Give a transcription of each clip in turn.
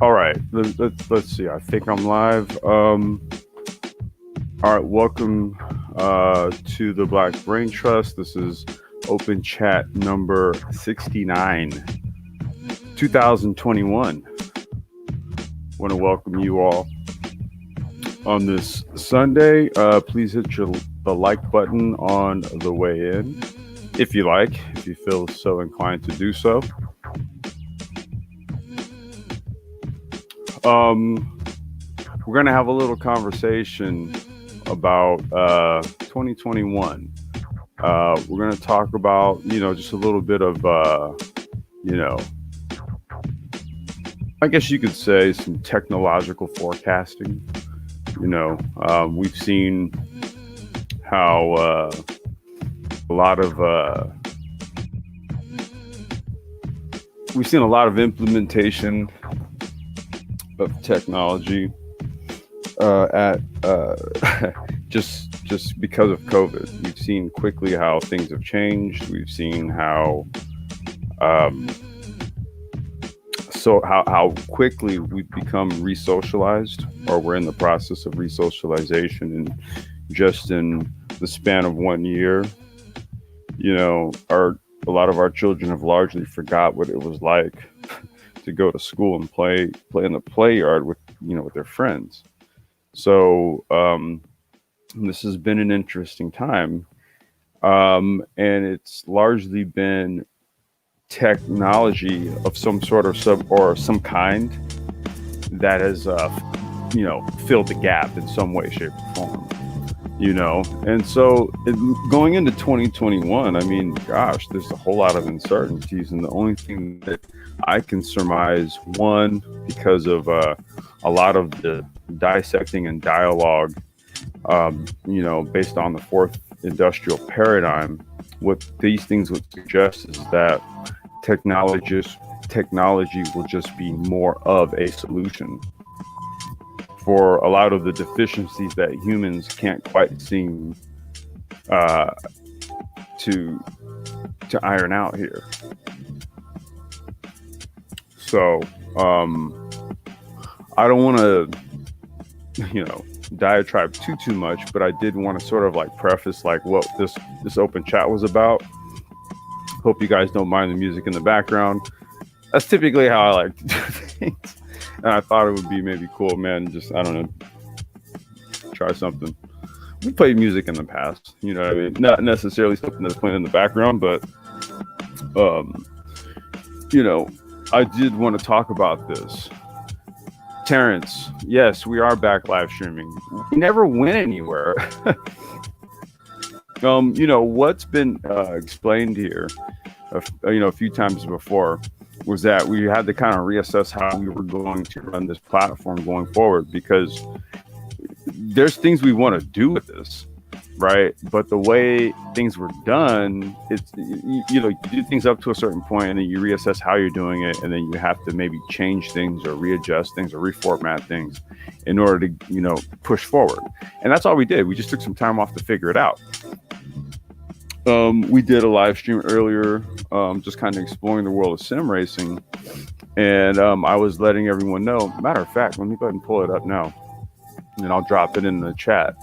All right, let's see. I think I'm live. All right, welcome to the Black Brain Trust. This is Open Chat number 69, 2021. Want to welcome you all on this Sunday. Please hit the like button on the way in, if you like, if you feel so inclined to do so. Um, we're gonna have a little conversation about 2021. We're going to talk about, just a little bit of, you know, I guess you could say some technological forecasting. We've seen how a lot of, we've seen a lot of implementation of technology at just because of COVID. We've seen quickly how things have changed. We've seen um, how quickly we've become resocialized, or we're in the process of resocialization, and just in the span of 1 year, our a lot of our children have largely forgot what it was like to go to school and play in the play yard with their friends. So this has been an interesting time, and it's largely been technology of some sort of some kind that has filled the gap in some way, shape, or form. And so going into 2021, I mean, gosh, there's a whole lot of uncertainties, and the only thing that I can surmise, one, because of a lot of the dissecting and dialogue, based on the fourth industrial paradigm, what these things would suggest is that technology will just be more of a solution for a lot of the deficiencies that humans can't quite seem uh, to iron out here. So I don't want to, diatribe too much, but I did want to sort of like preface like what this open chat was about. Hope you guys don't mind the music in the background. That's typically how I like to do things. And I thought it would be maybe cool, man. Just, I don't know, try something. We played music in the past, you know what I mean? Not necessarily something that's playing in the background, but, um, you know, I did want to talk about this. Terrence, yes, we are back live streaming. We never went anywhere. What's been explained here, a few times before, was that we had to kind of reassess how we were going to run this platform going forward, because there's things we want to do with this, right? But the way things were done, it's you do things up to a certain point, and then you reassess how you're doing it, and then you have to maybe change things or readjust things or reformat things in order to push forward. And that's all we did. We just took some time off to figure it out. We did a live stream earlier, just kind of exploring the world of sim racing, and I was letting everyone know. Matter of fact, let me go ahead and pull it up now, and I'll drop it in the chat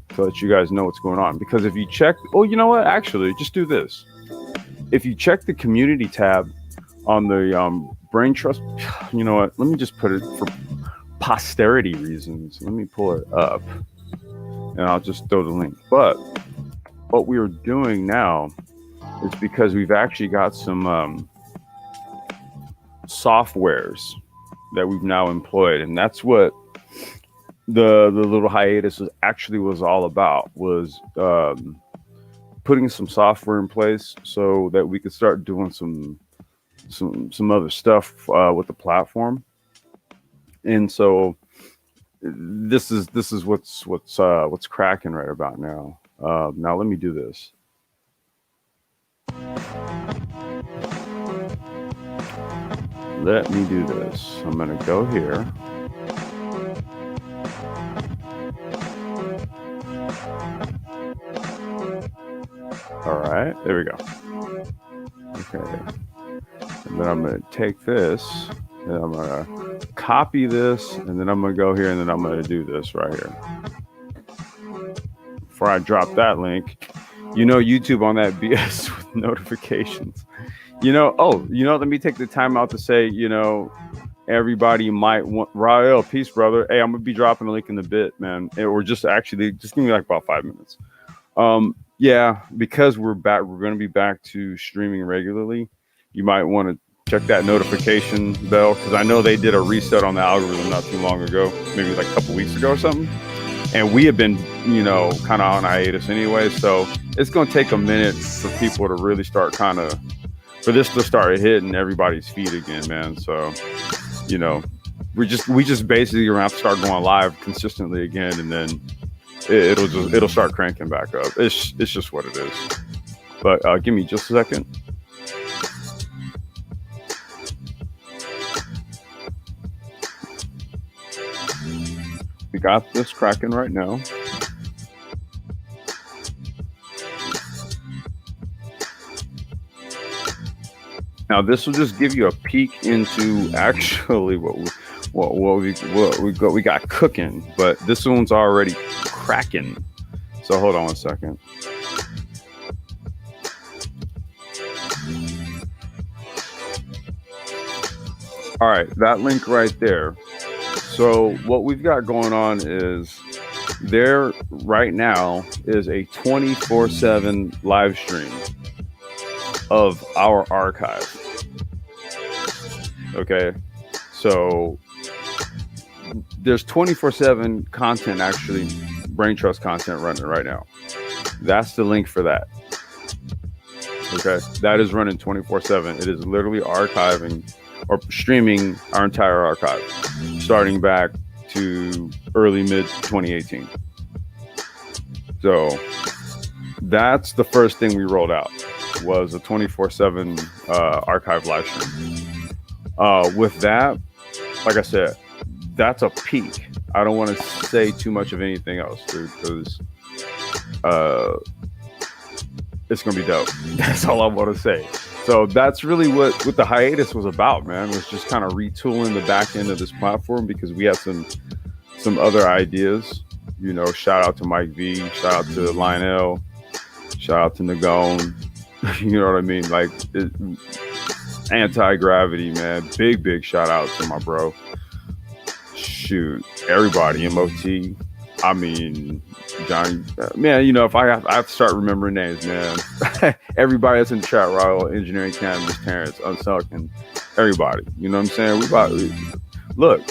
to let you guys know what's going on. Because if you check, oh, you know what? Actually, just do this. If you check the community tab on the Brain Trust, you know what? Let me just put it for posterity reasons. Let me pull it up, and I'll just throw the link. But what we are doing now is because we've actually got some softwares that we've now employed, and that's what the little hiatus was all about, was putting some software in place so that we could start doing some other stuff with the platform. And so this is what's cracking right about now. Now let me do this. Let me do this. I'm gonna go here. All right, there we go. Okay, and then I'm gonna take this and I'm gonna copy this, and then I'm gonna go here, and then I'm gonna do this right here. Before I drop that link, YouTube on that BS with notifications. Let me take the time out to say, everybody might want Rael, peace, brother. Hey, I'm gonna be dropping a link in a bit, man. Or just give me like about 5 minutes. Yeah, because we're gonna be back to streaming regularly. You might want to check that notification bell, because I know they did a reset on the algorithm not too long ago, maybe like a couple weeks ago or something. And we have been, kind of on hiatus anyway. So it's going to take a minute for people to really start for this to start hitting everybody's feet again, man. So, we just basically gonna have to start going live consistently again, and then it'll start cranking back up. It's just what it is. But give me just a second. We got this cracking right now. Now this will just give you a peek into actually what we got cooking, but this one's already cracking. So hold on one second. All right, that link right there. So what we've got going on is there right now is a 24/7 live stream of our archive. Okay, so there's 24/7 content, actually Brain Trust content running right now. That's the link for that. Okay, that is running 24/7. It is literally archiving or streaming our entire archive, starting back to early mid 2018. So that's the first thing we rolled out, was a 24/7 archive live stream. With that, like I said, that's a peak. I don't want to say too much of anything else, dude, because it's gonna be dope. That's all I want to say. So that's really what the hiatus was about, man. Was just kind of retooling the back end of this platform, because we had some other ideas. Shout out to Mike V, shout out to Lionel, shout out to Nagone. You know what I mean? Like Anti-Gravity, man. Big shout out to my bro. Shoot, everybody, MOT. I mean, Johnny, man, if I have to start remembering names, man. Everybody that's in the chat, Raul, Engineering Cannabis, Terrence, Unsucking, everybody. You know what I'm saying? Look,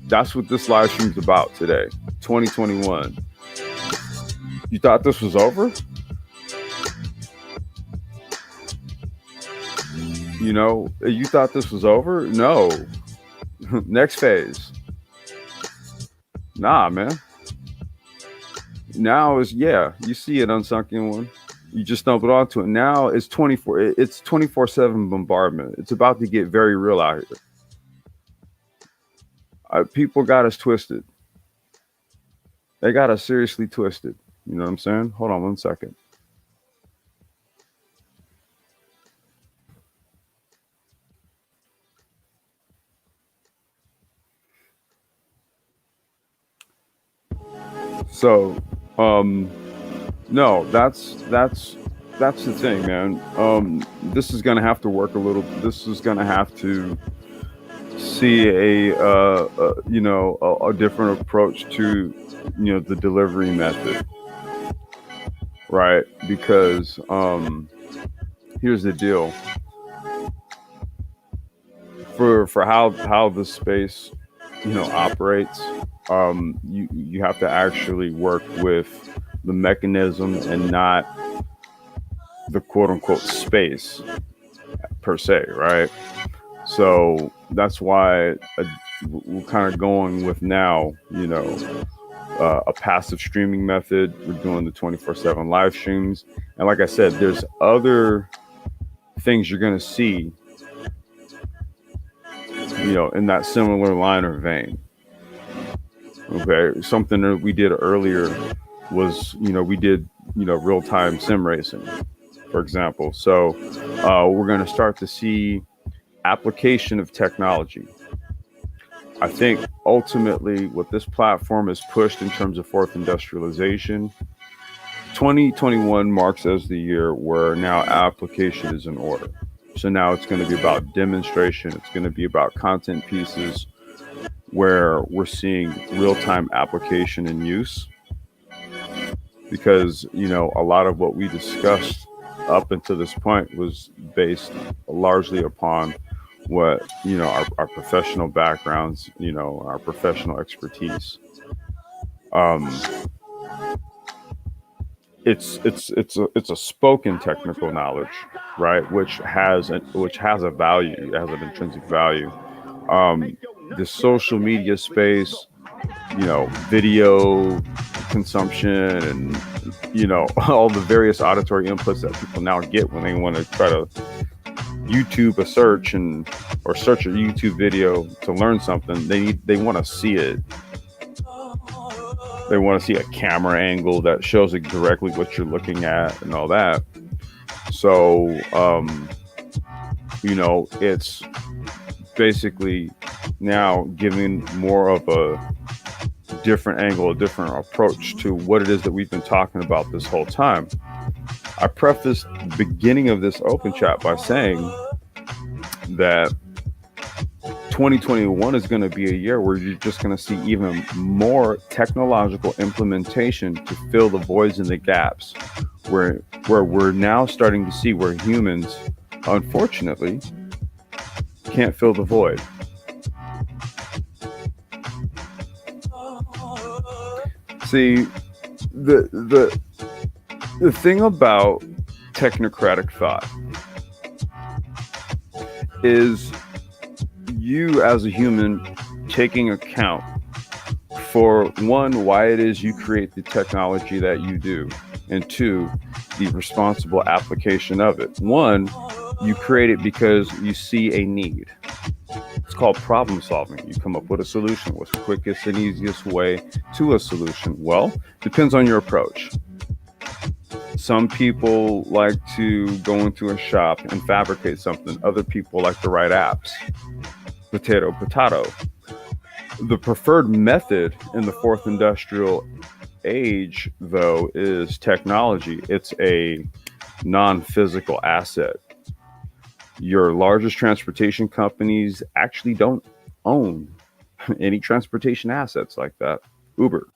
that's what this live stream is about today, 2021. You thought this was over? You thought this was over? No. Next phase. Nah, man. Now you see it, Unsunken One. You just stumbled onto it. Now it's 24/7 bombardment. It's about to get very real out here. People got us twisted. They got us seriously twisted. You know what I'm saying? Hold on one second. So, no, that's the thing, man. This is gonna have to work a little. This is gonna have to see a different approach to the delivery method, right? Because here's the deal. For how the space operates, you have to actually work with the mechanism and not the quote unquote space per se, right? So that's why we're kind of going with now, a passive streaming method. We're doing the 24/7 live streams, and like I said, there's other things you're going to see, in that similar line or vein. Okay, something that we did earlier was, we did, real-time sim racing, for example. So we're going to start to see application of technology. I think ultimately what this platform has pushed in terms of fourth industrialization, 2021 marks as the year where now application is in order. So now it's going to be about demonstration. It's going to be about content pieces where we're seeing real-time application and use. Because, a lot of what we discussed up until this point was based largely upon what, our professional backgrounds, our professional expertise. Um, it's a spoken technical knowledge, right? Which has a value, it has an intrinsic value. The social media space, video consumption and all the various auditory inputs that people now get when they want to try to YouTube a search or search a YouTube video to learn something. They want to see it. They want to see a camera angle that shows it directly what you're looking at and all that. So, it's basically now giving more of a different angle, a different approach to what it is that we've been talking about this whole time. I prefaced the beginning of this open chat by saying that 2021 is going to be a year where you're just going to see even more technological implementation to fill the voids and the gaps where we're now starting to see where humans, unfortunately, can't fill the void. See, the thing about technocratic thought is you as a human taking account for one, why it is you create the technology that you do, and two, the responsible application of it. One, you create it because you see a need. It's called problem solving. You come up with a solution. What's the quickest and easiest way to a solution? Well, depends on your approach. Some people like to go into a shop and fabricate something. Other people like to write apps. Potato, potato. The preferred method in the fourth industrial age, though, is technology. It's a non-physical asset. Your largest transportation companies actually don't own any transportation assets like that. Uber.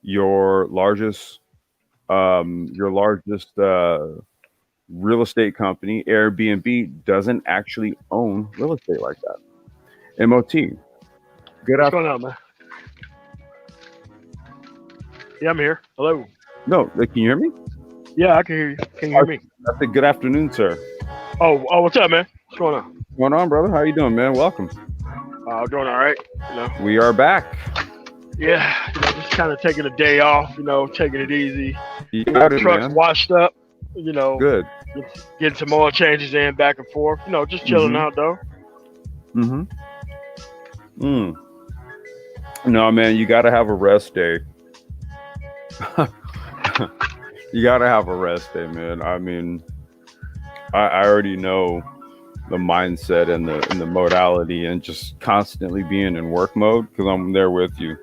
Your largest real estate company, Airbnb, doesn't actually own real estate like that. MOT. Good What's going on, man? Yeah, I'm here. Hello. No, can you hear me? Yeah, I can hear you. Can you hear me? I said good afternoon, sir. Oh, what's up, man? What's going on? What's going on, brother? How you doing, man? Welcome. Doing all right. We are back. Yeah, just kind of taking a day off. Taking it easy. You got it, Truck's man. washed up. Good. Getting some oil changes in, back and forth. Just chilling out though. No, man, you got to have a rest day. You got to have a rest day, man. I mean, I already know the mindset and the modality and just constantly being in work mode because I'm there with you.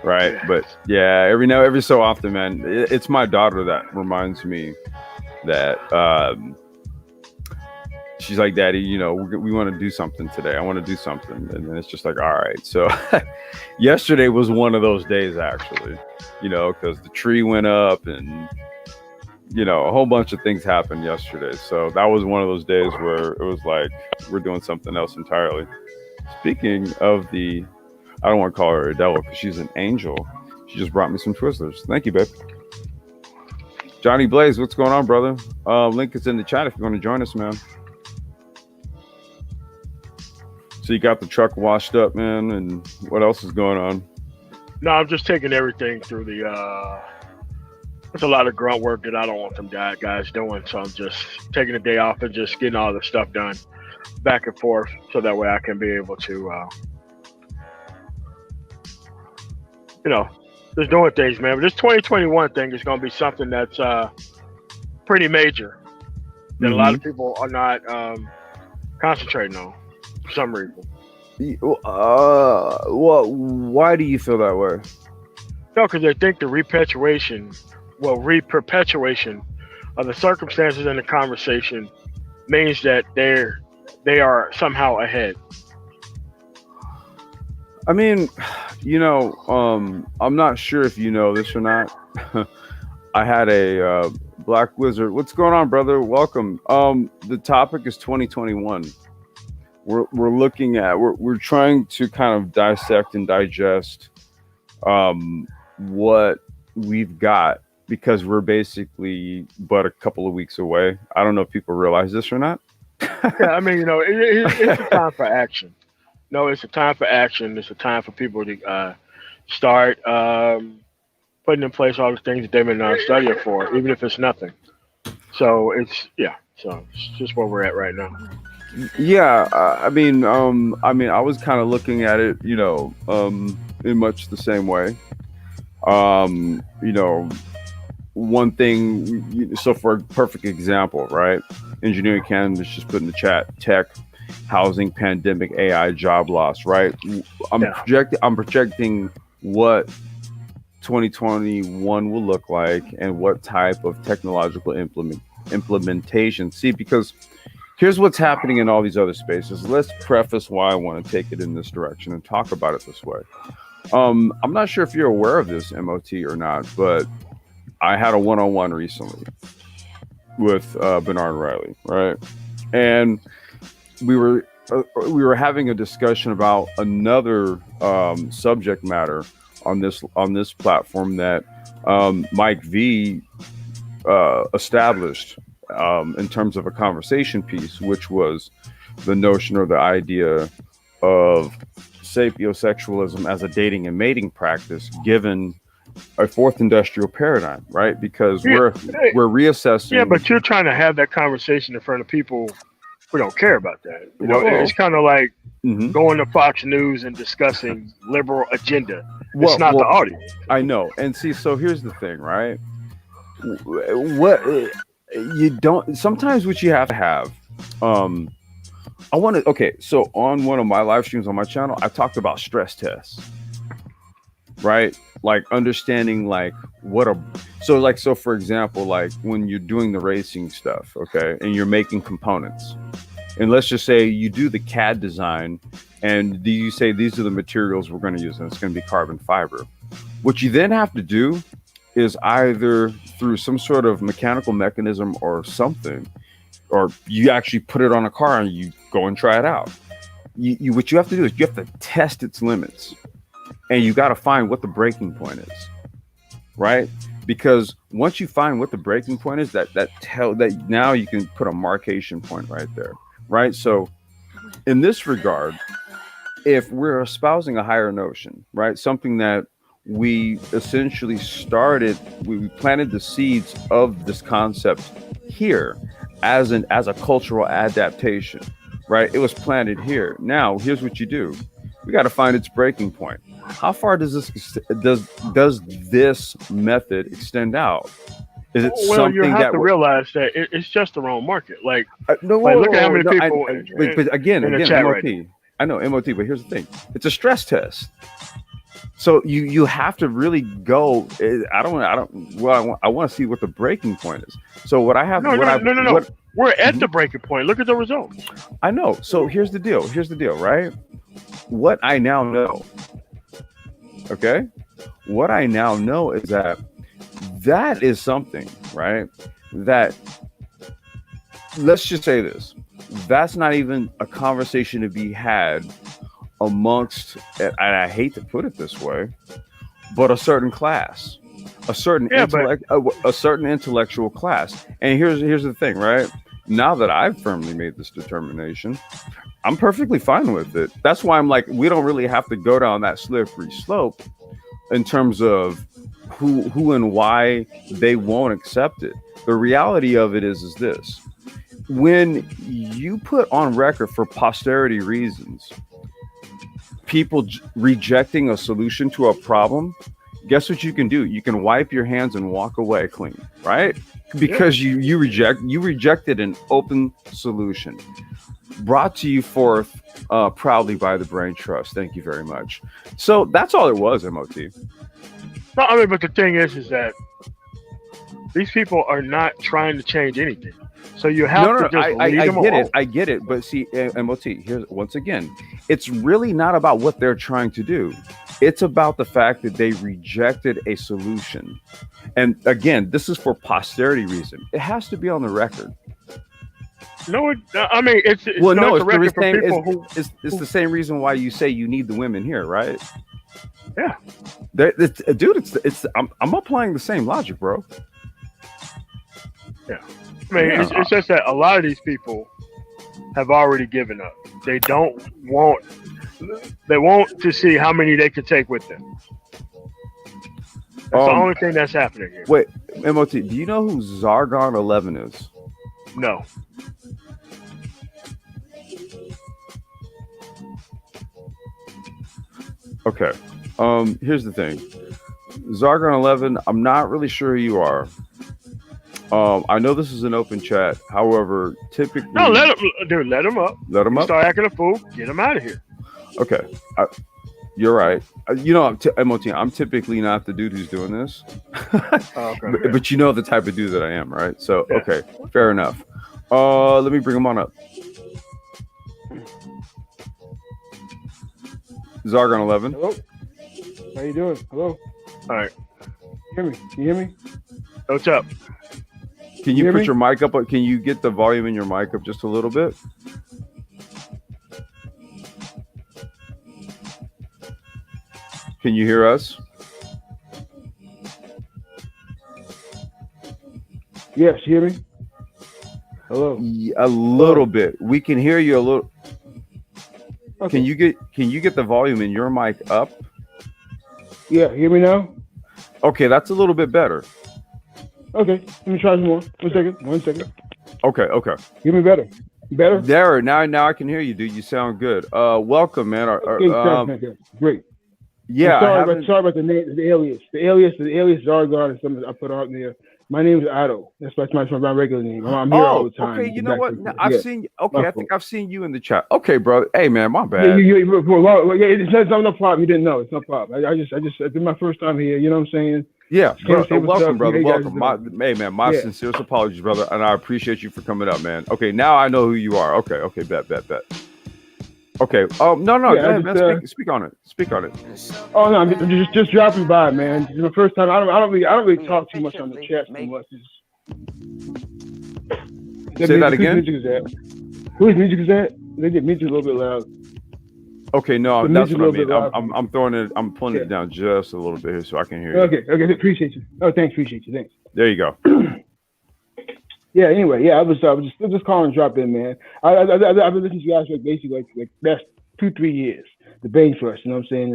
Right. Yeah. But yeah, every so often, man, it's my daughter that reminds me that she's like, Daddy, we want to do something today. I want to do something. And then it's just like, all right. So yesterday was one of those days, actually, because the tree went up and, a whole bunch of things happened yesterday. So that was one of those days where it was like, we're doing something else entirely. Speaking of I don't want to call her a devil because she's an angel. She just brought me some Twizzlers. Thank you, babe. Johnny Blaze, what's going on, brother? Link is in the chat if you want to join us, man. So you got the truck washed up, man, and what else is going on? No, I'm just taking everything through the. There's a lot of grunt work that I don't want them guys doing, so I'm just taking a day off and just getting all the stuff done, back and forth, so that way I can be able to, just doing things, man. But this 2021 thing is going to be something that's pretty major that a lot of people are not concentrating on. for some reason. Well, why do you feel that way? No, because they think the reperpetuation of the circumstances in the conversation means that they are somehow ahead. I mean, I'm not sure if you know this or not. I had a Black Wizard. What's going on, brother? Welcome. The topic is 2021. We're looking at we're trying to kind of dissect and digest what we've got, because we're basically but a couple of weeks away. I don't know if people realize this or not. Yeah, I mean, it's a time for action. No, it's a time for action. It's a time for people to start putting in place all the things that they've been studying for, even if it's nothing. So so it's just where we're at right now. Yeah, I was kind of looking at it, in much the same way. You know, one thing. So for a perfect example, right? Engineering Canvas just put in the chat: tech, housing, pandemic, AI, job loss. Right? I'm projecting what 2021 will look like and what type of technological implementation. See, because here's what's happening in all these other spaces. Let's preface why I want to take it in this direction and talk about it this way. I'm not sure if you're aware of this, MOT, or not, but I had a one-on-one recently with Bernard Riley, right? And we were having a discussion about another subject matter on this platform that Mike V established in terms of a conversation piece, which was the notion or the idea of sapiosexualism as a dating and mating practice, given a fourth industrial paradigm, right? Because we're reassessing. Yeah, but you're trying to have that conversation in front of people who don't care about that. It's kind of like going to Fox News and discussing liberal agenda. It's not the audience. I know. And see, so here's the thing, right? What you don't sometimes what you have to have. So on one of my live streams on my channel, I talked about stress tests, right? Like understanding so for example, like when you're doing the racing stuff, okay, and you're making components, and let's just say you do the CAD design and you say these are the materials we're going to use and it's going to be carbon fiber. What you then have to do is either through some sort of mechanical mechanism or something, or you actually put it on a car and you go and try it out. What you have to do is you have to test its limits, and you got to find what the breaking point is, right? Because once you find what the breaking point is, that now you can put a markation point right there, right? So in this regard, if we're espousing a higher notion, right, something that we essentially we planted the seeds of this concept here as a cultural adaptation, right? It was planted here. Now, here's what you do. We got to find its breaking point. How far does this method extend out? Is it something you have to realize that it's just the wrong market. Look at how many people but again, chat MOT. right. I know MOT, but here's the thing: it's a stress test. So you have to really go. I want to see what the breaking point is. So what I have. No. We're at the breaking point. Look at the results. I know. So here's the deal, right? What I now know. Okay. What I now know is that is something, right? That, let's just say this. That's not even a conversation to be had amongst, and I hate to put it this way, but a certain class, a certain intellectual class. And here's the thing, right? Now that I've firmly made this determination, I'm perfectly fine with it. That's why I'm like, we don't really have to go down that slippery slope in terms of who and why they won't accept it. The reality of it is this: when you put on record for posterity reasons people rejecting a solution to a problem, guess what you can do? You can wipe your hands and walk away clean, right? Because you rejected an open solution. brought to you forth proudly by the Brain Trust. Thank you very much. So that's all it was, MOT. No, I mean, but the thing is that these people are not trying to change anything. So you have to just leave them alone. I get it. But see, MOT, here's once again, it's really not about what they're trying to do. It's about the fact that they rejected a solution. And again, this is for posterity reason. It has to be on the record. No, I mean, it's it's the same reason why you say you need the women here, right? Yeah. Dude, I'm applying the same logic, bro. Yeah. I mean, it's just that a lot of these people have already given up. They want to see how many they can take with them. That's the only thing that's happening here. Wait, MOT, do you know who Zargon 11 is? No. Okay. Here's the thing. Zargon 11, I'm not really sure who you are. I know this is an open chat. However, typically... No, let him up. Let him up? Start acting a fool. Get him out of here. Okay. You're right. MOT, I'm typically not the dude who's doing this. Okay. But you know the type of dude that I am, right? So, yeah. Okay. Fair enough. Let me bring him on up. Zargon 11. Hello. How you doing? Hello. All right. Can you hear me? What's up? Can you put your mic up? Can you get the volume in your mic up just a little bit? Can you hear us? Yes, you hear me? Hello. A little bit. We can hear you a little. Okay. Can you get the volume in your mic up? Yeah, hear me now? Okay, that's a little bit better. Okay, let me try some more. One second. Okay. Hear me better? Better? There, now I can hear you, dude. You sound good. Welcome, man. Great. Yeah. Sorry about the name, the alias. The alias Zargon is something I put out there. My name is Otto. That's my regular name. I'm here all the time. Okay, you know what? I've seen you. Okay, I think I've seen you in the chat. Okay, bro. Hey, man, my bad. It's no problem. You didn't know. It's no problem. I just did my first time here. You know what I'm saying? Yeah, welcome, brother. Welcome. My sincerest apologies, brother, and I appreciate you for coming up, man. Okay, now I know who you are. Okay, bet. Okay. No. Go ahead, man. Speak on it. Oh no, I'm just dropping by, man. It's my first time. I don't really talk too much on the chat too much. Say that again. Whose music is that? They get music a little bit loud. Okay, no, that's what I mean. I'm throwing it. I'm pulling it down just a little bit here so I can hear you. Okay. Appreciate you. Oh, thanks. Appreciate you. Thanks. There you go. Yeah. Anyway, yeah, I was just calling and drop in, man. I've been listening to you guys basically like that's 2-3 years. The Brain Trust, you know what I'm saying?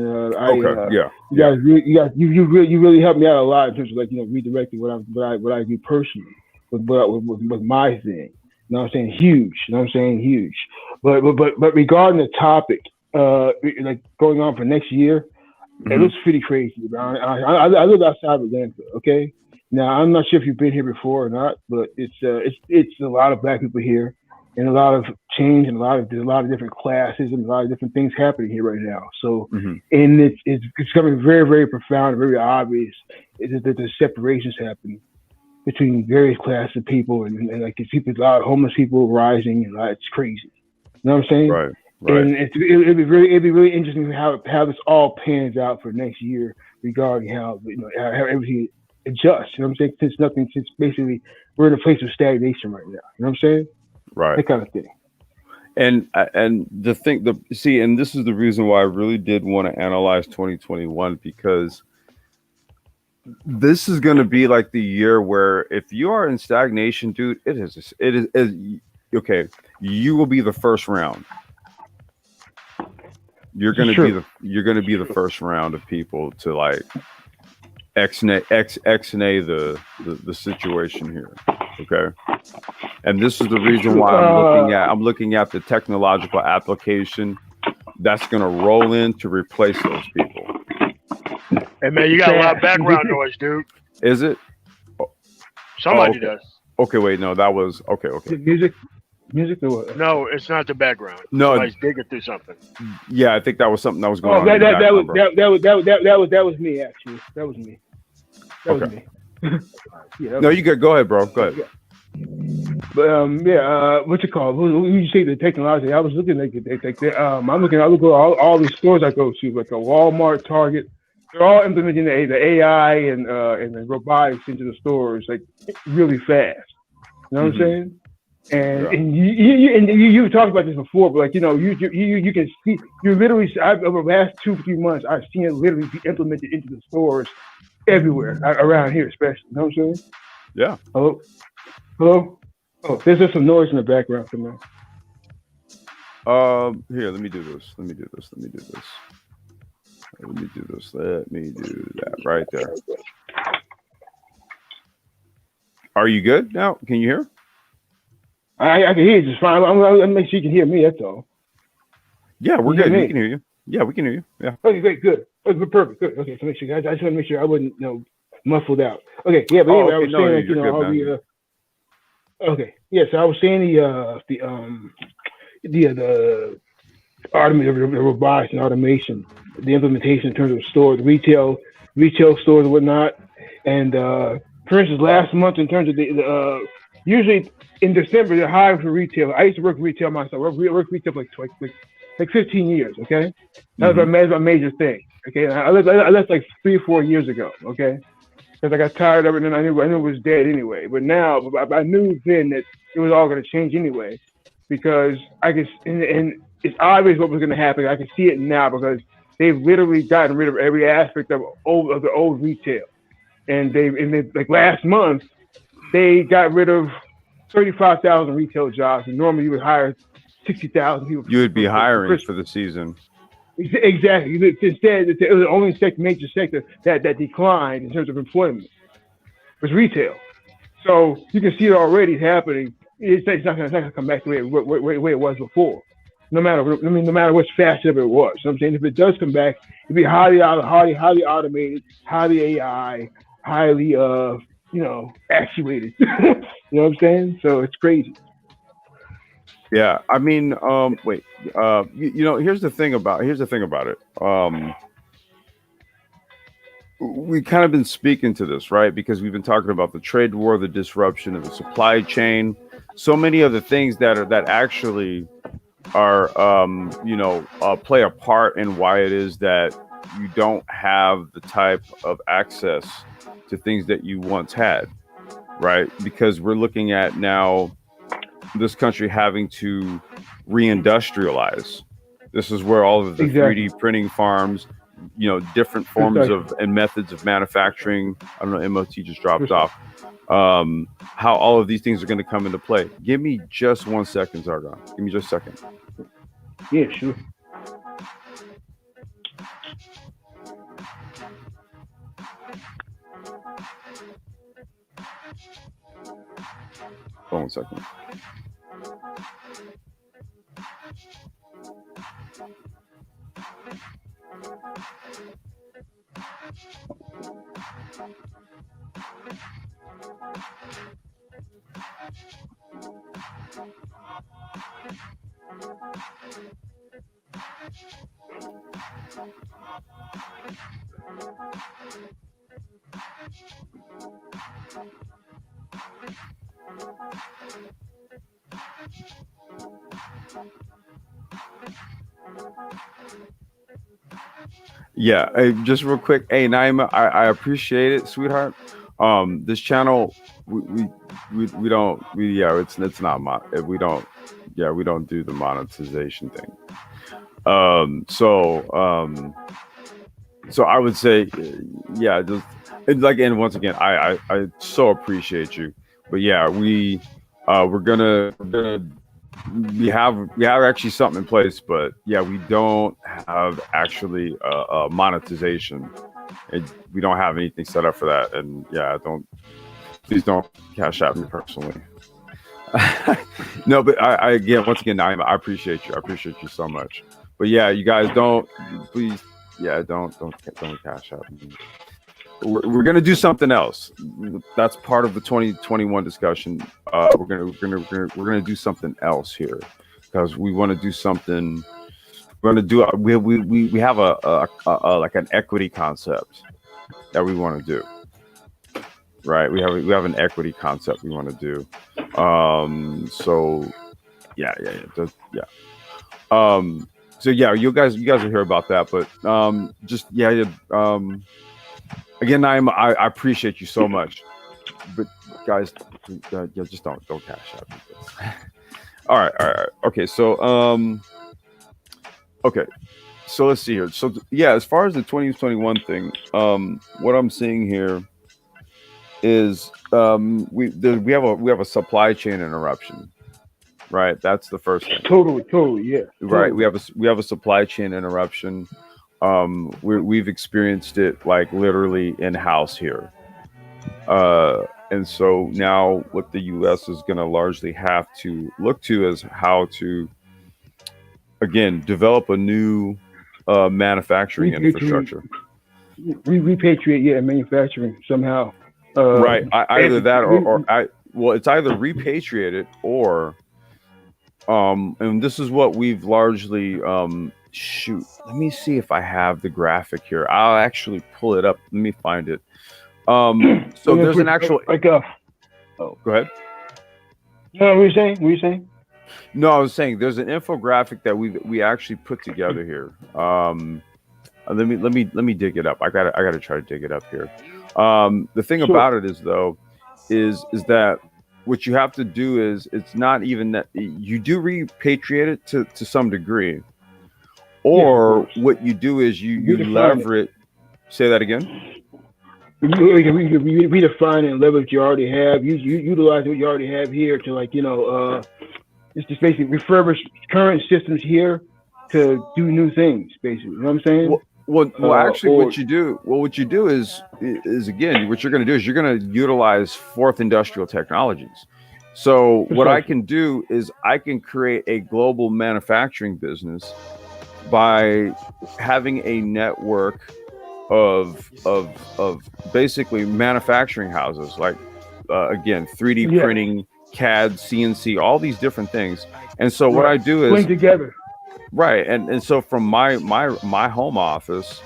You really helped me out a lot in terms of redirecting what I do personally with my thing. You know what I'm saying? Huge. You know what I'm saying? Huge. But regarding the topic, going on for next year, it looks pretty crazy, bro. I live outside of Atlanta, okay? Now I'm not sure if you've been here before or not, but it's a lot of Black people here, and a lot of change, and there's a lot of different classes and a lot of different things happening here right now. So, and it's becoming very, very profound, very obvious that there's separations happening between various classes of people, and like people, a lot of homeless people rising, and it's crazy. You know what I'm saying? Right. And it'd be really interesting how this all pans out for next year regarding how how everything adjusts. You know what I'm saying? Since basically we're in a place of stagnation right now. You know what I'm saying? Right. That kind of thing. And and this is the reason why I really did want to analyze 2021, because this is going to be like the year where if you are in stagnation, dude, it is okay. You will be the first round. You're going to be the first round of people to like X-nay the situation here. Okay. And this is the reason why I'm looking at the technological application that's going to roll in to replace those people. Hey man, you got a lot of background noise, dude. Is it? Somebody does. Okay, wait, no, that was okay. Music. music or what? No, it's not the background. No. Somebody's digging through something. Yeah, I think that was something that was going Oh, on. in the background, bro. that was me actually. That was me. That was me. Yeah. No, you good. Go ahead, bro. Go ahead. But what's it called? When you say the technology, I was looking at I'm looking at all these stores I go to, like a Walmart, Target. They're all implementing the AI and the robotics into the stores like really fast. You know what I'm saying? And you talked about this before, but like you can see literally over the last 2-3 months I've seen it literally be implemented into the stores everywhere around here, especially. You know what I'm saying? Yeah. Hello. Oh, there's just some noise in the background for me. Here, let me do this. Let me do that right there. Are you good now? Can you hear? I can hear you just fine. I'm make sure you can hear me. That's all. Yeah, we're good. We can hear you. Yeah, we can hear you. Yeah. Okay, great, good. Okay, perfect, good. Okay, so make sure. I just want to make sure I wasn't, muffled out. Okay, yeah, but anyway, I was saying, okay, yeah. So I was saying the robotics and automation, the implementation in terms of stores, retail stores and whatnot. And for instance, last month in terms of the usually in December they're hiring for retail. I used to work retail myself. I worked retail for like 15 years. Okay, that was my major thing. Okay, I left like 3 or 4 years ago. Okay, because I got tired of it and I knew it was dead anyway. But now I knew then that it was all going to change anyway, because I could and it's obvious what was going to happen. I can see it now because they've literally gotten rid of every aspect of the old retail, and they like last month they got rid of 35,000 retail jobs, and normally you would hire 60,000 people. You would be hiring for the season. Exactly. Instead, it was the only major sector that declined in terms of employment was retail. So you can see it already happening. It's not going to come back the way it was before. No matter which facet of it was. So I'm saying if it does come back, it'd be highly automated, highly AI, highly actuated. You know what I'm saying? So it's crazy. Yeah, I mean, wait. Here's the thing about it. We kind of been speaking to this, right? Because we've been talking about the trade war, the disruption of the supply chain, so many other things that actually are, play a part in why it is that you don't have the type of access to things that you once had, right? Because we're looking at now this country having to reindustrialize. This is where all of the 3D printing farms, different forms of and methods of manufacturing. I don't know, MOT just dropped off. How all of these things are going to come into play. Give me just 1 second, Zargon. Give me just a second. Yeah, sure. Hold on 1 second. Yeah, just real quick. Hey, Naima, I appreciate it, sweetheart. This channel, we don't do the monetization thing. So I would say, yeah, just and once again, I so appreciate you. But yeah, we have actually something in place, but yeah, we don't have actually a monetization. We don't have anything set up for that, and yeah, please don't cash out me personally. No, but I again, once again, Naima, I appreciate you. I appreciate you so much. But yeah, you guys don't cash out me. we're gonna do something else. That's part of the 2021 discussion. We're gonna do something else here because we want to do something. We're gonna do. We have a like an equity concept that we want to do. Right, we have an equity concept we want to do. So yeah. So yeah, you guys will hear about that. But again, I appreciate you so much. But guys, just don't cash out. All right. Okay, so let's see here. So yeah, as far as the 2021 thing, what I'm seeing here is we have a supply chain interruption, right? That's the first thing. Totally, yeah. Right, Totally. we have a supply chain interruption. We've experienced it like literally in house here, and so now what the U.S. is going to largely have to look to is how to again develop a new manufacturing infrastructure. Repatriate, manufacturing somehow. Right, either that or it's either repatriated or and this is what we've largely shoot, let me see if I have the graphic here. I'll actually pull it up. Let me find it. So there's an actual go ahead. No, what were you saying? No, I was saying there's an infographic that we actually put together here. Let me dig it up. I gotta try to dig it up here. The thing about it is that what you have to do is it's not even that you do repatriate it to some degree, or what you do is you leverage. Say that again. We redefine and leverage what you already have. You utilize what you already have here to it's just basically refurbish current systems here to do new things. Basically, you know what I'm saying? Well, actually, what you do is again, what you're going to do is you're going to utilize fourth industrial technologies. So what I can do is I can create a global manufacturing business by having a network of basically manufacturing houses, like again, 3D printing, CAD, CNC, all these different things. And so what I do is putting together. Right, and so from my home office,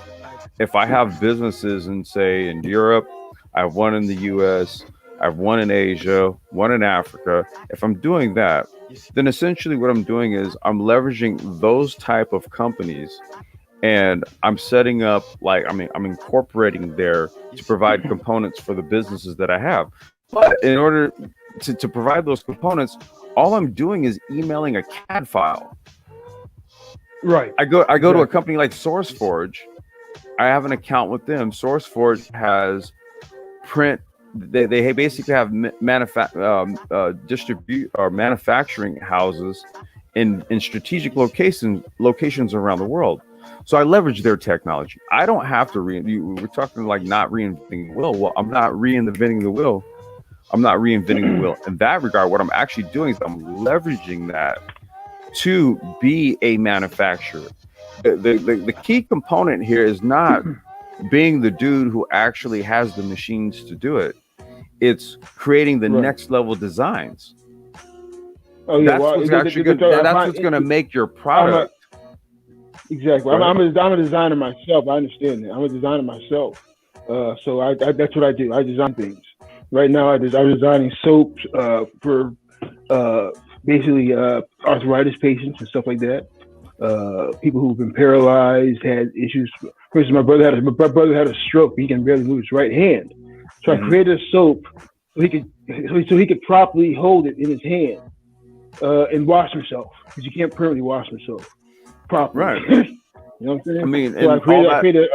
if I have businesses in say in Europe, I have one in the U.S., I have one in Asia, one in Africa. If I'm doing that, then essentially what I'm doing is I'm leveraging those type of companies, and I'm setting up I'm incorporating there to provide components for the businesses that I have. But in order to provide those components, all I'm doing is emailing a CAD file. Right. I go to a company like SourceForge. I have an account with them. SourceForge has print. They basically have distribute or manufacturing houses in strategic locations around the world. So I leverage their technology. I don't have to we're talking like not reinventing the wheel. Well, I'm not reinventing the wheel. I'm not reinventing the wheel in that regard. What I'm actually doing is I'm leveraging that to be a manufacturer. The key component here is not being the dude who actually has the machines to do it. It's creating the next level designs. Oh yeah, that's what's going to make your product. Exactly. I'm a designer myself. I understand that. I'm a designer myself. So that's what I do. I design things. Right now, I'm designing soaps for basically arthritis patients and stuff like that. People who've been paralyzed, had issues. For instance, my brother had a stroke. He can barely move his right hand. So I created a soap so he could properly hold it in his hand and wash himself, because you can't permanently wash himself properly. Right. You know what I'm saying? I mean, so I created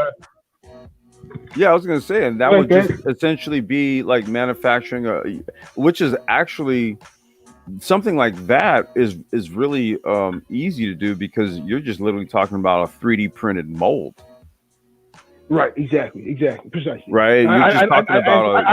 yeah, I was going to say, and that would just essentially be like manufacturing, which is actually something like that is really easy to do, because you're just literally talking about a 3D printed mold. Right. Exactly. Precisely. Right. You're just talking about.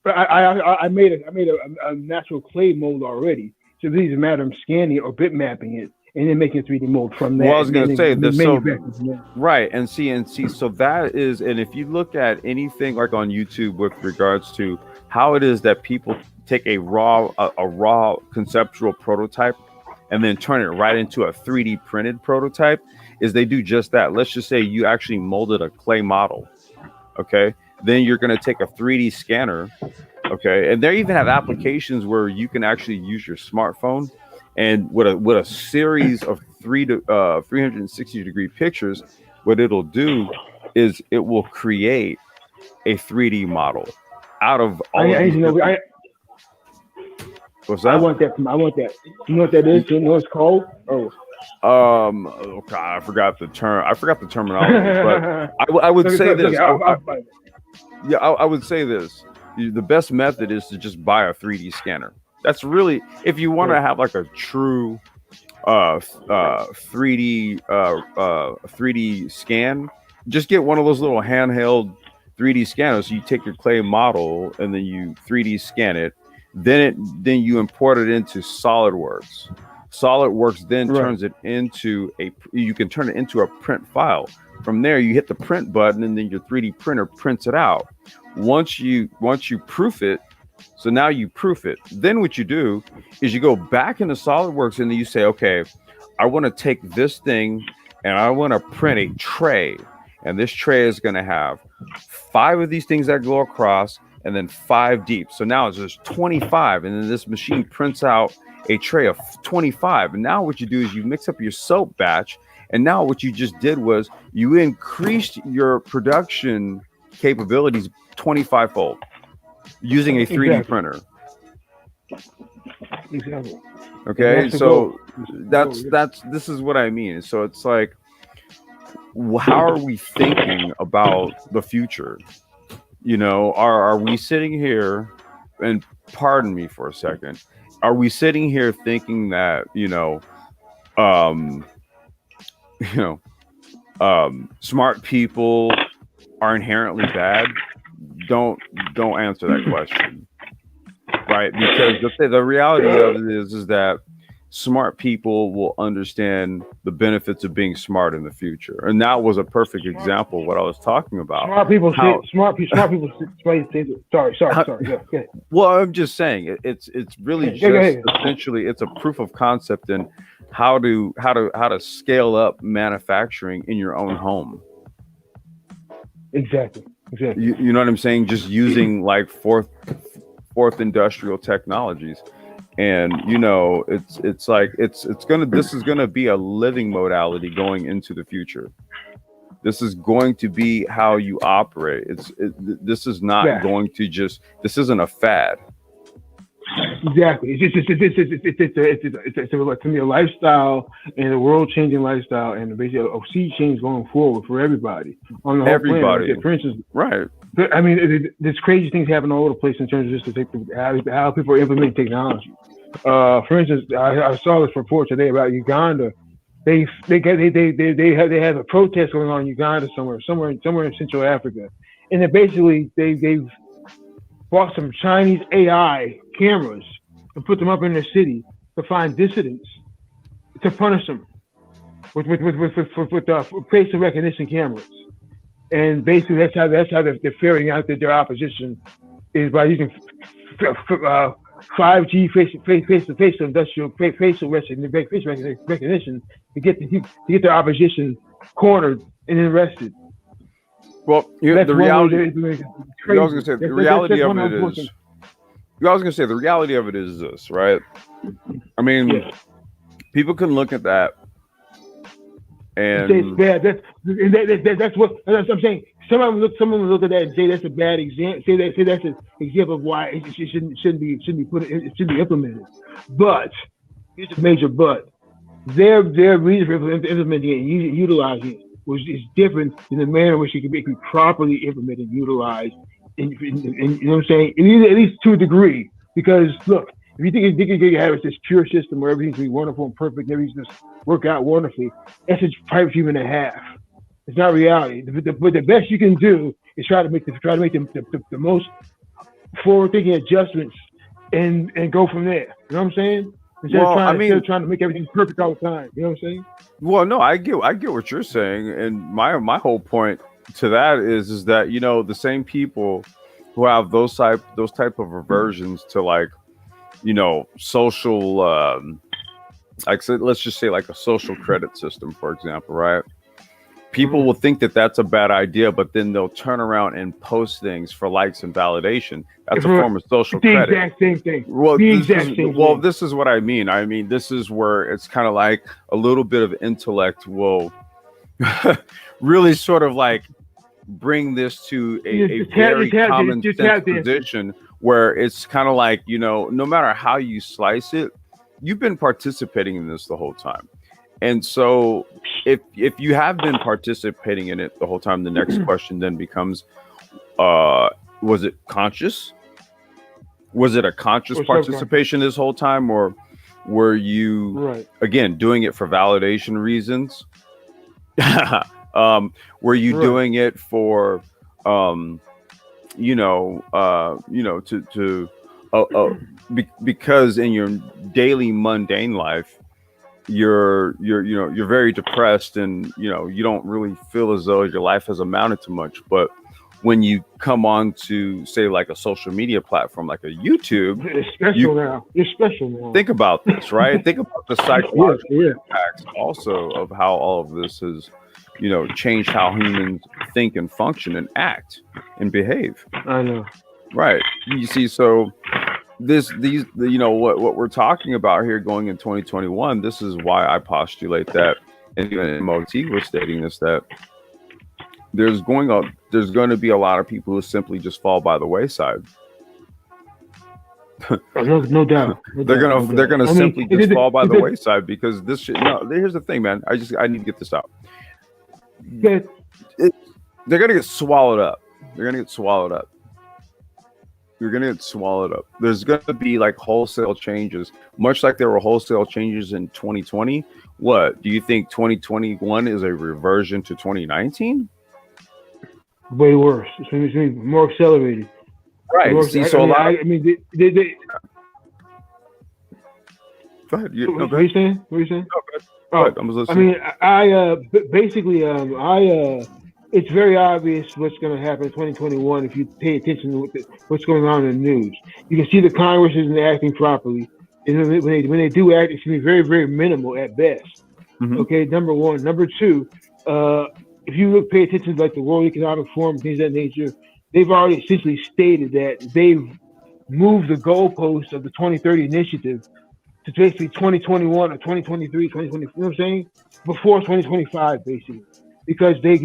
I made a natural clay mold already. So this is a matter of scanning or bit mapping it and then making 3D mold from that. Well, I was going to say this. So, manufacturing. right, and see. So that is, and if you look at anything like on YouTube with regards to how it is that people take a raw conceptual prototype and then turn it right into a 3D printed prototype, is they do just that. Let's just say you actually molded a clay model, okay? Then you're going to take a 3D scanner, okay? And they even have applications where you can actually use your smartphone, and with a series of 360-degree pictures, what it'll do is it will create a 3D model out of all. What's that? I want that. You know what that is? You know what it's called? Oh. Okay, I forgot the terminology, but I would say this. I would say this. The best method is to just buy a 3D scanner. That's really, if you want to have like a true 3D scan, just get one of those little handheld 3D scanners. You take your clay model and then you 3D scan it. Then you import it into SolidWorks. SolidWorks then turns it into you can turn it into a print file. From there, you hit the print button, and then your 3D printer prints it out. Once you proof it, so now you proof it. Then what you do is you go back into SolidWorks, and then you say, okay, I want to take this thing and I want to print a tray, and this tray is going to have 5 of these things that go across, and then 5 deep. So now it's just 25, and then this machine prints out a tray of 25. And now what you do is you mix up your soap batch, and now what you just did was you increased your production capabilities 25-fold using a 3D printer. Exactly. Okay, so this is what I mean. So it's like, how are we thinking about the future? You know, are we sitting here, and pardon me for a second, are we sitting here thinking that, smart people are inherently bad? Don't answer that question, right? Because the reality of it is that smart people will understand the benefits of being smart in the future, and that was a perfect example of what I was talking about. Smart people say. Sorry. Yeah, well, I'm just saying it's really essentially it's a proof of concept in how to scale up manufacturing in your own home. Exactly. You know what I'm saying? Just using like fourth industrial technologies. And it's like this is gonna be a living modality going into the future. This is going to be how you operate. This is not going to this isn't a fad. Exactly. It's to me a lifestyle, and a world changing lifestyle, and basically a sea change going forward for everybody on the whole everybody. Planet. For instance, right. I mean, there's crazy things happen all over the place in terms of just how people are implementing technology. For instance, I saw this report today about Uganda. They have a protest going on in Uganda somewhere in Central Africa, and they've bought some Chinese AI cameras and put them up in their city to find dissidents, to punish them with facial recognition cameras. And basically, that's how they're ferreting out their opposition, is by using 5G facial recognition to get their opposition cornered and arrested. Well, the reality of it is this, right? I mean, people can look at that and say it's bad. That's what I'm saying. Someone will look at that and say that's a bad example. Say that's an example of why it shouldn't be implemented. But here's a major but. Their reason for implementing it and utilizing it is different than the manner in which it can be properly implemented and utilized. And you know what I'm saying? At least to a degree. Because look, if you think you can have this pure system where everything's going to be wonderful and perfect, and everything's just work out wonderfully, that's a pipe dream and a half. It's not reality. But the best you can do is try to make the most forward-thinking adjustments and go from there. You know what I'm saying? Instead of trying to make everything perfect all the time. You know what I'm saying? Well, no, I get what you're saying, and my whole point to that is that the same people who have those type of aversions to like social like so let's just say like a social credit system, for example, right? People will think that that's a bad idea, but then they'll turn around and post things for likes and validation. That's a form of social credit. The exact same thing. Well, this is what I mean. I mean, this is where it's kind of like a little bit of intellect will really sort of like bring this to a very common sense position where it's kind of like, no matter how you slice it, you've been participating in this the whole time. And so if you have been participating in it the whole time, the next question then becomes, was it conscious? Was it a conscious participation this whole time, or were you again doing it for validation reasons? Were you doing it for because in your daily mundane life you're very depressed and you don't really feel as though your life has amounted to much, but when you come on to say like a social media platform like a YouTube, you're special now. Think about this, right? Think about the psychological impacts also of how all of this has changed how humans think and function and act and behave. I know, right? You see, so what we're talking about here going in 2021, this is why I postulate that, and even MOT was stating this, that there's going to be a lot of people who simply just fall by the wayside. No doubt. They're gonna simply just fall by the wayside because this shit. No, here's the thing, man. I need to get this out. They're gonna get swallowed up. You're gonna get swallowed up. There's gonna be like wholesale changes, much like there were wholesale changes in 2020. What do you think? 2021 is a reversion to 2019? Way worse. It's gonna be more accelerated. Right. More, See, so they Go ahead. What are you saying? No, go ahead. I'm listening. Basically, it's very obvious what's going to happen in 2021 if you pay attention to what's going on in the news. You can see the Congress isn't acting properly, and when they do act, it's going to be very, very minimal at best. Mm-hmm. Okay, number one. Number two, if you pay attention to like the World Economic Forum, things of that nature, they've already essentially stated that they've moved the goalpost of the 2030 initiative to basically 2021 or 2023, 2024, you know what I'm saying? Before 2025, basically, because they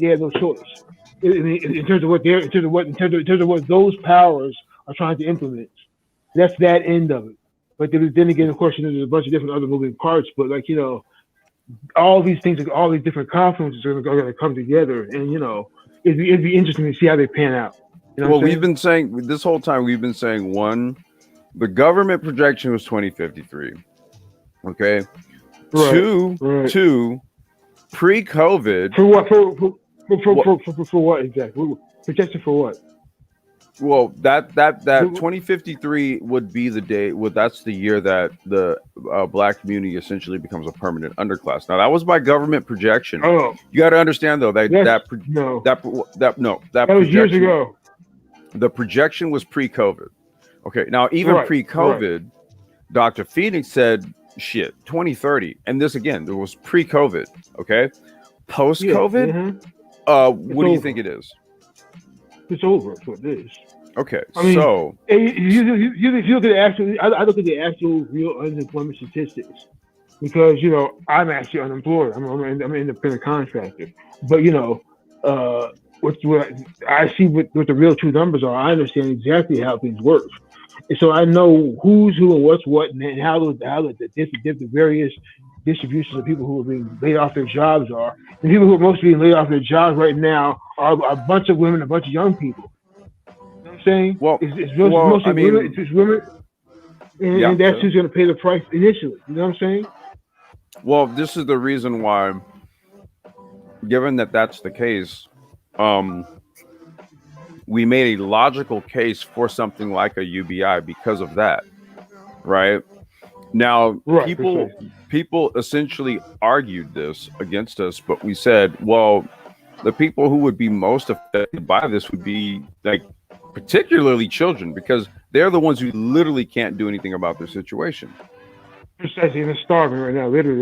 have no choice in terms of what those powers are trying to implement. That's that end of it. But then again, of course, there's a bunch of different other moving parts. But like all these things, all these different confluences are going to come together, and it'd be interesting to see how they pan out. Well, we've been saying this whole time. We've been saying the government projection was 2053. Okay. Right. Two, pre-COVID. For what? For what exactly? Projection for what? Well, that 2053 would be the day. Well, that's the year that the black community essentially becomes a permanent underclass. Now, that was by government projection. Oh, you got to understand though that was years ago. The projection was pre-COVID. Okay, now even pre-COVID, Dr. Phoenix said, "Shit, 2030," and this again, there was pre-COVID. Okay, post-COVID, what do you think it is? It's over. That's what it is. Okay, so you look at the actual. I look at the actual real unemployment statistics because I'm actually unemployed. I'm an independent contractor, but what I see what the real true numbers are. I understand exactly how things work. And so I know who's who and what's what, and how the various distributions of people who are being laid off their jobs are. The people who are mostly being laid off their jobs right now are a bunch of women, a bunch of young people. You know what I'm saying? Well, it's mostly women. It's women, and that's who's going to pay the price initially. You know what I'm saying? Well, this is the reason why, given that that's the case, we made a logical case for something like a UBI because of that, right? Now, Right, people precisely. people essentially argued this against us, but we said, well, the people who would be most affected by this would be like particularly children because they're the ones who literally can't do anything about their situation. Precisely, and it's starving right now. Literally,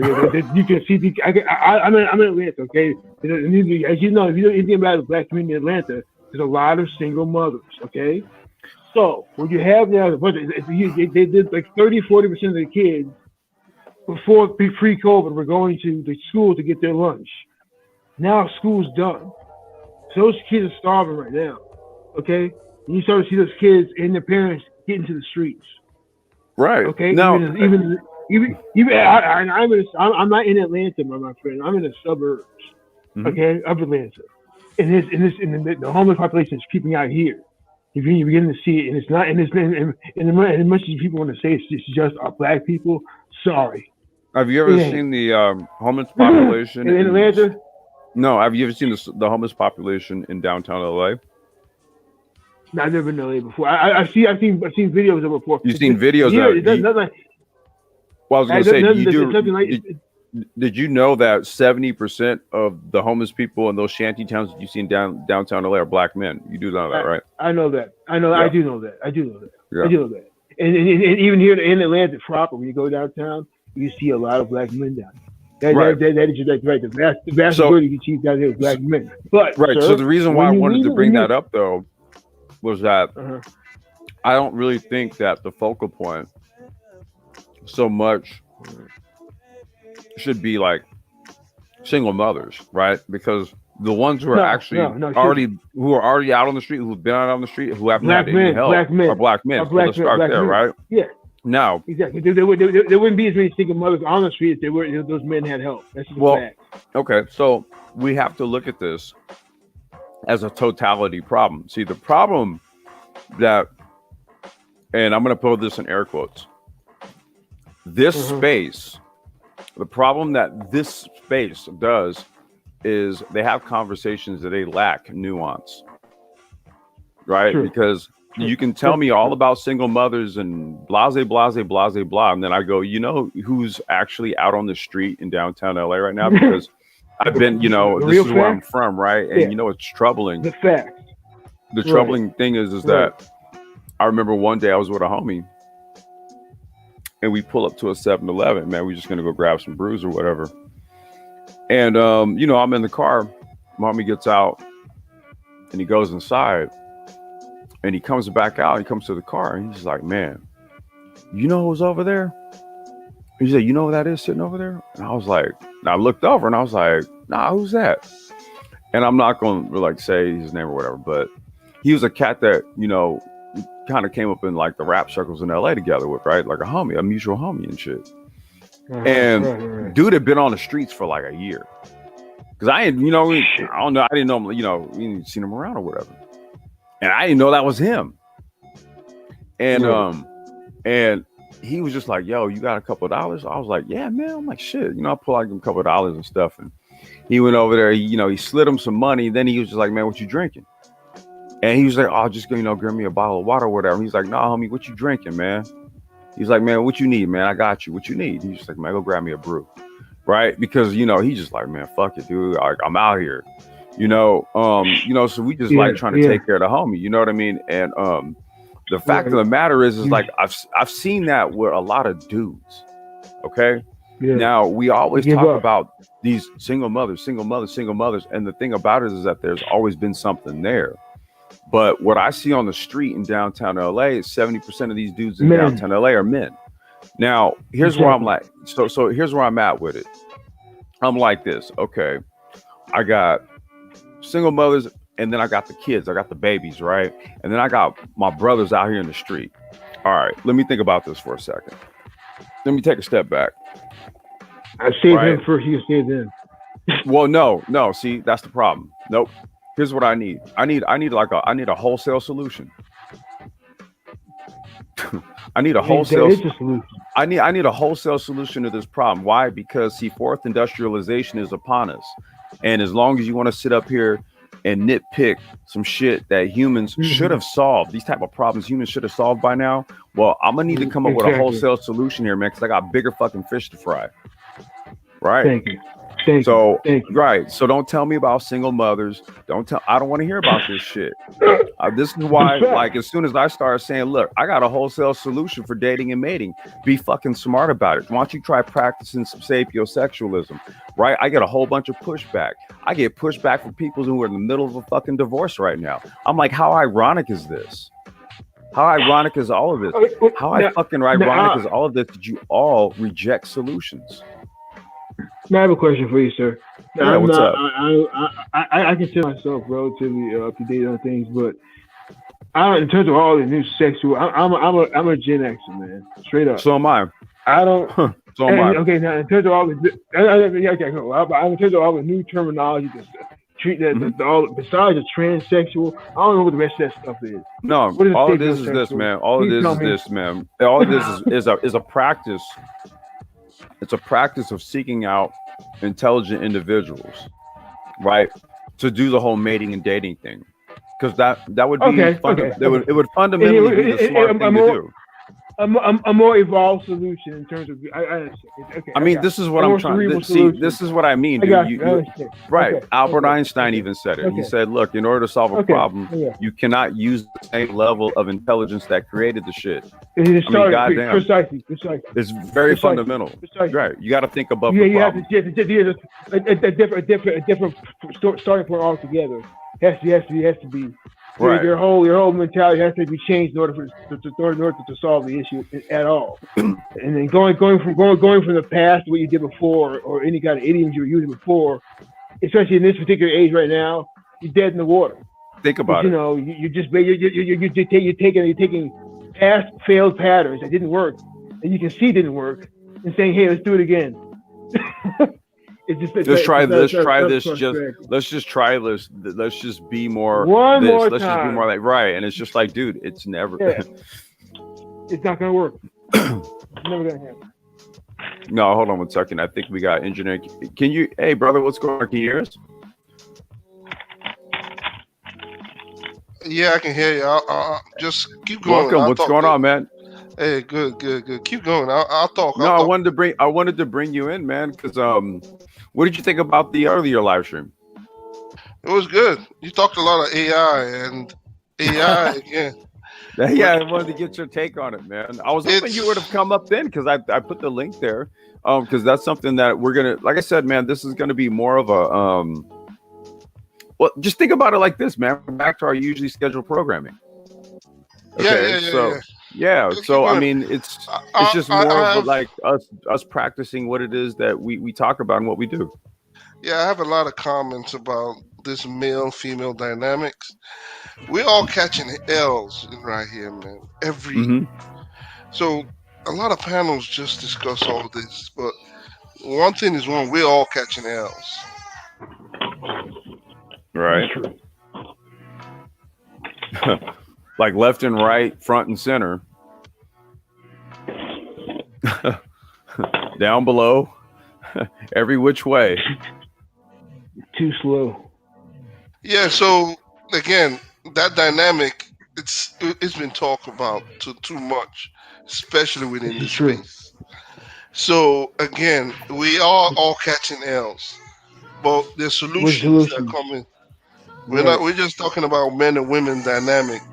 you can see. I'm in Atlanta. Okay, as you know, if you know anything about the black community in Atlanta, there's a lot of single mothers. Okay, so what you have now, they did like 30-40% of the kids before pre-COVID were going to the school to get their lunch. Now school's done. So those kids are starving right now. Okay, and you start to see those kids and their parents get into the streets. Right. Okay. Now, I'm not in Atlanta, my friend. I'm in the suburbs. Mhm. Okay, of Atlanta, and the homeless population is creeping out here. You're beginning to see it, and it's not. And as much as people want to say it's just our black people, sorry. have you ever Yeah. seen the homeless population in Atlanta? No, have you ever seen the homeless population in downtown LA? No, I've never been to LA before. I've seen videos of it before. You've seen videos here, of it doesn't. Well, I was going to say, There's nothing like. did you know that 70% of the homeless people in those shanty towns that you see in downtown LA are black men? You do know that, right? I know that. I know. Yeah. I do know that. I do know that. Yeah. I do know that. And even here in Atlanta proper, when you go downtown, you see a lot of black men down there. Right. That is just right. The vast So- majority you see down there is black men. But Right. sir, So the reason why I when you wanted leave to it- bring when you- that up, though, was that Uh-huh. I don't really think that the focal point so much should be like single mothers, right? Because the ones who are No, actually no, who are already out on the street, who've been out on the street, who haven't Black had any men, help, black men, are black men. are So black let's men, start black there, men. right? Yeah, Now, exactly. There wouldn't be as many single mothers on the street if those men had help. That's just Well, a fact. okay, so we have to look at this as a totality problem. See, the problem that, and I'm going to put this in air quotes, this Mhm. space, the problem that this space does is they have conversations that they lack nuance, right? True. Because True. you can tell True. me all about single mothers and blase, blase, blase, blah. And then I go, you know who's actually out on the street in downtown LA right now? Because I've been, The this real is where I'm fact? from, right? And Yeah. it's troubling. The fact. The Right. troubling thing is Right. that I remember one day I was with a homie and we pull up to a 7-Eleven, man. We're just going to go grab some brews or whatever. And, I'm in the car. Mommy gets out and he goes inside and he comes back out. He comes to the car and he's like, man, you know who's over there? He said, you know who that is sitting over there? And I was like, and I looked over and I was like, nah, who's that? And I'm not going to say his name or whatever, but he was a cat that, kind of came up in like the rap circles in LA together with, right? Like a mutual homie and shit. Uh-huh. And Right. dude had been on the streets for like a year. Cause I didn't know, I didn't know him, we didn't seen him around or whatever. And I didn't know that was him. And, Right. and he was just like, yo, you got a couple of dollars? I was like, yeah, man. I'm like, shit, I pull like him a couple of dollars and stuff. And he went over there, he slid him some money. Then he was just like, man, what you drinking? And he was like, oh, just, grab me a bottle of water or whatever. He's like, nah, homie, what you drinking, man? He's like, man, what you need, man? I got you. What you need? He's just like, man, go grab me a brew. Right? Because, he's just like, man, fuck it, dude. I'm out here. So we just like trying to take care of the homie. You know what I mean? And the fact of the matter is like, I've seen that with a lot of dudes. Okay. Yeah. Now we always Give talk up. about these single mothers. And the thing about it is that there's always been something there. But what I see on the street in downtown LA is 70% of these dudes in Men. downtown LA are men. Now, here's where I'm like, so here's where I'm at with it. I'm like this. Okay. I got single mothers and then I got the kids. I got the babies, right? And then I got my brothers out here in the street. All right. Let me think about this for a second. Let me take a step back. I saved Right. him first. You can save them. Well, no. See, that's the problem. Nope. Here's what I need. I need a wholesale solution. I need a wholesale. That is a solution. I need a wholesale solution to this problem. Why? Because fourth industrialization is upon us, and as long as you want to sit up here and nitpick some shit that humans should have solved. These type of problems humans should have solved by now. Well, I'm gonna need to come up with a wholesale solution here, man, because I got bigger fucking fish to fry. Right. Thank you. Right. So don't tell me about single mothers. I don't want to hear about this shit. This is why, like, as soon as I start saying, look, I got a wholesale solution for dating and mating, be fucking smart about it. Why don't you try practicing some sapiosexualism? Right. I get a whole bunch of pushback. I get pushback from people who are in the middle of a fucking divorce right now. I'm like, how ironic is this? How ironic is all of this? How fucking ironic is all of this that you all reject solutions? I have a question for you, sir. Yeah, what's up? I consider myself relatively up to date on things, but in terms of all the new sexual, I'm a Gen Xer, man, straight up. So am I. I don't. So am I. Okay, now in terms of all the, in terms of all the new terminology to treat that, all besides the transsexual, I don't know what the rest of that stuff is. No, all it is this, man. All it is this, man. All it is a practice. It's a practice of seeking out intelligent individuals, right? To do the whole mating and dating thing, because that would be it would fundamentally be the smart thing to do. A more evolved solution in terms of I mean, this is what I'm trying to see. This is what I mean, dude. Right. Albert Einstein even said it. He said, look, in order to solve a problem, you cannot use the same level of intelligence that created the shit. Goddamn. Precisely. It's very fundamental. Precisely. Right. You got to think above the problem. You have a different starting point altogether. Has to be. Right. Your whole mentality has to be changed in order to solve the issue at all. And then going from the past, what you did before, or any kind of idioms you were using before, especially in this particular age right now, you're dead in the water. Think about it. You know, you're taking past failed patterns that didn't work, and you can see didn't work, and saying, hey, let's do it again. Let's try this. Let's just be more. Let's just be more like right. And it's just like, dude, it's never. Yeah. It's not gonna work. It's never gonna happen. No, hold on 1 second. I think we got engineer. Can you? Hey, brother, what's going on? Can you hear us? Yeah, I can hear you. Just keep going. Welcome. What's going on, man? Hey, good. Keep going. I'll talk. I wanted to bring you in, man, because what did you think about the earlier live stream? It was good. You talked a lot of AI and AI again. Yeah, I wanted to get your take on it, man. I was hoping you would have come up then, because I put the link there, because that's something that we're gonna, like I said, man, this is gonna be more of a well, just think about it like this, man. We're back to our usually scheduled programming. Okay, so I mean, it's just more of like us practicing what it is that we talk about and what we do. Yeah, I have a lot of comments about this male-female dynamics. We're all catching L's right here, man. So a lot of panels just discuss all of this, but one thing is we're all catching L's. Right. Like left and right, front and center. Down below. Every which way. Too slow. Yeah, so again, that dynamic, it's been talked about too much, especially within the space. So again, we are all catching L's, but there's solutions that come in. We're just talking about men and women dynamic.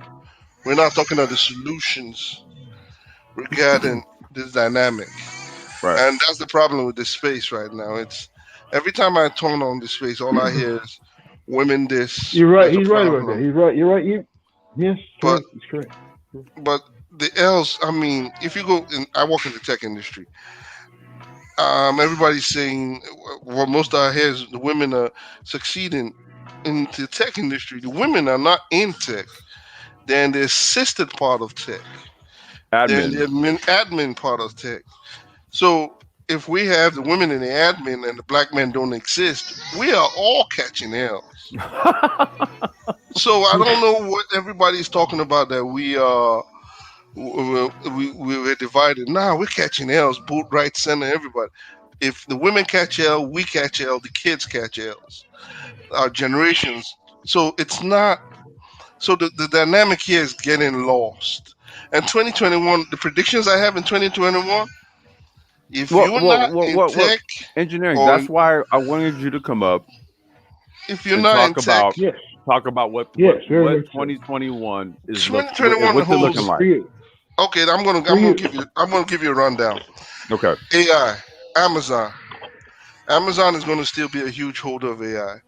We're not talking about the solutions regarding this dynamic. Right. And that's the problem with this space right now. It's every time I turn on this space, all I hear is women this. You're right. He's right about that. He's right. You're right. Yes, but it's correct. But the L's, I mean, if you go, I work in the tech industry. Everybody's saying, well, most of I hear is the women are succeeding in the tech industry. The women are not in tech. They're in the assisted part of tech. Admin. They're in the admin part of tech. So if we have the women in the admin and the black men don't exist, we are all catching L's. So I don't know what everybody's talking about that we're divided. Nah, we're catching L's, both right, center, everybody. If the women catch L, we catch L, the kids catch L's. Our generations So it's not. So the dynamic here is getting lost. And 2021, the predictions I have in 2021, if you're not in What tech engineering? or That's why I wanted you to come up if you're and not in talk tech, about Yes. what Yes. Very much so. 2021 is 2021 what's it looking holds. like. For you. Okay, I'm For gonna you. give you a rundown. Okay. AI, Amazon. Amazon is going to still be a huge holder of AI.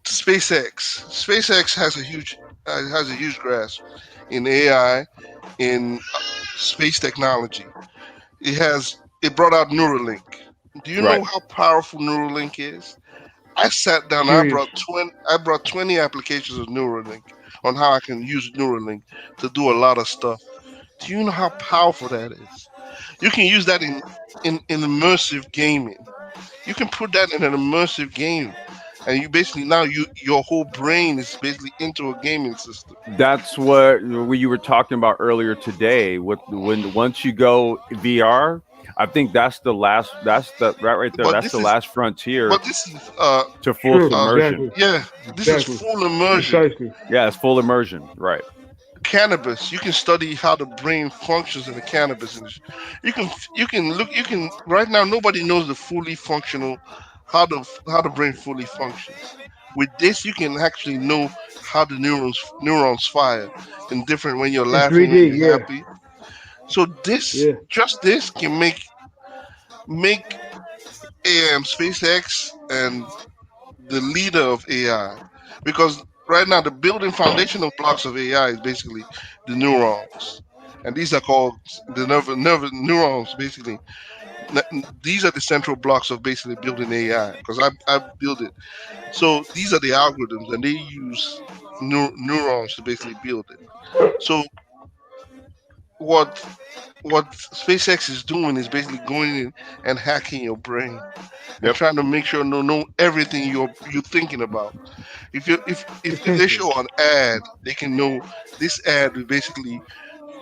SpaceX has a huge grasp in AI, in space technology. It brought out Neuralink. Do you Right. know how powerful Neuralink is? I sat down. Serious. I brought 20 applications of Neuralink on how I can use Neuralink to do a lot of stuff. Do you know how powerful that is? You can use that in immersive gaming. You can put that in an immersive game, and you basically now your whole brain is basically into a gaming system. That's what you were talking about earlier today. When once you go VR, I think that's the last. That's the right there. But That's this the is last frontier but this is to full True. submersion. Exactly. yeah, this is Exactly. full immersion. Precisely. Yeah, it's full immersion. Right. Cannabis, you can study how the brain functions in the cannabis industry. You can right now nobody knows the fully functional how the brain fully functions. With this you can actually know how the neurons fire in different when you're In laughing, when 3D. you're Yeah. happy. So Yeah. this can make SpaceX and the leader of AI, because right now the building foundational blocks of AI is basically the neurons, and these are called the nerve neurons. Basically, these are the central blocks of basically building AI. Because I build it, so these are the algorithms, and they use neurons to basically build it. So what what SpaceX is doing is basically going in and hacking your brain and Yep. trying to make sure know everything you're thinking about. If they Essentially. show an ad, they can know this ad will basically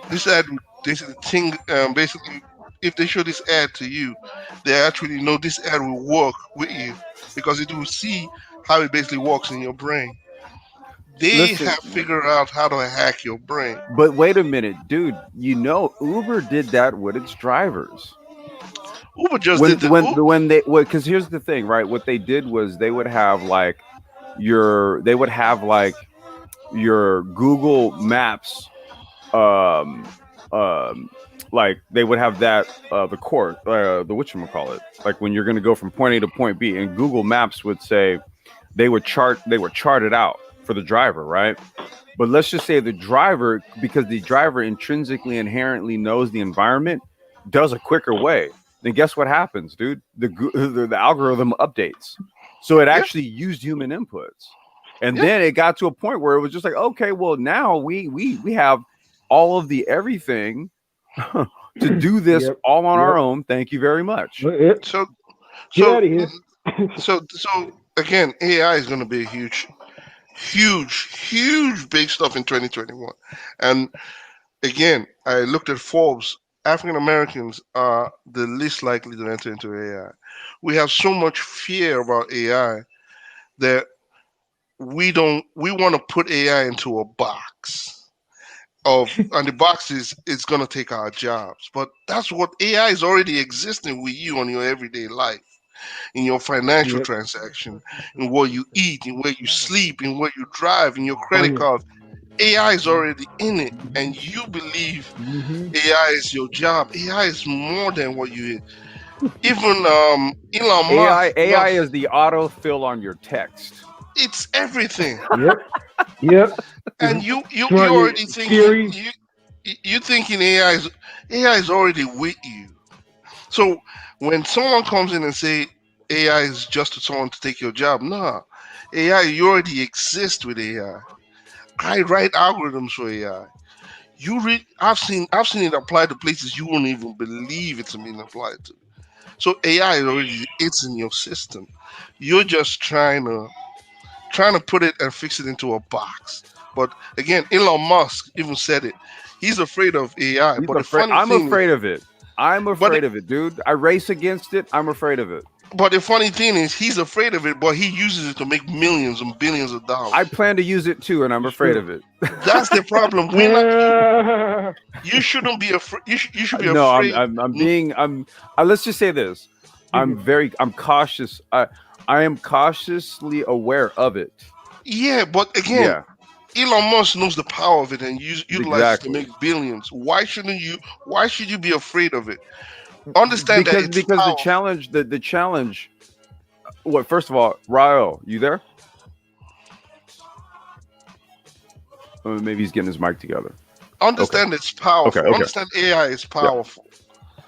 this ad will basically think basically if they show this ad to you, they actually know this ad will work with you because it will see how it basically works in your brain. They Listen, have figured out how to hack your brain. but wait a minute, dude. You know, Uber did that with its drivers. Uber just did the Uber. When they because here's the thing, right? What they did was they would have like your Google Maps, um, like they would have that the whatchamacallit, like when you're going to go from point A to point B, and Google Maps would say they would chart it out for the driver, right? But let's just say the driver, because the driver intrinsically inherently knows the environment, does a quicker way. Then guess what happens, dude? The algorithm updates, so it Yeah. actually used human inputs. And Yeah. then it got to a point where it was just like, okay, well now we have all of the everything to do this Yep. all on our Yep. own. Thank you very much. Yep. So Get so out of here. so again, AI is going to be a huge big stuff in 2021. And again, I looked at Forbes. African Americans are the least likely to enter into AI. We have so much fear about AI that we want to put AI into a box and the box is going to take our jobs. But that's what AI is already existing with you on your everyday life, in your financial Yep. transaction, in what you eat, in where you sleep, in where you drive, in your credit On it. card. AI is already in it, and you believe Mm-hmm. AI is your job. AI is more than what you. Even Elon AI Musk, is the autofill on your text. it's everything. Yep. Yep. And you Smart, already thinking Siri. you thinking AI is already with you. So when someone comes in and say AI is just to someone to take your job, nah, AI you already exist with AI. I write algorithms for AI. I've seen it applied to places you won't even believe it's being applied to. So AI is already it's in your system. You're just trying to put it and fix it into a box. But again, Elon Musk even said it. He's afraid of AI. He's But the afraid. funny I'm thing is, afraid of it. I'm but afraid of it, dude. I race against it. I'm afraid of it. But the funny thing is, he's afraid of it, but he uses it to make millions and billions of dollars. I plan to use it too, and I'm afraid of it. That's the problem. We're not, you shouldn't be afraid. You should be No, afraid. I'm being. Let's just say this. I'm cautious. I am cautiously aware of it. Yeah, but again, Elon Musk knows the power of it and utilize it to make billions. Why shouldn't you? Why should you be afraid of it? Understand because that it's the challenge. The challenge. What? First of all, Rael, you there? Maybe he's getting his mic together. Understand its powerful. Okay. Understand AI is powerful.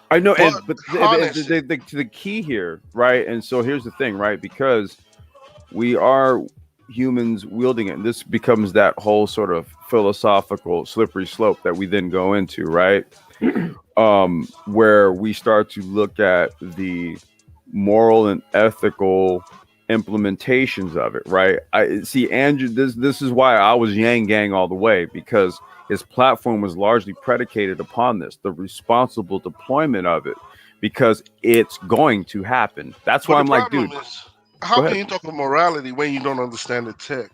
I know, but honestly, the key here, right? And so here's the thing, right? Because we are humans wielding it, and this becomes that whole sort of philosophical slippery slope that we then go into, right? Where we start to look at the moral and ethical implementations of it, right? I see Andrew. This is why I was Yang Gang all the way, because his platform was largely predicated upon this, the responsible deployment of it, because it's going to happen. That's why I'm like, dude, how can you talk about morality when you don't understand the tech?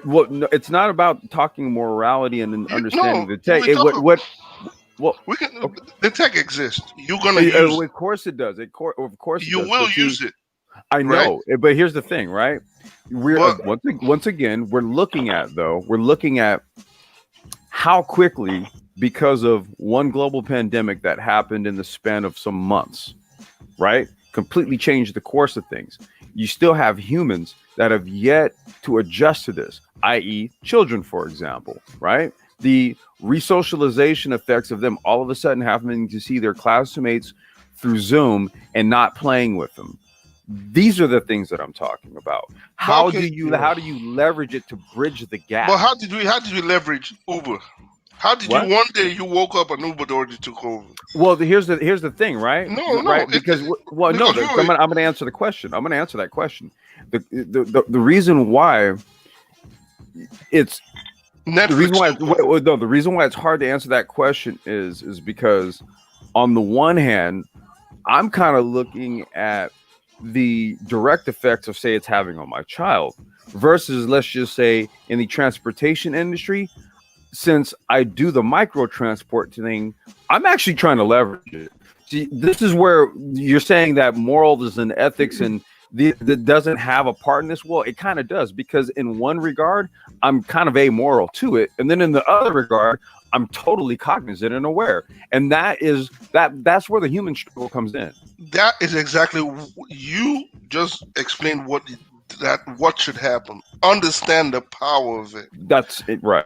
Well, no, it's not about talking morality and understanding the tech. We can. Okay. The tech exists. You're gonna use it. Of course it does. Of course you will use it. I know, right? But here's the thing, right? Once again, we're looking at how quickly, because of one global pandemic that happened in the span of some months, right? Completely changed the course of things. You still have humans that have yet to adjust to this, i.e. children, for example, right? The resocialization effects of them all of a sudden having to see their classmates through Zoom and not playing with them. These are the things that I'm talking about. How do you leverage it to bridge the gap? But how did we leverage Uber? How did you one day you woke up and Uber already took over? Well, here's the thing, right? No, right? Because I'm going to answer the question. I'm going to answer that question. The reason why it's Netflix. The reason why it's hard to answer that question is because on the one hand, I'm kind of looking at the direct effects of, say, it's having on my child versus, let's just say, in the transportation industry, since I do the micro transport thing, I'm actually trying to leverage it. See, this is where you're saying that morals and ethics and that doesn't have a part in this. Well, it kind of does, because in one regard, I'm kind of amoral to it. And then in the other regard, I'm totally cognizant and aware. And that's where the human struggle comes in. That is exactly, you just explained what should happen. Understand the power of it. That's it, right.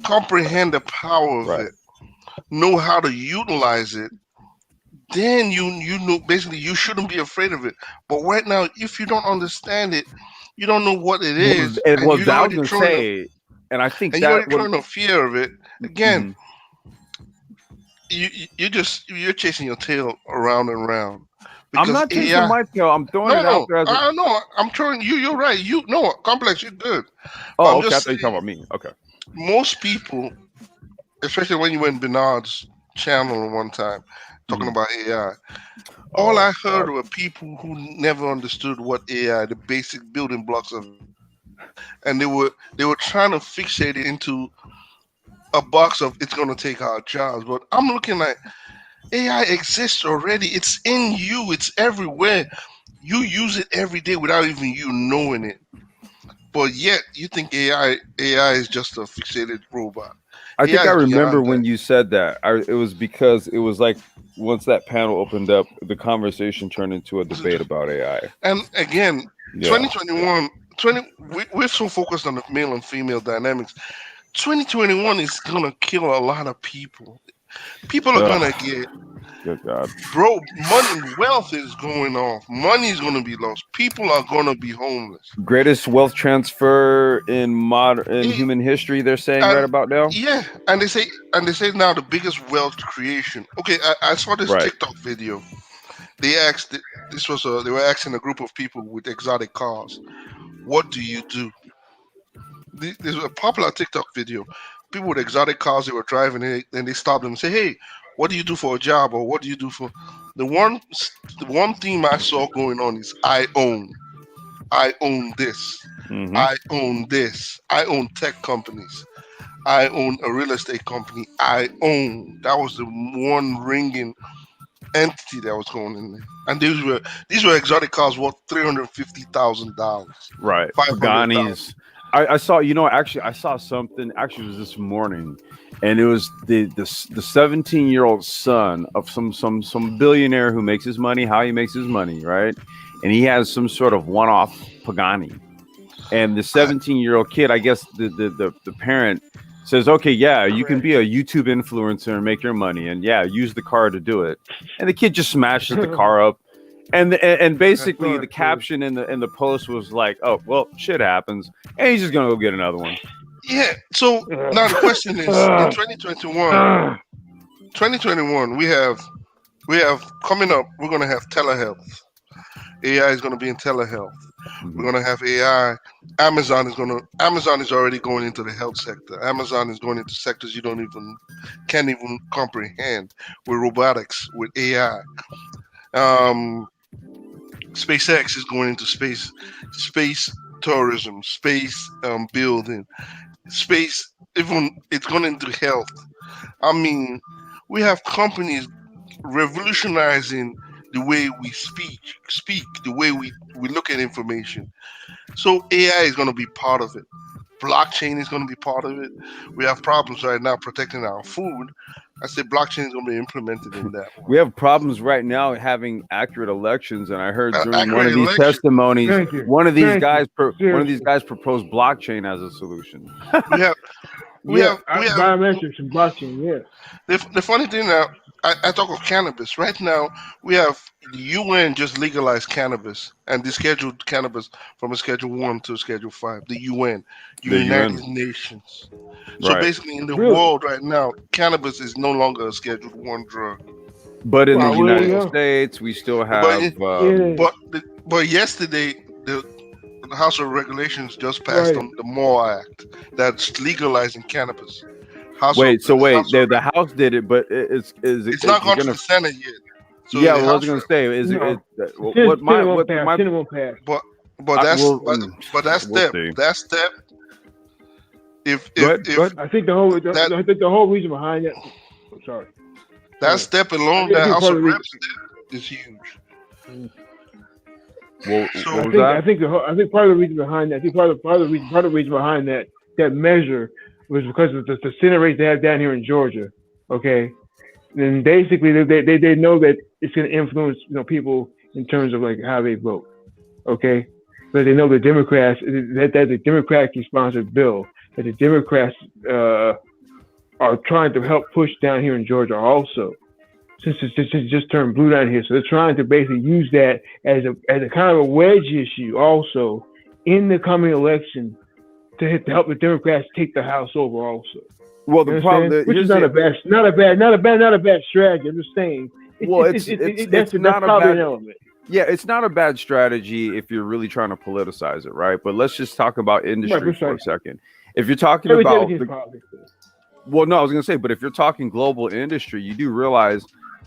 Comprehend the power of it. Know how to utilize it. Then you know, basically you shouldn't be afraid of it. But right now, if you don't understand it, you don't know what it is. And what I was going to say, and I think you're trying to fear of it. Again, you're chasing your tail around and around. I'm not chasing my tail. I'm throwing it out there. No, I'm throwing you. You're right. Complex. You're good. Oh, okay. I thought you were talking about me. Okay. Most people, especially when you went Bernard's channel one time talking about AI, all I heard were people who never understood what AI, the basic building blocks of it, and they were trying to fixate it into a box of it's going to take our jobs. But I'm looking at AI exists already. It's in you. It's everywhere. You use it every day without even you knowing it. But yet you think AI is just a fixated robot. I think I remember when you said that. It was because it was like once that panel opened up, the conversation turned into a debate about AI. And again, 2021, we're so focused on the male and female dynamics. 2021 is gonna kill a lot of people. People are gonna get, good God, bro. Money, wealth is going off. Money is gonna be lost. People are gonna be homeless. Greatest wealth transfer in human history. They're saying right about now. Yeah, and they say now the biggest wealth creation. Okay, I saw this TikTok video. They asked they were asking a group of people with exotic cars, what do you do? This was a popular TikTok video. People with exotic cars, they were driving, and they stopped them and say, hey, what do you do for a job, or what do you do for? the one theme I saw going on is I own this, Mhm. I own this, I own tech companies, I own a real estate company, I own. That was the one ringing entity that was going in there, and these were exotic cars worth $350,000, Right. 500,000. Pagani's. I saw, actually, I saw something. Actually, it was this morning, and it was the 17-year-old son of some billionaire who makes his money how he makes his money, right? And he has some sort of one-off Pagani, and the 17-year-old kid, I guess the parent says, okay, yeah, you can be a YouTube influencer and make your money, and yeah, use the car to do it. And the kid just smashes the car up. And basically the caption in the post was like, oh, well, shit happens, and he's just gonna go get another one. Yeah. So now the question is, in 2021, we have coming up. We're gonna have telehealth. AI is gonna be in telehealth. We're gonna have AI. Amazon is already going into the health sector. Amazon is going into sectors you can't even comprehend with robotics, with AI. SpaceX is going into space tourism, space building, space. Even it's going into health. I mean, we have companies revolutionizing the way we speak, the way we look at information. So AI is going to be part of it. Blockchain is going to be part of it. We have problems right now protecting our food. I say blockchain is going to be implemented in that one. We have problems right now having accurate elections, and I heard during one of these election. testimonies, one of these guys Seriously. proposed blockchain as a solution. We have biometrics and blockchain. Yes. the funny thing now. I talk of cannabis. Right now, we have the UN just legalized cannabis and they scheduled cannabis from a Schedule 1 to a Schedule 5. The UN, United Nations. So Right. basically, in the world right now, cannabis is no longer a Schedule 1 drug. But in the United States, we still have. But yesterday, the House of Regulations just passed on the MORE Act that's legalizing cannabis. The House did it, but it's not gone to the Senate yet. So yeah, I was going to say, is it? What my won't pass. But that step. If I think the whole reason behind that. I'm sorry. That step alone, that House of Reps is huge. Well, I think part of the reason behind that. I think part of the reason behind that measure was because of the Senate race they have down here in Georgia. Okay, and basically they know that it's going to influence people in terms of like how they vote. Okay, but they know the Democrats that's a Democratically sponsored bill that the Democrats are trying to help push down here in Georgia also. Since it's just turned blue down here, so they're trying to basically use that as a kind of a wedge issue also in the coming election to help the Democrats take the House over also. Well, the problem, which is not a bad strategy. I'm just saying. That's not probably an element. Yeah, it's not a bad strategy if you're really trying to politicize it, right? But let's just talk about industry for a second. If you're talking about, well, no, I was going to say, but if you're talking global industry, you do realize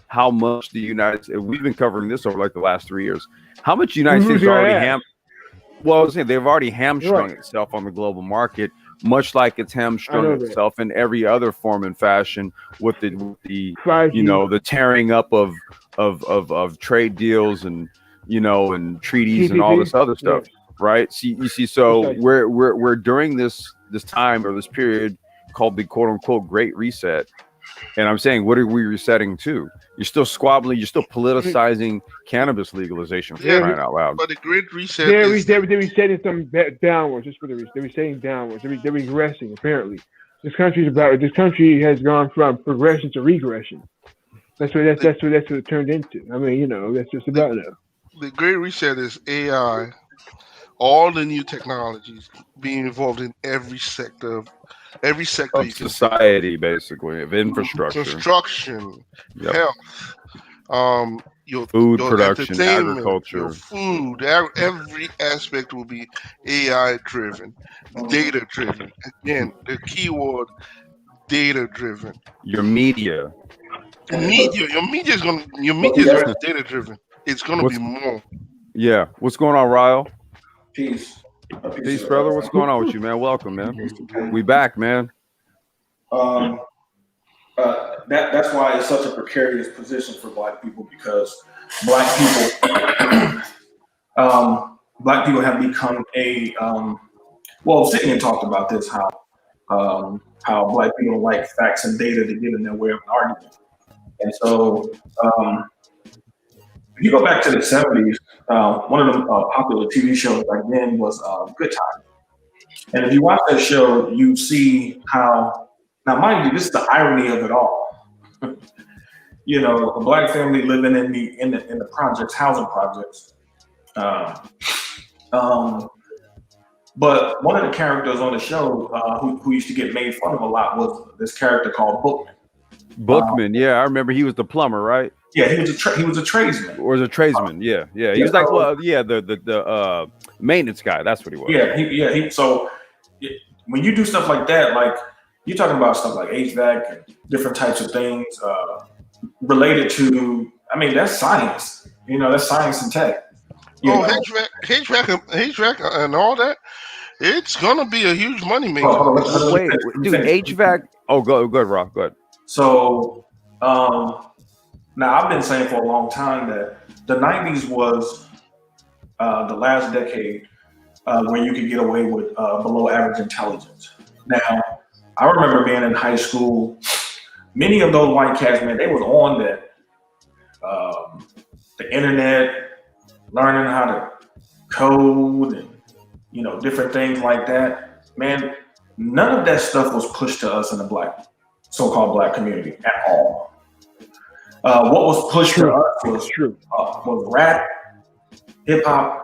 how much the United States, we've been covering this over like the last 3 years, how much the United States already well, I was saying they've already hamstrung itself on the global market, much like it's hamstrung itself in every other form and fashion with the the tearing up of trade deals and and treaties and all this other stuff, right? You see, so we're during this time or this period called the quote unquote Great Reset. And I'm saying, what are we resetting to? You're still squabbling. You're still politicizing cannabis legalization for crying out loud. But the Great Reset they're resetting something downwards. Just for they're resetting downwards. They're regressing. Apparently, this country has gone from progression to regression. That's what it turned into. I mean, that's just about it. The Great Reset is AI, all the new technologies being involved in every sector of society, basically, of infrastructure, construction, health, your food your production, agriculture, your food. Every aspect will be AI driven, data driven. Again, the keyword data driven. Your media. Your media is data driven. It's gonna What's- be more. Yeah. What's going on, Ryle? Peace. Peace, brother. What's going on with you, man? Welcome, man. We back, man. That's why it's such a precarious position for Black people, because Black people, have become a well, Simeon talked about this, how Black people like facts and data to get in their way of an argument. And so if you go back to the 70s, one of the popular TV shows back then was Good Time. And if you watch that show, you see how, now mind you, this is the irony of it all. You know, a Black family living in the projects, housing projects. But one of the characters on the show who used to get made fun of a lot was this character called Bookman. Bookman, yeah, I remember he was the plumber, right? Yeah, he was a tradesman. Or was a tradesman, yeah. He was like, the maintenance guy. That's what he was. Yeah, so when you do stuff like that, like you're talking about stuff like HVAC and different types of things related to, I mean, that's science. You know, that's science and tech. HVAC and all that. It's gonna be a huge money maker. Wait, dude, HVAC. Oh, go ahead, Rob. Go ahead. So now I've been saying for a long time that the 90s was the last decade where you could get away with below average intelligence. Now, I remember being in high school, many of those white cats, man, they was on that, the internet, learning how to code and, you know, different things like that. Man, none of that stuff was pushed to us in the so-called Black community at all. What was pushed to us was rap, hip hop,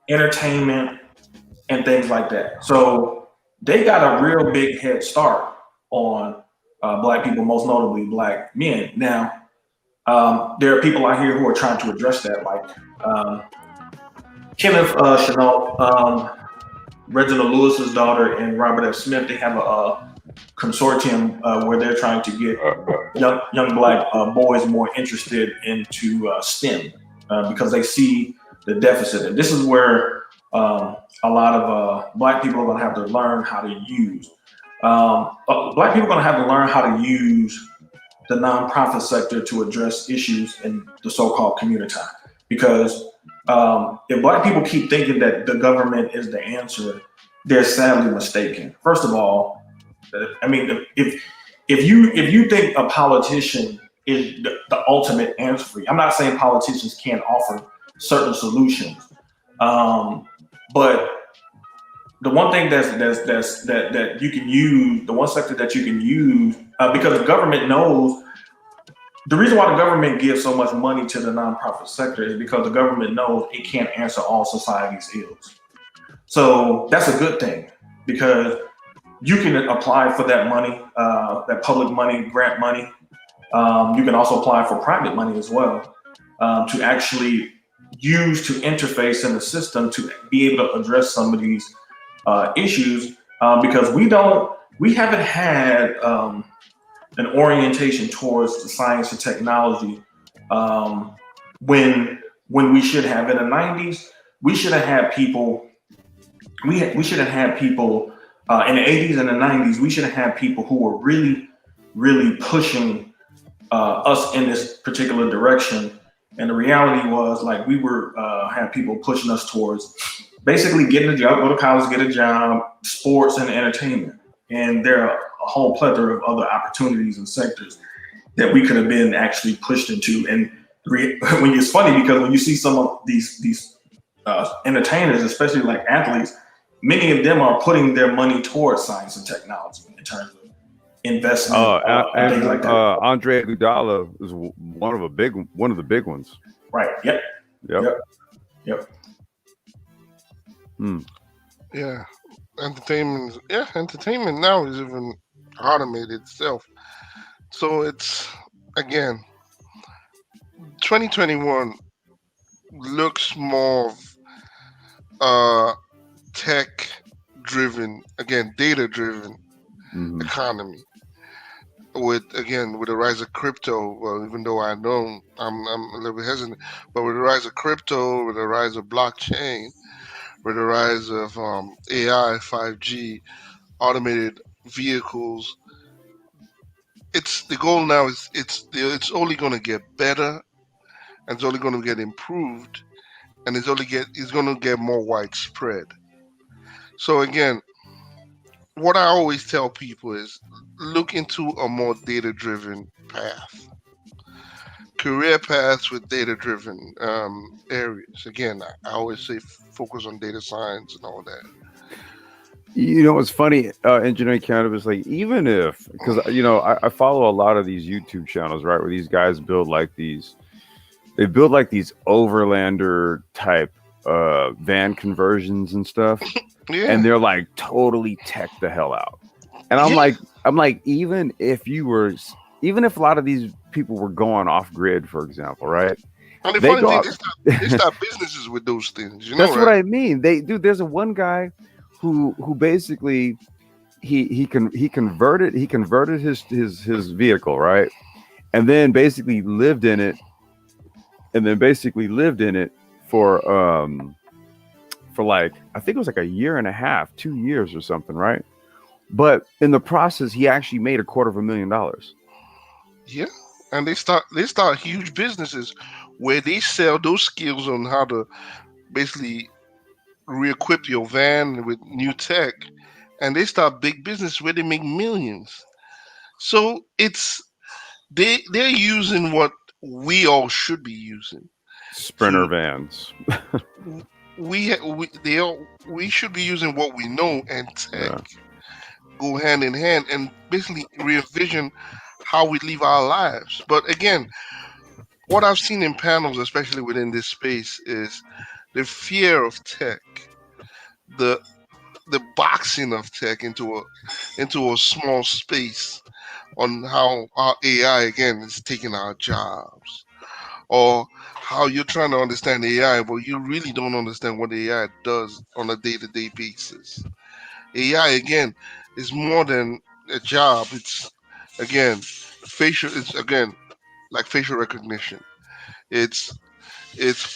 entertainment, and things like that. So they got a real big head start on Black people, most notably Black men. Now, there are people out here who are trying to address that, like Kenneth Chenault, Reginald Lewis's daughter, and Robert F. Smith. They have a consortium where they're trying to get young Black boys more interested into STEM because they see the deficit. And this is where a lot of Black people are going to have to learn how to use. Black people are going to have to learn how to use the nonprofit sector to address issues in the so-called community. Because if Black people keep thinking that the government is the answer, they're sadly mistaken. First of all, I mean, if you think a politician is the ultimate answer for you, I'm not saying politicians can't offer certain solutions, but the one thing that you can use, the one sector that you can use, because the government knows. The reason why the government gives so much money to the nonprofit sector is because the government knows it can't answer all society's ills. So that's a good thing, because you can apply for that money, that public money, grant money. You can also apply for private money as well, to actually use to interface in the system to be able to address some of these issues, because we haven't had an orientation towards the science and technology when we should have. In the 90s, we should have had people. We should have had people in the 80s and the 90s. We should have had people who were really, really pushing us in this particular direction. And the reality was, like, we were had people pushing us towards basically getting a job, go to college, get a job, sports, and entertainment. And there are a whole plethora of other opportunities and sectors that we could have been actually pushed into. And when it's funny, because when you see some of these entertainers, especially like athletes, many of them are putting their money towards science and technology in terms of investment and things like that. Andre Iguodala is one of the big ones. Right. Yep. Yeah. Entertainment now is even automated itself. So it's, again, 2021 looks more tech driven, again, data driven economy, with the rise of crypto, well, even though I know I'm a little bit hesitant, but with the rise of crypto, with the rise of blockchain, with the rise of AI, 5G, automated vehicles, it's the goal now is it's only going to get better, and it's only going to get improved, and it's going to get more widespread. So again, what I always tell people is look into a more data-driven path, career paths with data-driven areas. Again, I always say focus on data science and all that. You know what's funny, engineering cannabis, like even if, because I follow a lot of these YouTube channels, right, where these guys build like these overlander type van conversions and stuff. Yeah. And they're like totally tech the hell out. And I'm like, even if a lot of these people were going off grid, for example, right? And the funny thing, they start businesses with those things. That's right? What I mean. There's one guy who basically he converted his vehicle, right? And then basically lived in it for like, I think it was like a year and a half, 2 years or something, right? But in the process, he actually made $250,000. Yeah, and they start huge businesses where they sell those skills on how to basically re-equip your van with new tech, and they start big business where they make millions. So they're using what we all should be using. Sprinter vans. We should be using what we know, and tech go hand in hand and basically re-envision how we live our lives. But again, what I've seen in panels, especially within this space, is the fear of tech, the boxing of tech into a small space, on how our AI again is taking our jobs, or how you're trying to understand AI, but you really don't understand what AI does on a day-to-day basis. AI again is more than a job. It's again facial. It's again like facial recognition. It's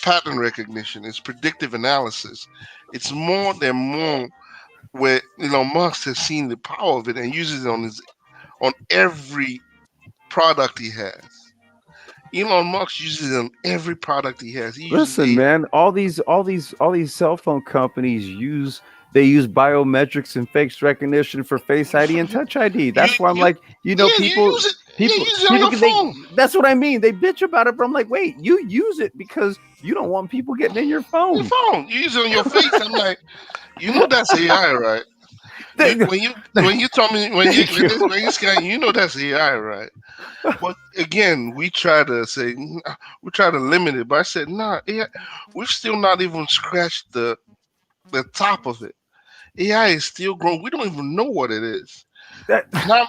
pattern recognition. It's predictive analysis. It's more than more. Where Elon Musk has seen the power of it and uses it on every product he has. Elon Musk uses it on every product he has. Listen, man, all these cell phone companies use biometrics and face recognition for Face ID and Touch ID. That's why I'm like, people use it on your phone. That's what I mean. They bitch about it, but I'm like, wait, you use it because you don't want people getting in your phone. You use it on your face. I'm like, that's AI, right? When you tell me when you scan, that's AI, right? But again, we try to limit it, but I said, nah, AI, we've still not even scratched the top of it. AI is still growing. We don't even know what it is. Right now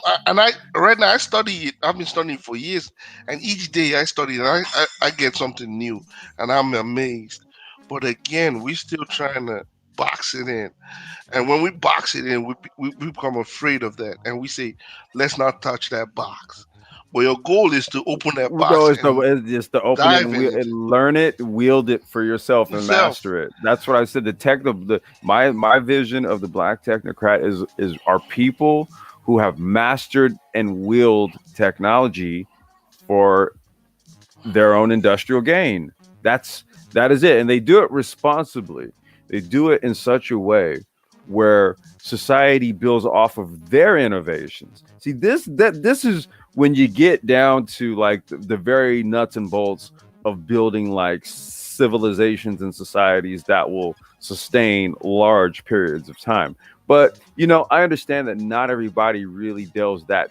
I study it. I've been studying for years, and each day I study and I get something new, and I'm amazed. But again, we're still trying to box it in, and when we box it in, we become afraid of that, and we say, let's not touch that box. But your goal is to open that box. No, it's just to open it and learn it, wield it for yourself and master it. That's what I said. My vision of the Black Technocrat is our people who have mastered and wield technology for their own industrial gain. That is it, and they do it responsibly. They do it in such a way where society builds off of their innovations. See, this is when you get down to like the very nuts and bolts of building like civilizations and societies that will sustain large periods of time. But I understand that not everybody really delves that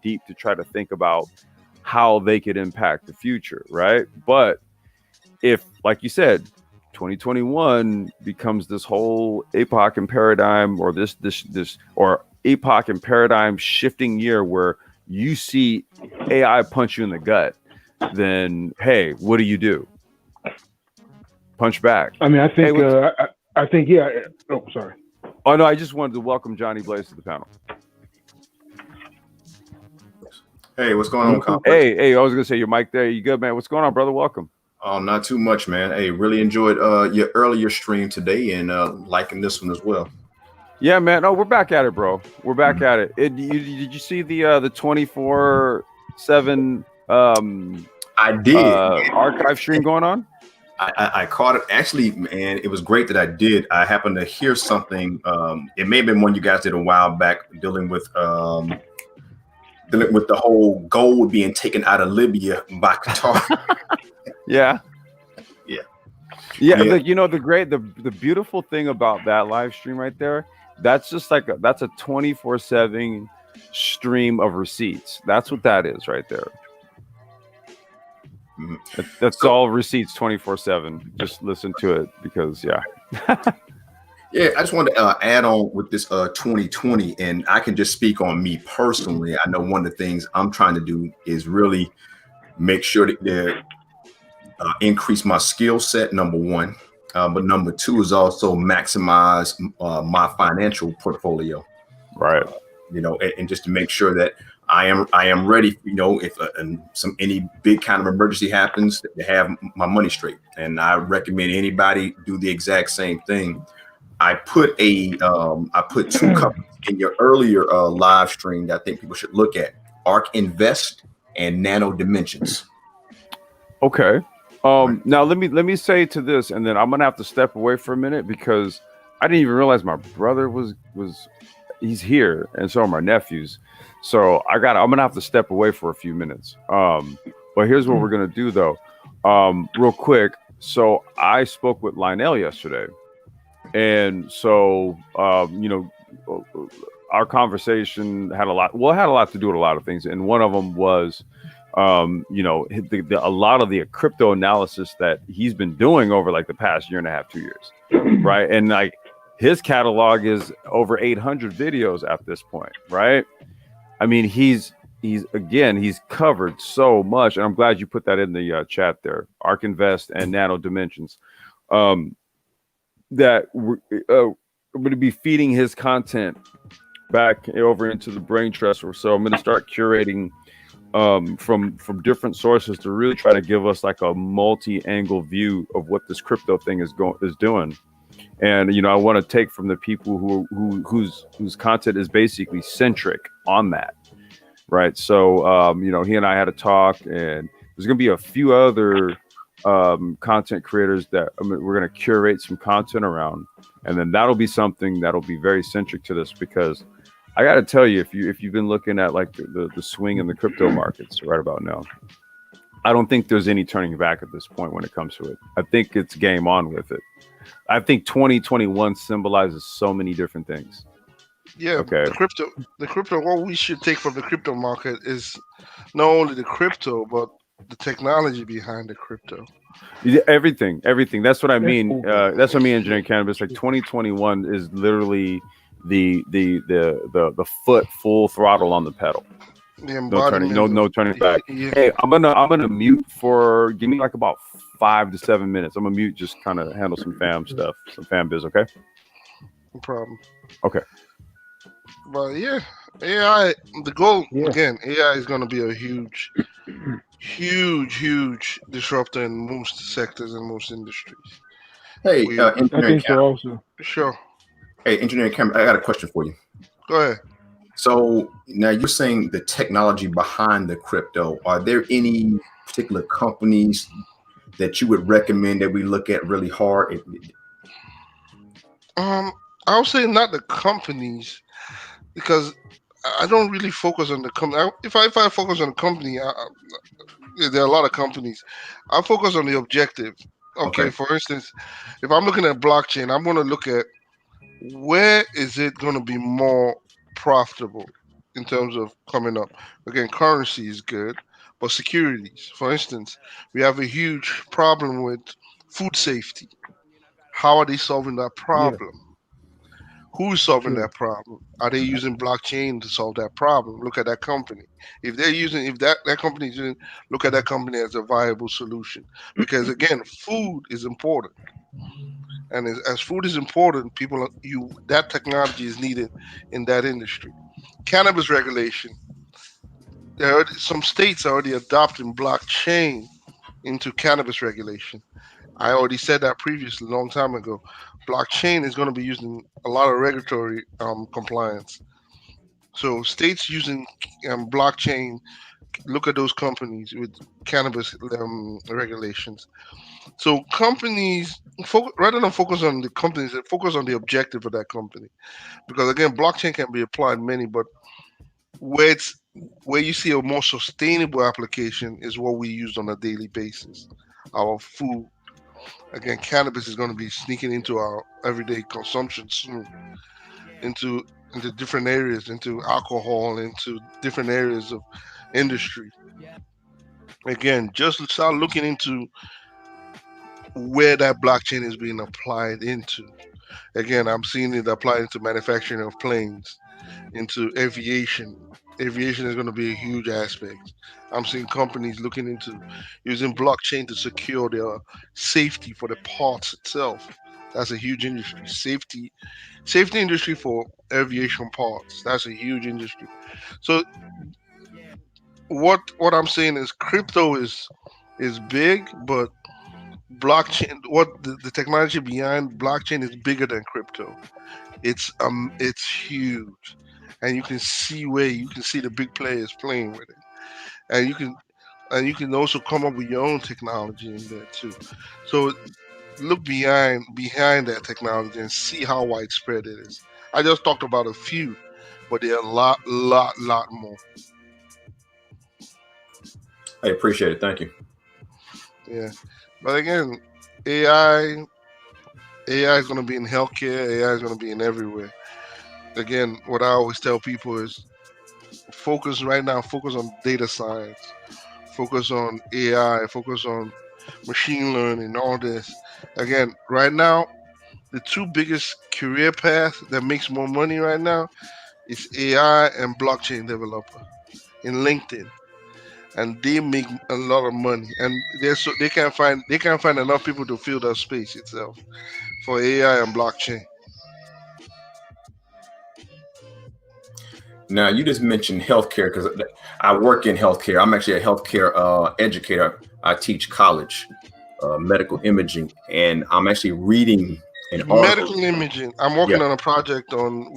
deep to try to think about how they could impact the future, right? But if, like you said, 2021 becomes this whole epoch and paradigm, or this or epoch and paradigm shifting year where you see AI punch you in the gut, then hey, what do? Punch back. I mean, I think I think yeah. Oh, sorry. Oh no, I just wanted to welcome Johnny Blaze to the panel. Hey, what's going on, Complex? Hey, I was gonna say your mic there. You good, man? What's going on, brother? Welcome. Oh, not too much, man. Hey, really enjoyed your earlier stream today and liking this one as well. Yeah, man. No, we're back at it, bro. We're back at it. Did you see the 24/7 I did archive stream going on? I caught it actually, man. It was great that I did. I happened to hear something. It may have been one you guys did a while back, dealing with the whole gold being taken out of Libya by Qatar. Yeah. Yeah. Like, the beautiful thing about that live stream right there, that's just like that's a 24/7 stream of receipts. That's what that is right there. Mhm. That's all receipts 24/7. Just listen to it because Yeah, I just wanted to add on with this 2020, and I can just speak on me personally. I know one of the things I'm trying to do is really make sure that increase my skill set, number one. But number two is also maximize my financial portfolio. right. And just to make sure that I am ready, if any big kind of emergency happens, to have my money straight. And I recommend anybody do the exact same thing. I put two companies in your earlier live stream that I think people should look at: Ark Invest and Nano Dimensions. Okay. Now let me say to this, and then I'm gonna have to step away for a minute because I didn't even realize my brother he's here, and so are my nephews. So I'm gonna have to step away for a few minutes. But here's what we're gonna do though, real quick. So I spoke with Lionel yesterday, and so our conversation had a lot to do with a lot of things, and one of them was a lot of the crypto analysis that he's been doing over like the past year and a half, 2 years, right? And like his catalog is over 800 videos at this point, right? I mean, he's covered so much, and I'm glad you put that in the chat there. Ark Invest and Nano Dimensions, that we're going to be feeding his content back over into the Brain Trust. So I'm going to start curating from different sources to really try to give us like a multi-angle view of what this crypto thing is doing. And I want to take from the people whose content is basically centric on that, right? So he and I had a talk, and there's going to be a few other content creators that we're going to curate some content around, and then that'll be something that'll be very centric to this, because I got to tell you, if you've been looking at like the swing in the crypto markets right about now, I don't think there's any turning back at this point when it comes to it. I think it's game on with it. I think 2021 symbolizes so many different things. Yeah. Okay. The crypto. What we should take from the crypto market is not only the crypto, but the technology behind the crypto. Yeah, everything. That's what I mean. That's what I mean, engineering cannabis. Like 2021 is literally the foot full throttle on the pedal. No turning back. Yeah. Hey, I'm gonna mute for give me like about 5 to 7 minutes. I'm gonna mute, just kind of handle some fam stuff, some fam biz. Okay. No problem. Okay. But yeah, AI. The goal Yeah. again, AI is going to be a huge disruptor in most sectors and most industries. Hey, I engineering think so also. Sure. Hey, engineering Cameron, I got a question for you. Go ahead. So now you're saying the technology behind the crypto. Are there any particular companies that you would recommend that we look at really hard? I would say not the companies, because I don't really focus on the company. If I focus on a company, there are a lot of companies. I focus on the objective. Okay. For instance, if I'm looking at blockchain, I'm going to look at where is it going to be more profitable in terms of coming up. Again, currency is good, but securities, for instance, we have a huge problem with food safety. How are they solving that problem? Who's solving that problem? Are they using blockchain to solve that problem? Look at that company. If that company is using, look at that company as a viable solution. Because again, food is important. And as food is important, that technology is needed in that industry. Cannabis regulation. some states are already adopting blockchain into cannabis regulation. I already said that previously, a long time ago. Blockchain is going to be used in a lot of regulatory compliance. So states using blockchain, look at those companies with cannabis regulations. So companies, rather than focus on the companies, they focus on the objective of that company. Because again, blockchain can be applied many, but where it's where you see a more sustainable application is what we use on a daily basis. Our food, again, cannabis is going to be sneaking into our everyday consumption soon, into into different areas, into alcohol, into different areas of industry. Again, just start looking into where that blockchain is being applied into. Again, I'm seeing it applied into manufacturing of planes, into aviation. Aviation is going to be a huge aspect. I'm seeing companies looking into using blockchain to secure their safety for the parts itself. That's a huge industry. Safety industry for aviation parts. That's a huge industry. So what I'm saying is crypto is big, but blockchain, what the technology behind blockchain is bigger than crypto. It's huge, and you can see the big players playing with it, and you can also come up with your own technology in there too. So look behind that technology and see how widespread it is. I just talked about a few, but there are a lot more. I appreciate it. Thank you. Yeah, but again, AI AI is going to be in healthcare. AI is going to be in everywhere. Again, what I always tell people is focus right now. Focus on data science. Focus on AI. Focus on machine learning. All this. Again, right now, the two biggest career paths that makes more money right now is AI and blockchain developer in LinkedIn, and they make a lot of money. And they can't find enough people to fill that space itself for AI and blockchain. Now, you just mentioned healthcare because I work in healthcare. I'm actually a healthcare educator. I teach college medical imaging, and I'm actually reading an article. Medical imaging. I'm Yeah. working on a project on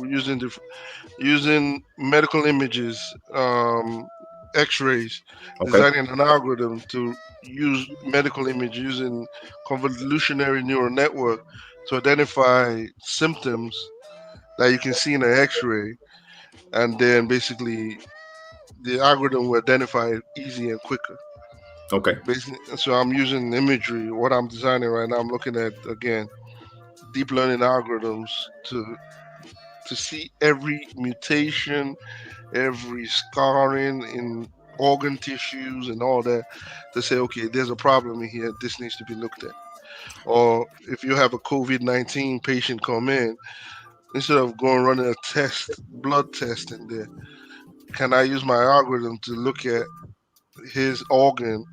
using medical images, X-rays, Okay. designing an algorithm to use medical image using convolutionary neural network to identify symptoms that you can see in an X-ray, and then basically the algorithm will identify it easy and quicker. Okay. Basically, so I'm using imagery. What I'm designing right now, I'm looking at again deep learning algorithms to see every mutation, every scarring in organ tissues and all that, to say, okay, there's a problem in here. This needs to be looked at. Or if you have a COVID-19 patient come in, instead of going running a blood test in there, can I use my algorithm to look at his organ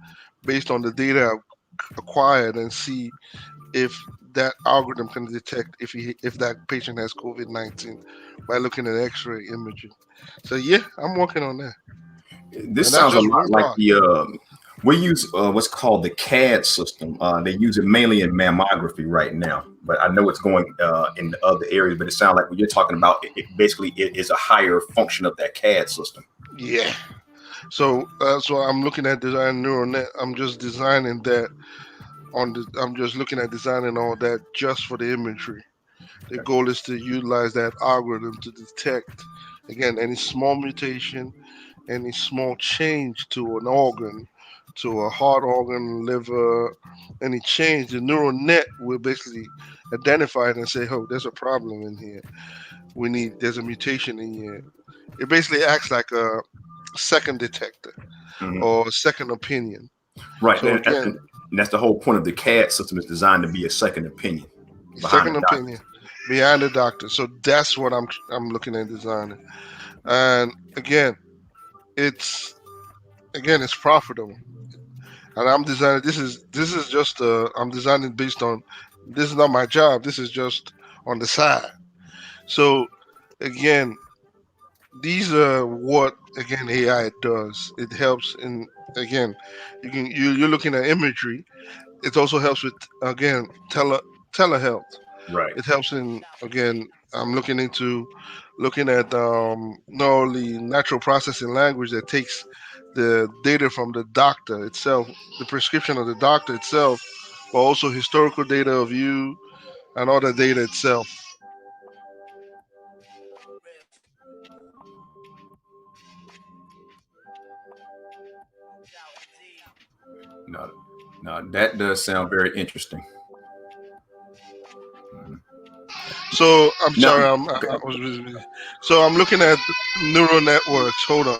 based on the data I've acquired and see if that algorithm can detect if that patient has COVID-19 by looking at X-ray imaging. So yeah, I'm working on that, This and that's sounds a just lot one like part. we use what's called the CAD system. They use it mainly in mammography right now, but I know it's going in the other areas. But it sounds like what you're talking about, it is a higher function of that CAD system. Yeah. So that's why I'm looking at design neural net. I'm just designing that I'm just looking at designing all that just for the imagery. The goal is to utilize that algorithm to detect again any small mutation, any small change to an organ, to a heart organ, liver, any change. The neural net will basically identify it and say, "Oh, there's a problem in here. There's a mutation in here." It basically acts like a second detector Mhm. or second opinion. Right. So again, And that's the whole point of the CAD system, is designed to be a second opinion behind second the doctor. opinion behind the doctor. So that's what I'm looking at designing. And it's it's profitable. And I'm designing. This is just I'm designing based on. This is not my job. This is just on the side. So again, these are what again AI does. It helps in again. You're looking at imagery. It also helps with again telehealth. Right. It helps in again. I'm looking at not only natural processing language that takes the data from the doctor itself, the prescription of the doctor itself, but also historical data of you and all the data itself. No, no, that does sound very interesting. So I'm No, sorry, okay. I was busy. So I'm looking at neural networks. Hold on.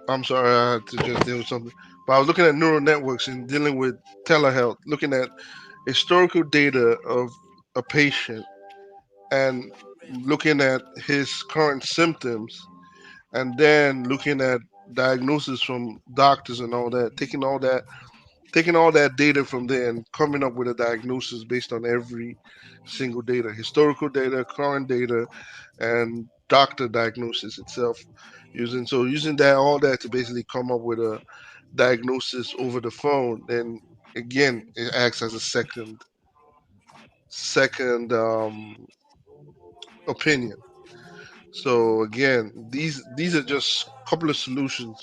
I'm sorry, I had to just deal with something. But I was looking at neural networks and dealing with telehealth, looking at historical data of a patient and looking at his current symptoms, and then looking at diagnosis from doctors and all that, taking all that data from there and coming up with a diagnosis based on every single data, historical data, current data, and doctor diagnosis itself. Using that all that to basically come up with a diagnosis over the phone, then again it acts as a second opinion. So again, these are just a couple of solutions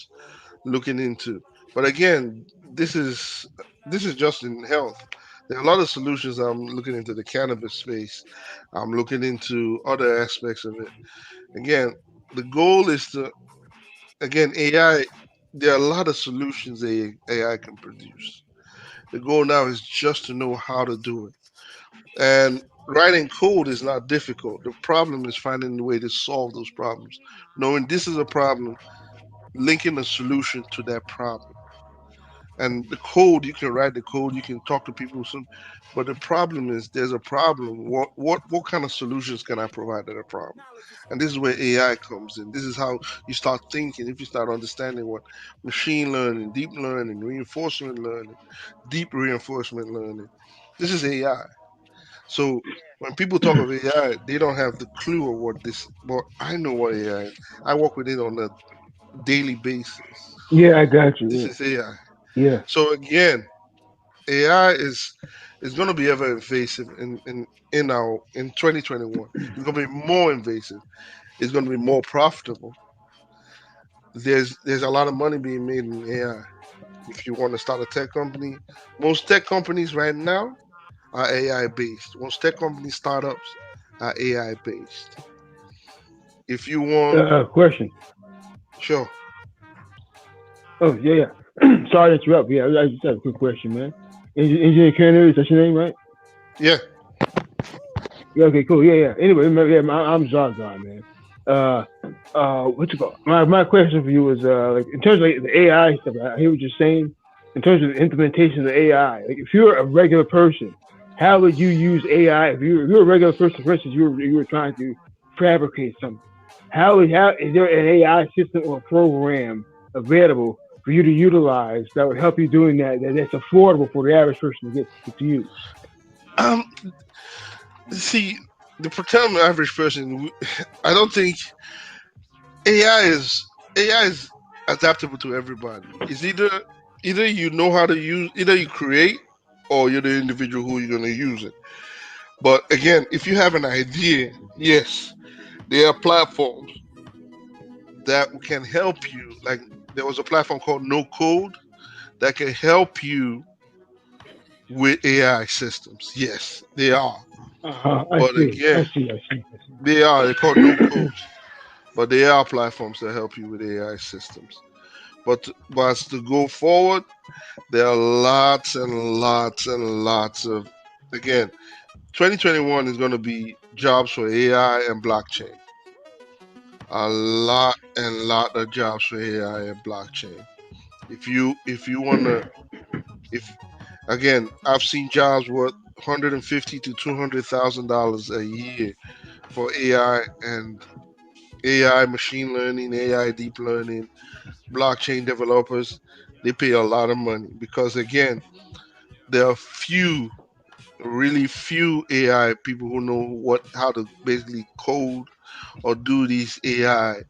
looking into. But again, this is just in health. There are a lot of solutions. I'm looking into the cannabis space. I'm looking into other aspects of it. Again, the goal is to again AI. There are a lot of solutions AI can produce. The goal now is just to know how to do it. And writing code is not difficult. The problem is finding a way to solve those problems. Knowing this is a problem, linking a solution to that problem. And the code, you can write the code, you can talk to people, but the problem is there's a problem. What kind of solutions can I provide to the problem? And this is where AI comes in. This is how you start thinking. If you start understanding what machine learning, deep learning, reinforcement learning, deep reinforcement learning, this is AI. So when people talk of AI, they don't have the clue of what this. But I know what AI is. I work with it on a daily basis. Yeah, I got you. This Yeah, is AI. yeah. So again, AI is going to be ever invasive in 2021. It's going to be more invasive. It's going to be more profitable. There's a lot of money being made in AI. If you want to start a tech company, most tech companies right now are AI based. Most tech company startups are AI based. If you want, Question. sure, Oh, yeah, yeah. Sorry to interrupt. Yeah, I just have a quick question, man. Engineer Kennedy, is that your name, right? yeah. Yeah, okay, cool. Yeah, yeah. Anyway, yeah, I'm Zargon, man. Uh, what's it called? My question for you is, like, in terms of like, the AI stuff, I hear what you're saying. In terms of the implementation of AI, like, if you're a regular person, how would you use AI? If you're a regular person, for instance, you were trying to fabricate something, how is there an AI system or program available for you to utilize that would help you doing that's affordable for the average person to use? Um, see, the pretend average person, I don't think AI is adaptable to everybody. It's either you know how to use, either you create, or you're the individual who you're going to use it. But again, if you have an idea, yes, there are platforms that can help you. Like there was a platform called No Code that can help you with AI systems. Yes, they are. I But see. I again, see. I see. I see. they are. They're called No Code, but they are platforms that help you with AI systems. But as to go forward, there are lots and lots and lots of again. 2021 is going to be jobs for AI and blockchain. A lot and lot of jobs for AI and blockchain. If you wanna if again, I've seen jobs worth 150 to $200,000 a year for AI and AI machine learning, AI deep learning, blockchain developers. They pay a lot of money because again, there are really few AI people who know how to basically code or do these AI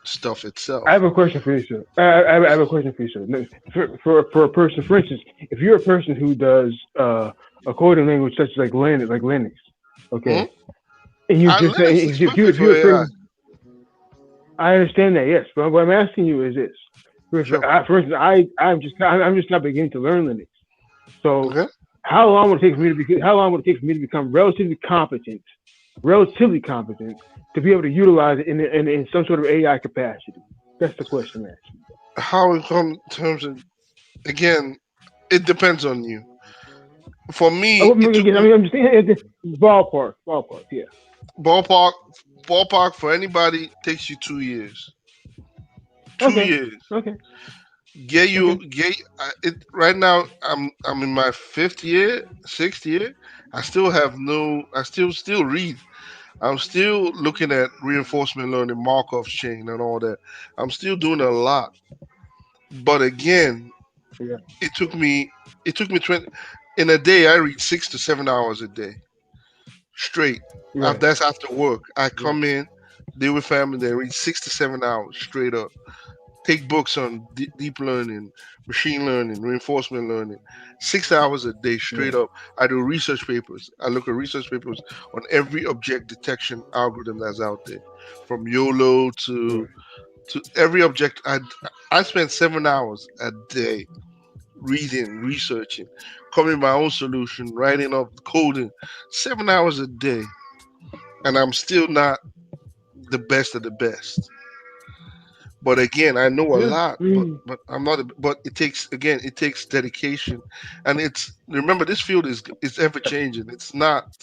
stuff itself. I have a question for you, sir. I have a question for you, sir. No, for a person, for instance, if you're a person who does a coding language such as like Linux, okay, and you just Linux is perfect if for you're a AI. person, I understand that, yes, but what I'm asking you is this: for instance, I'm just not beginning to learn Linux, so Okay. how long would it take for me to become relatively competent to be able to utilize it in some sort of AI capacity? That's the question, man. How it comes in terms of again, it depends on you. For me, I'm just saying ballpark, yeah. ballpark for anybody takes you 2 years. 2 years. Okay. Get it right now. I'm in my 5th year, 6th year. I still read. I'm still looking at reinforcement learning, Markov chain, and all that. I'm still doing a lot. But again, Yeah. it took me 20 in a day. I read 6 to 7 hours a day straight. Right. That's after work. I come in, deal with family, they read 6 to 7 hours straight up. Take books on deep learning, machine learning, reinforcement learning. 6 hours a day straight up. I do research papers. I look at research papers on every object detection algorithm that's out there, from YOLO to every object. I spend 7 hours a day reading, researching, coming my own solution, writing up, coding. 7 hours a day, and I'm still not the best of the best. But again, I know a lot, but I'm not. But it takes dedication, and remember this field is ever changing. It's not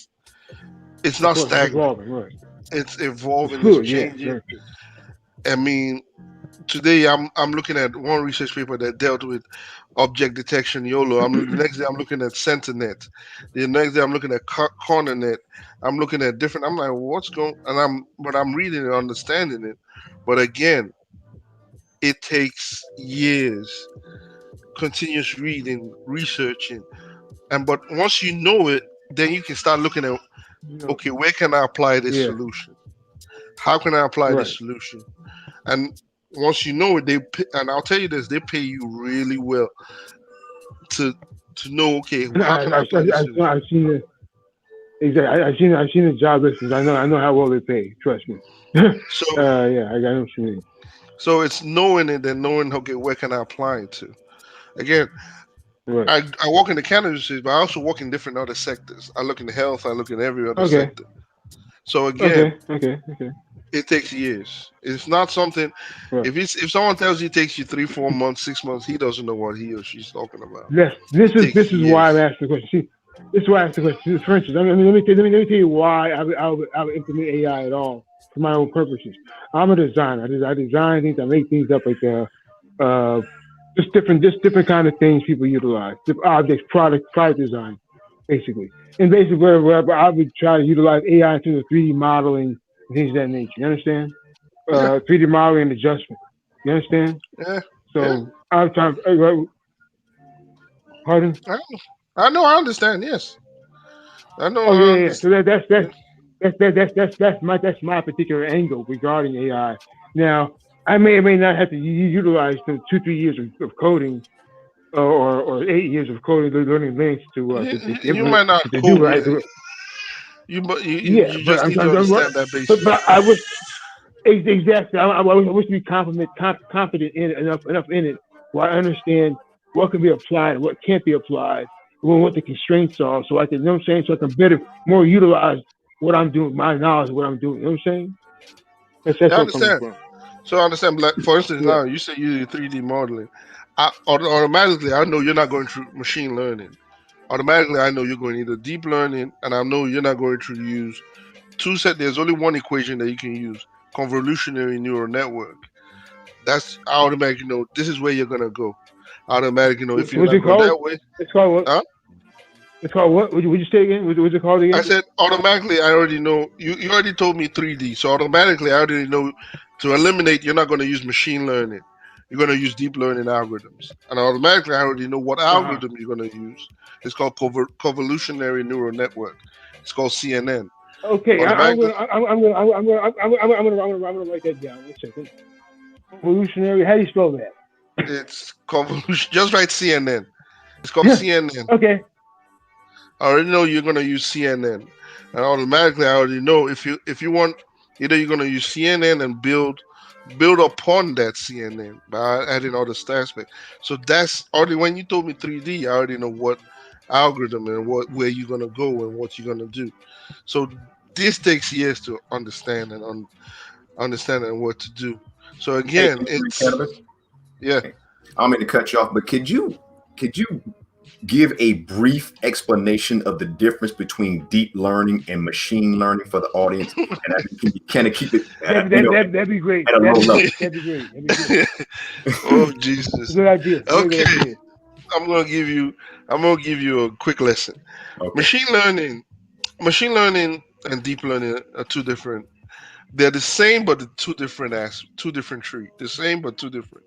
stagnant. It's evolving, right? It's evolving. It's It's fluid, changing. Yeah. I mean, today I'm looking at one research paper that dealt with object detection YOLO. The next day I'm looking at CentiNet. The next day I'm looking at CornerNet. I'm looking at different. I'm like, what's going? But I'm reading and understanding it. But again, it takes years, continuous reading, researching, but once you know it, then you can start looking at, okay, where can I apply this solution? How can I apply this solution? And once you know it, and I'll tell you this, they pay you really well to know, okay, how can I apply this solution? I've seen it. Exactly. I've seen the job listings. I know how well they pay. Trust me. So I know what you mean. So it's knowing it and knowing, okay, where can I apply it to? Again, I work in the cannabis, but I also work in different other sectors. I look in health. I look in every other sector. So again, it takes years. It's not something. If someone tells you it takes you 3, 4 months, 6 months, he doesn't know what he or she's talking about. Yes, this is why I'm asking the question. See, this is why I asked the question. For instance, let me tell you why I would implement AI at all for my own purposes. I'm a designer. I design things. I make things up like just different kind of things people utilize. Objects, product design, basically. And basically, where I would try to utilize AI in terms of 3D modeling and things of that nature. You understand? 3D modeling and adjustment. You understand? Yeah. So I'm trying. Pardon? I know. I understand. Yes. I know. Oh yeah. So that's my particular angle regarding AI. Now, I may or may not have to utilize the 2-3 years of coding or 8 years of coding, learning Linux to you might not to code do right. You just need to understand that basic. But I wish exactly. I wish to be confident in it, enough in it where I understand what can be applied and what can't be applied, what the constraints are, so I can, you know what I'm saying, so I can more utilize what I'm doing, my knowledge of what I'm doing. You know what I'm saying? That's I understand. So I understand. Like, for instance, now you say you do 3D modeling. Automatically, I know you're not going through machine learning. Automatically, I know you're going either deep learning, and I know you're not going to use there's only one equation that you can use: convolutionary neural network. That's automatic. This is where you're gonna go. Automatic. If you're not going that way, it's called what? Huh? It's called what? Would you say again? What's it called again? I said automatically. I already know. You already told me 3D, so automatically I already know to eliminate. You're not going to use machine learning. You're going to use deep learning algorithms, and automatically I already know what algorithm you're going to use. It's called convolutionary neural network. It's called CNN. Okay, I'm Automatically, gonna write that down. 1 second. Evolutionary. How do you spell that? it's convolution. Just write CNN. It's called CNN. Okay. I already know you're going to use CNN, and automatically I already know if you want, either you're going to use CNN and build upon that CNN by adding all the aspects. So that's already, when you told me 3D, I already know what algorithm and where you're going to go and what you're going to do. So this takes years to understand and understand and what to do. So again, it's yeah. I don't mean to cut you off, but could you give a brief explanation of the difference between deep learning and machine learning for the audience? And I can you kind of keep it that'd be great. at a low level. That'd be great. Oh Jesus. Good idea. Okay. Good idea. I'm gonna give you a quick lesson. Okay. Machine learning and deep learning are two different. They're the same, but two different trees. The same, but two different.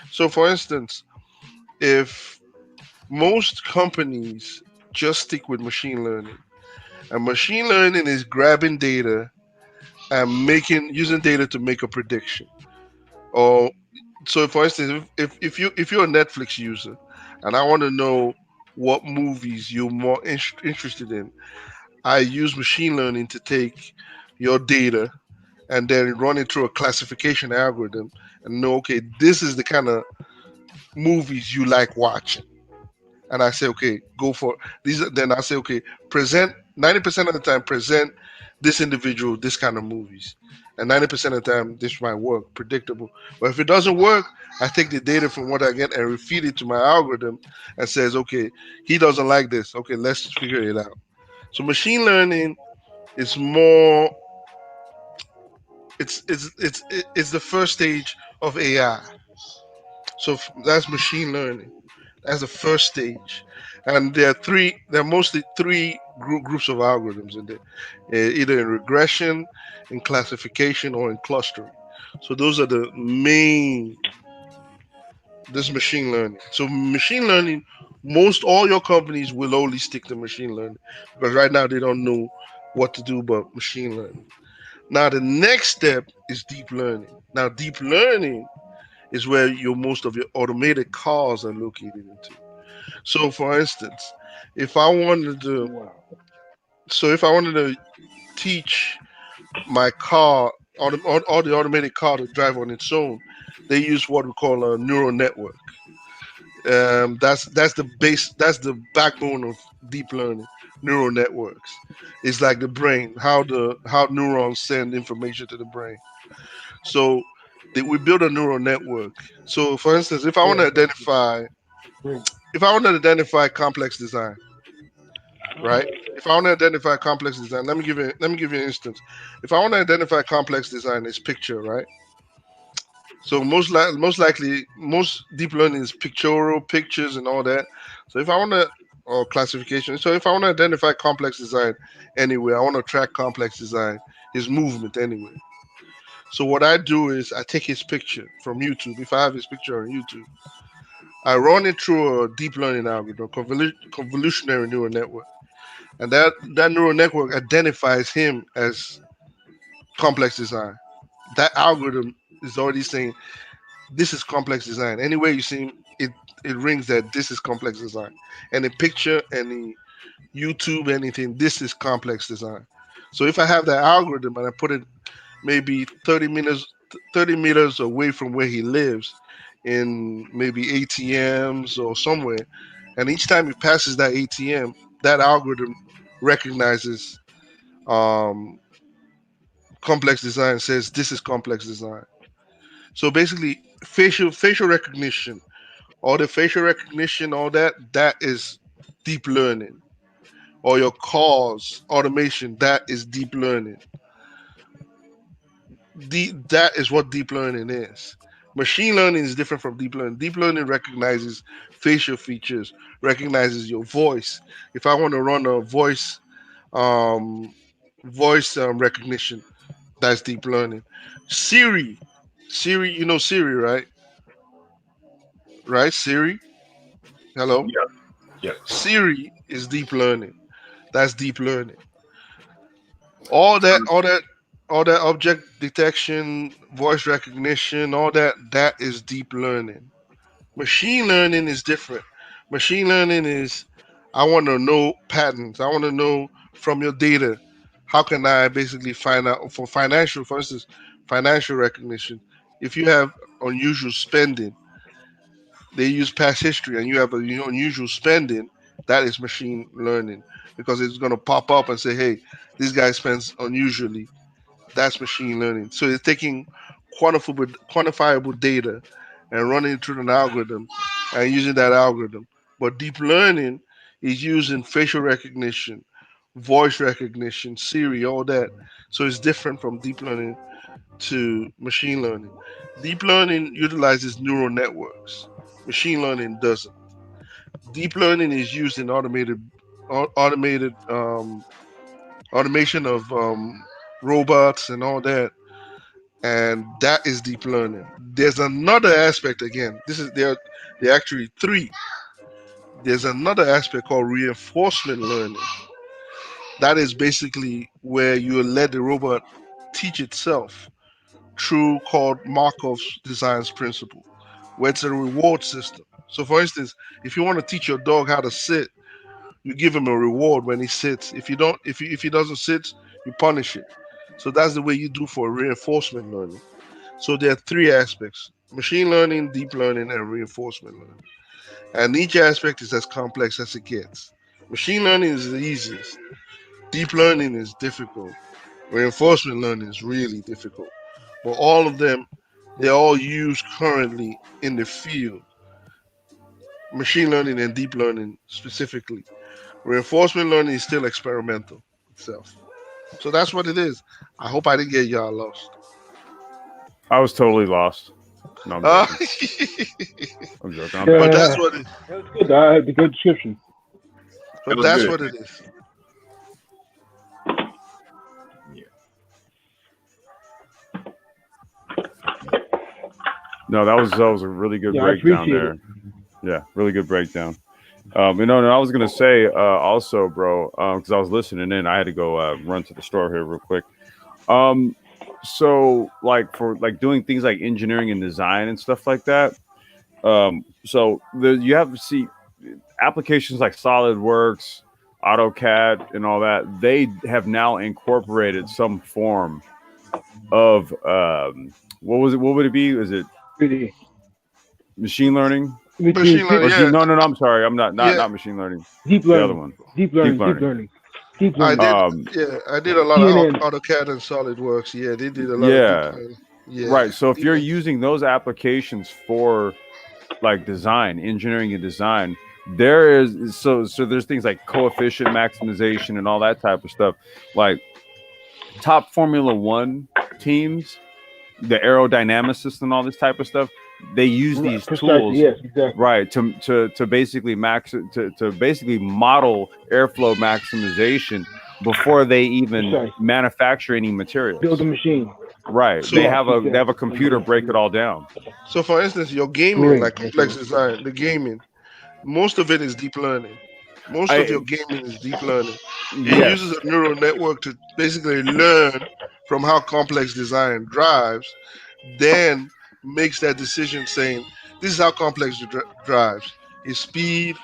So, for instance, if most companies just stick with machine learning, and machine learning is grabbing data and using data to make a prediction. Or so, for instance, if you're a Netflix user, and I want to know what movies you're more interested in, I use machine learning to take your data and then run it through a classification algorithm and know, okay, this is the kind of movies you like watching. And I say, okay, go for these. Then I say, okay, present 90% of the time, present this individual this kind of movies, and 90% of the time, this might work, predictable. But if it doesn't work, I take the data from what I get and feed it to my algorithm, and says, okay, he doesn't like this. Okay, let's figure it out. So machine learning is more. It's the first stage of AI. So that's machine learning. That's the first stage, and there are mostly three groups of algorithms in there, either in regression, in classification, or in clustering. So those are the main. This machine learning. So machine learning, most all your companies will only stick to machine learning because right now they don't know what to do about machine learning. Now the next step is deep learning. Now deep learning is where most of your automated cars are located into. So, for instance, if I wanted to teach my car, all the automated car to drive on its own, they use what we call a neural network. That's the base. That's the backbone of deep learning. Neural networks. It's like the brain. How neurons send information to the brain. So we build a neural network. So, for instance, if I want to identify complex design, right? If I want to identify complex design, let me give you an instance. If I want to identify complex design, it's picture, right? So most likely, most deep learning is pictorial, pictures, and all that. So if I want to, or classification. So if I want to identify complex design anywhere, I want to track complex design, his movement anywhere. So what I do is I take his picture from YouTube. If I have his picture on YouTube, I run it through a deep learning algorithm, convolutionary neural network, and that neural network identifies him as complex design. That algorithm is already saying this is complex design. Anywhere you see him, it rings that this is complex design. Any picture, any YouTube, anything, this is complex design. So if I have that algorithm and I put it maybe 30 meters away from where he lives, in maybe ATMs or somewhere, and each time he passes that ATM, that algorithm recognizes complex design, says this is complex design. So basically, facial recognition, all the facial recognition, all that is deep learning. Or your cars automation, that is deep learning. That is what deep learning is. Machine learning is different from deep learning. Deep learning recognizes facial features, recognizes your voice. If I want to run a um, voice recognition, that's deep learning. Siri, Siri, you know Siri, right? Right, Siri. Hello, Yeah. Yeah. Siri is deep learning. That's deep learning. All that object detection, voice recognition, all that is deep learning. Machine learning is different. Machine learning is I want to know patterns. I want to know from your data. How can I basically find out for instance, financial recognition? If you have unusual spending, they use past history, and you have unusual spending. That is machine learning because it's going to pop up and say, "Hey, this guy spends unusually." That's machine learning. So it's taking quantifiable data and running it through an algorithm and using that algorithm. But deep learning is using facial recognition, voice recognition, Siri, all that. So it's different from deep learning to machine learning. Deep learning utilizes neural networks. Machine learning doesn't. Deep learning is used in automated automation of robots and all that, and that is deep learning. There's another aspect again. There are actually three. There's another aspect called reinforcement learning. That is basically where you let the robot teach itself through called Markov's design principle, where it's a reward system. So, for instance, if you want to teach your dog how to sit, you give him a reward when he sits. If he doesn't sit, you punish it. So that's the way you do for reinforcement learning. So there are three aspects: machine learning, deep learning, and reinforcement learning. And each aspect is as complex as it gets. Machine learning is the easiest. Deep learning is difficult. Reinforcement learning is really difficult. But all of them, they're all used currently in the field. Machine learning and deep learning specifically. Reinforcement learning is still experimental itself. So that's what it is. I hope I didn't get y'all lost. I was totally lost. No, I'm Uh, joking. I'm joking. I'm Yeah. back. but that's what it. That's good. I had a good description. But was that's good. what it is. No, that was a really good Yeah, I breakdown appreciate there. Yeah, really good breakdown. And I was gonna say also, bro, because I was listening in, I had to go run to the store here real quick. Um, so like for like doing things like engineering and design and stuff like that. You have to see applications like SolidWorks, AutoCAD, and all that. They have now incorporated some form of what was it? What would it be? Is it Really. machine learning? Machine Or learning, yeah, no, I'm sorry. I'm not yeah. machine learning. Deep The other learning. one. Deep learning. Deep Deep learning. Deep I learning. did. Um, Yeah, I did a lot CNN. of AutoCAD and SolidWorks. Yeah, they did a lot of deep yeah, learning. Yeah, right. So if deep you're learning. using those applications for like design, engineering and design, so there's things like coefficient maximization and all that type of stuff. Like top Formula One teams, the aerodynamicists and all this type of stuff, they use these Precisely. tools, Yes, exactly. right, to basically to basically model airflow maximization before they even Precisely. manufacture any materials. Build a machine. Right. So- They have a computer break it all down. So, for instance, your gaming, Great. like complex design, the gaming, most of it is deep learning. Most of your gaming is deep learning. It Yes. uses a neural network to basically learn from how complex design drives, then makes that decision saying, "This is how complex drives. Is speed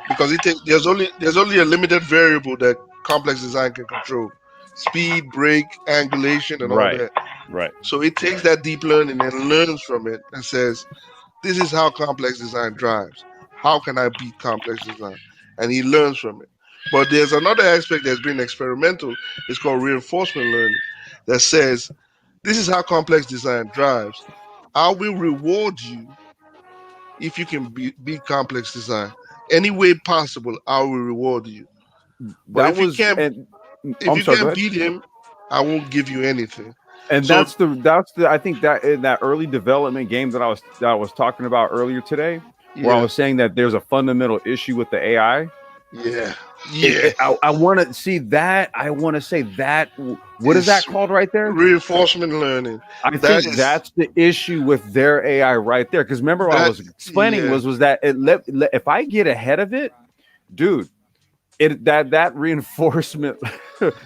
because there's only a limited variable that complex design can control: speed, brake, angulation, and all Right. that. Right. So it takes that deep learning and learns from it and says, this is how complex design drives. How can I beat complex design? And he learns from it. But there's another aspect that's been experimental. It's called reinforcement learning that says, this is how complex design drives. I will reward you if you can beat complex design. Any way possible, I will reward you. But That if you was can't and if I'm you sorry, go can't ahead. beat him, I won't give you anything. And So- that's the I think that in that early development game that I was talking about earlier today, where I was saying that there's a fundamental issue with the AI. Yeah. I want to see that. I want to say that. What is that It's called right there? Reinforcement learning. I think that's the issue with their AI right there. Because remember, what I was explaining was that if I get ahead of it, dude, that reinforcement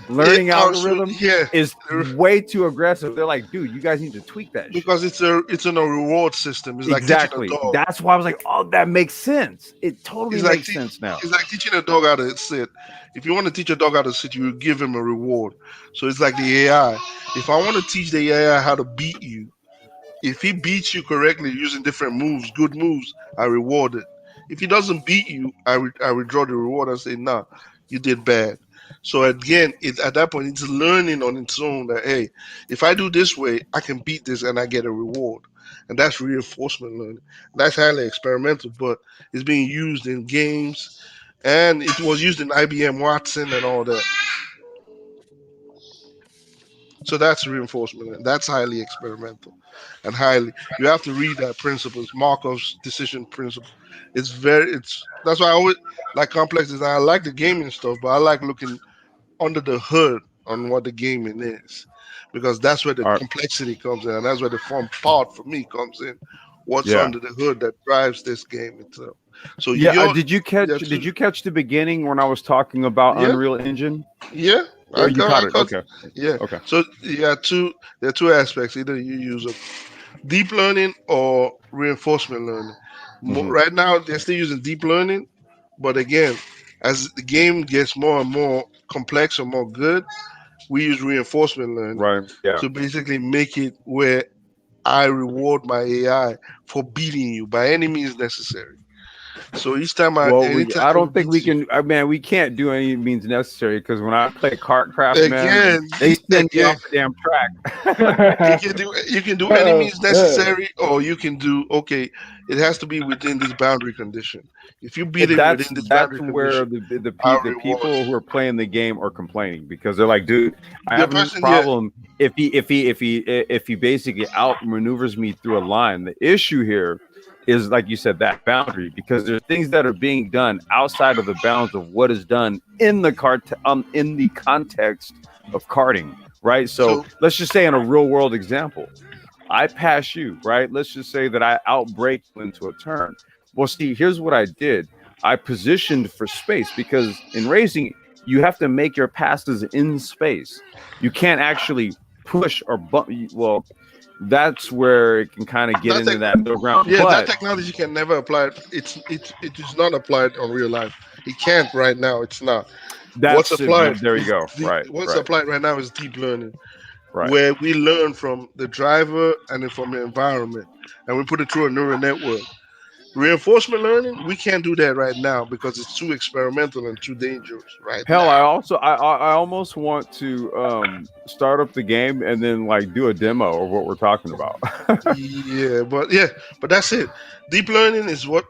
learning algorithm is way too aggressive. They're like, dude, you guys need to tweak that because it's in a reward system. It's exactly. Like teaching a dog. That's why I was like, oh, that makes sense. It totally makes sense now. It's like teaching a dog how to sit. If you want to teach a dog how to sit, you give him a reward. So it's like the AI. If I want to teach the AI how to beat you, if he beats you correctly using different moves, good moves, I reward it. If he doesn't beat you, I withdraw the reward and say, nah, you did bad. So again, at that point, it's learning on its own that, hey, if I do this way, I can beat this and I get a reward. And that's reinforcement learning. That's highly experimental, but it's being used in games. And it was used in IBM Watson and all that. So that's reinforcement. That's highly experimental and you have to read that principles, Markov's decision principle. That's why I always like complex design. I like the gaming stuff, but I like looking under the hood on what the gaming is, because that's where the complexity comes in, and that's where the fun part for me comes in. What's under the hood that drives this game itself. So did you catch the beginning when I was talking about Unreal Engine? Yeah. Or you caught it. Okay. Yeah. Okay. So there are two aspects. Either you use deep learning or reinforcement learning. Mm-hmm. Right now, they're still using deep learning, but again, as the game gets more and more complex or more good, we use reinforcement learning, right? Yeah. To basically make it where I reward my AI for beating you by any means necessary. So each time I don't think we can. We can't do any means necessary, because when I play Kartcraft, man, they send you off the damn track. you can do any means necessary, or you can do it has to be within this boundary condition. If you beat it within this boundary condition, that's where the people who are playing the game are complaining, because they're like, dude, I have no problem if he basically outmaneuvers me through a line. The issue here is, like you said, that boundary, because there's things that are being done outside of the bounds of what is done in the in the context of karting, right? So let's just say in a real world example, I pass you, right? Let's just say that I outbrake you into a turn. Well, see, here's what I did. I positioned for space, because in racing, you have to make your passes in space. You can't actually push or bump. Well, that's where it can kind of get into that middle ground. Yeah, that technology can never apply. It is not applied on real life. It can't right now. It's not. What's applied? There you go. What's applied right now is deep learning, right? Where we learn from the driver and then from the environment, and we put it through a neural network. Reinforcement learning, we can't do that right now because it's too experimental and too dangerous, right? Hell, now. I almost want to start up the game and then do a demo of what we're talking about. but that's it. Deep learning is what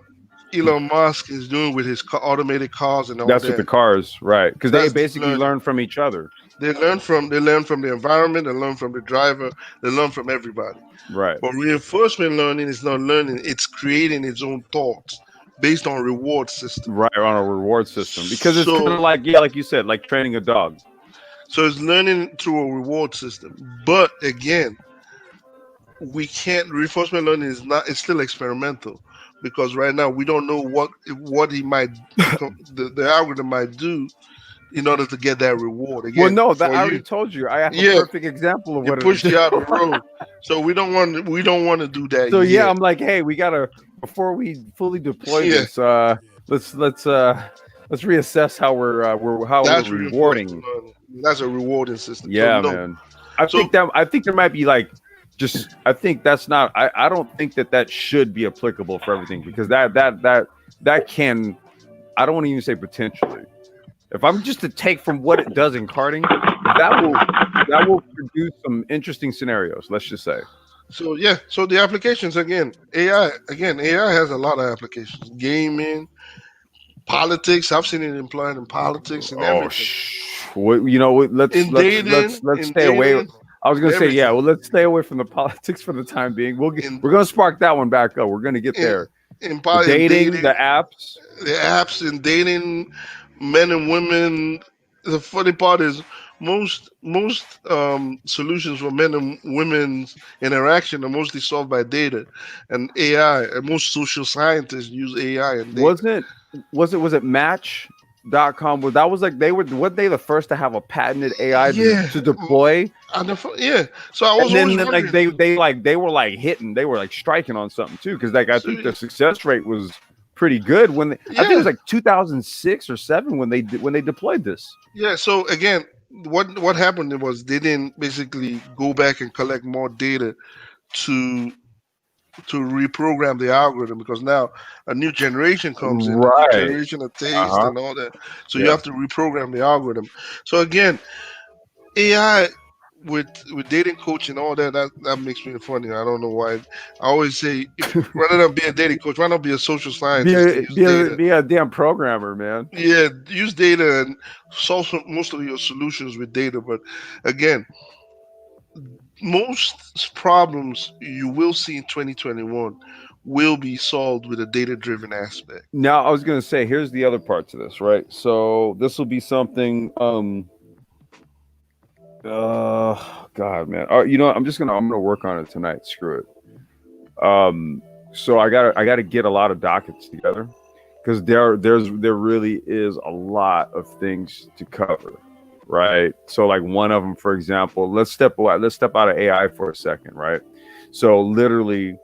Elon Musk is doing with his automated cars and all that. That's with the cars, right? Because they basically learn from each other. They learn from the environment, they learn from the driver, they learn from everybody. Right. But reinforcement learning is not learning, it's creating its own thoughts based on reward system. Right, on a reward system. Because it's kind of like you said, like training a dog. So it's learning through a reward system. But again, reinforcement learning it's still experimental, because right now we don't know what he might the algorithm might do in order to get that reward. Again, I already told you. I have a perfect example of what it pushed you out of the road. So we don't want to do that. So I'm like, hey, we gotta, before we fully deploy this, let's reassess how we're rewarding. That's a rewarding system. Yeah, man. I think there might be I think that's not. I don't think that should be applicable for everything, because that can. I don't want to even say potentially. If I'm just to take from what it does in karting, that will produce some interesting scenarios. Let's just say. So the applications AI has a lot of applications. Gaming, politics. I've seen it employed in politics and everything. Let's stay away. I was gonna say, yeah. everything. Well, let's stay away from the politics for the time being. We're In- gonna spark that one back up. We're gonna get there. In The dating, the apps. the apps and dating, men and women. The funny part is most solutions for men and women's interaction are mostly solved by data and AI. And most social scientists use AI and data. Was it Match.com? Well, that was like weren't they the first to have a patented AI to deploy? Yeah. So I was And always then wondering, they were like hitting, they were like striking on something too, because like I think the success rate was pretty good when I think it was like 2006 or 7 when they deployed this. Yeah. So again, what happened was they didn't basically go back and collect more data to reprogram the algorithm, because now a new generation comes in, a Right. new generation of taste and all that. So you have to reprogram the algorithm. So again, AI with dating coach and all that makes me funny. I don't know why. I always say, rather than be a dating coach, why not be a social scientist? Be a damn programmer, man. Yeah, use data and solve most of your solutions with data. But again, most problems you will see in 2021 will be solved with a data-driven aspect. Now, I was going to say, here's the other part to this, right? So this will be something. God, man. You know what? I'm gonna work on it tonight. Screw it. So I gotta get a lot of dockets together, because there really is a lot of things to cover, right? So like one of them, for example, let's step out of AI for a second, right? So literally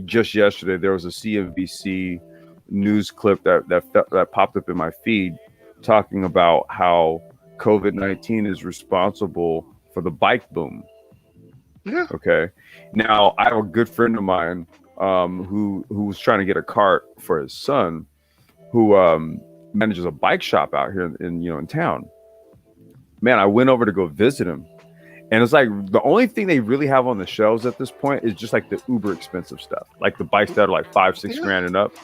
just yesterday there was a CNBC news clip that popped up in my feed talking about how COVID-19 is responsible for the bike boom. Yeah. Okay. Now I have a good friend of mine who was trying to get a cart for his son, who manages a bike shop out here in town. Man, I went over to go visit him, and it's like the only thing they really have on the shelves at this point is just like the uber expensive stuff, like the bikes that are like $5-6 grand and up,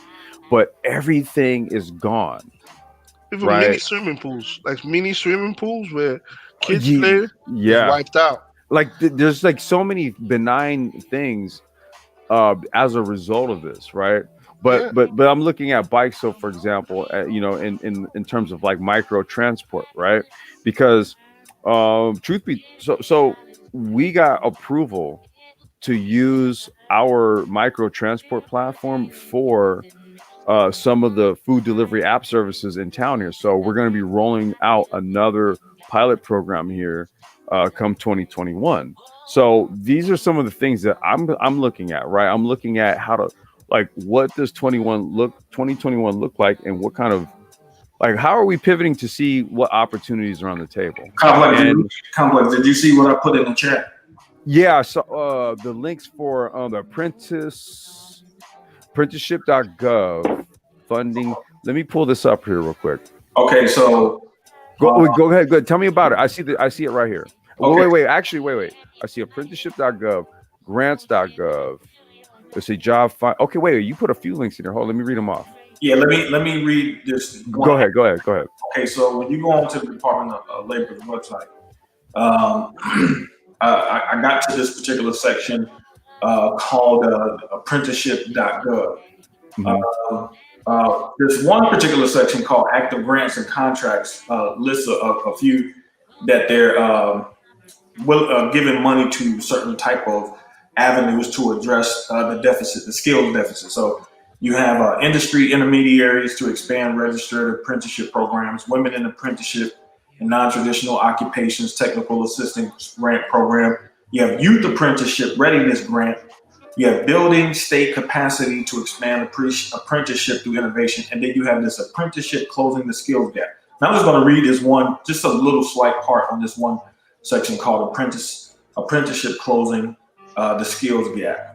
but everything is gone. Even right? mini swimming pools where kids play, is wiped out. Like there's like so many benign things as a result of this, right? But I'm looking at bikes. So for example, in terms of like micro transport, right? Because truth be so we got approval to use our micro transport platform for some of the food delivery app services in town here. So we're going to be rolling out another pilot program here come 2021. So these are some of the things that I'm looking at, right? I'm looking at how to, like, what does 2021 look like, and what kind of, like, how are we pivoting to see what opportunities are on the table? Complex, did you see what I put in the chat? Yeah, so the links for the apprenticeship.gov funding. Let me pull this up here real quick. Okay, so go ahead. Good. Tell me about it. I see it right here. Okay. Wait. Actually, wait. I see apprenticeship.gov, grants.gov. Let's see job find. Okay, wait. You put a few links in there. Hold on, let me read them off. Yeah, let me read this. Go ahead. Okay, so when you go onto the Department of Labor's website, I got to this particular section called apprenticeship.gov. There's one particular section called active grants and contracts, lists a few that they're giving money to certain type of avenues to address the skills deficit. So you have industry intermediaries to expand registered apprenticeship programs, women in apprenticeship and non-traditional occupations, technical assistance grant program. You have youth apprenticeship readiness grant. You have building state capacity to expand apprenticeship through innovation. And then you have this apprenticeship closing the skills gap. Now I'm just going to read this one, just a little slight part on this one section called apprenticeship closing the skills gap.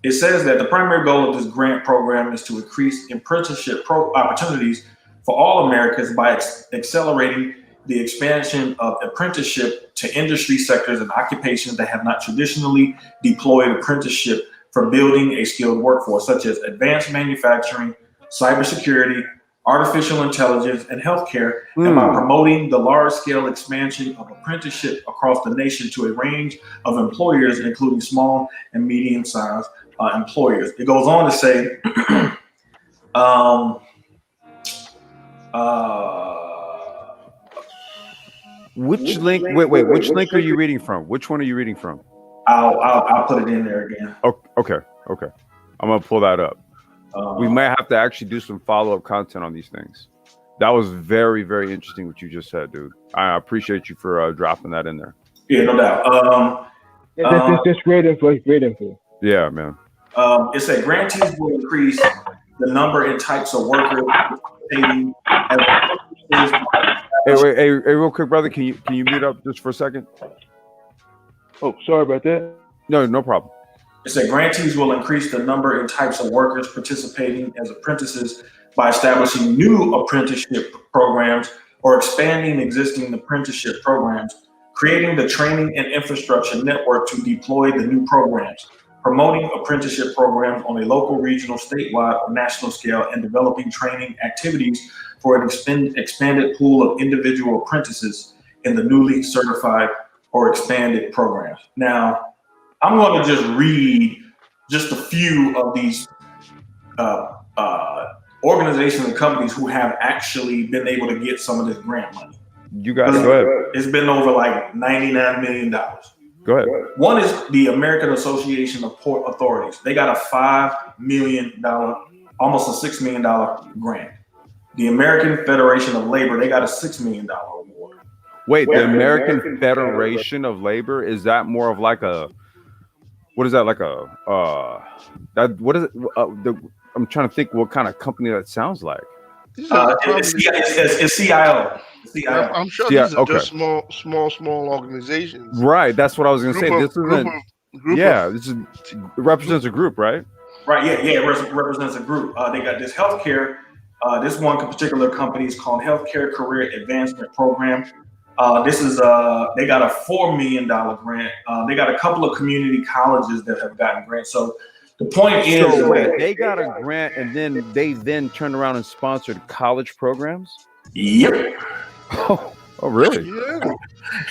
It says that the primary goal of this grant program is to increase apprenticeship opportunities for all Americans by accelerating the expansion of apprenticeship to industry sectors and occupations that have not traditionally deployed apprenticeship for building a skilled workforce, such as advanced manufacturing, cybersecurity, artificial intelligence, and healthcare, and by promoting the large-scale expansion of apprenticeship across the nation to a range of employers, including small and medium-sized employers. It goes on to say, which link? Wait. Which link are you reading from? Which one are you reading from? I'll put it in there again. Oh, okay. I'm gonna pull that up. We might have to actually do some follow-up content on these things. That was very, very interesting what you just said, dude. I appreciate you for dropping that in there. Yeah, no doubt. That's great info. Great info. Yeah, man. It said grantees will increase the number and types of workers participating as Hey, real quick, brother. Can you mute up just for a second? Oh, sorry about that. No problem. It said grantees will increase the number and types of workers participating as apprentices by establishing new apprenticeship programs or expanding existing apprenticeship programs, creating the training and infrastructure network to deploy the new programs, promoting apprenticeship programs on a local, regional, statewide, or national scale, and developing training activities for an expanded pool of individual apprentices in the newly certified or expanded programs. Now, I'm going to just read just a few of these organizations and companies who have actually been able to get some of this grant money. You got it. Go ahead. It's been over like $99 million. Go ahead. One is the American Association of Port Authorities. They got a $5 million, almost a $6 million grant. The American Federation of Labor, they got a $6 million award. Wait, the American Federation of Labor, is that more of like a, what is that, like a, what is it? I'm trying to think what kind of company that sounds like. It's CIO. I'm sure these are just small organizations. Right, that's what I was going to say. This isn't. This represents a group, right? Right. Yeah. It represents a group. They got this healthcare. This one particular company is called Healthcare Career Advancement Program. This is they got a $4 million grant. They got a couple of community colleges that have gotten grants. So the point is, they got a grant, and then they turned around and sponsored college programs. Yep. Oh, really? Yeah.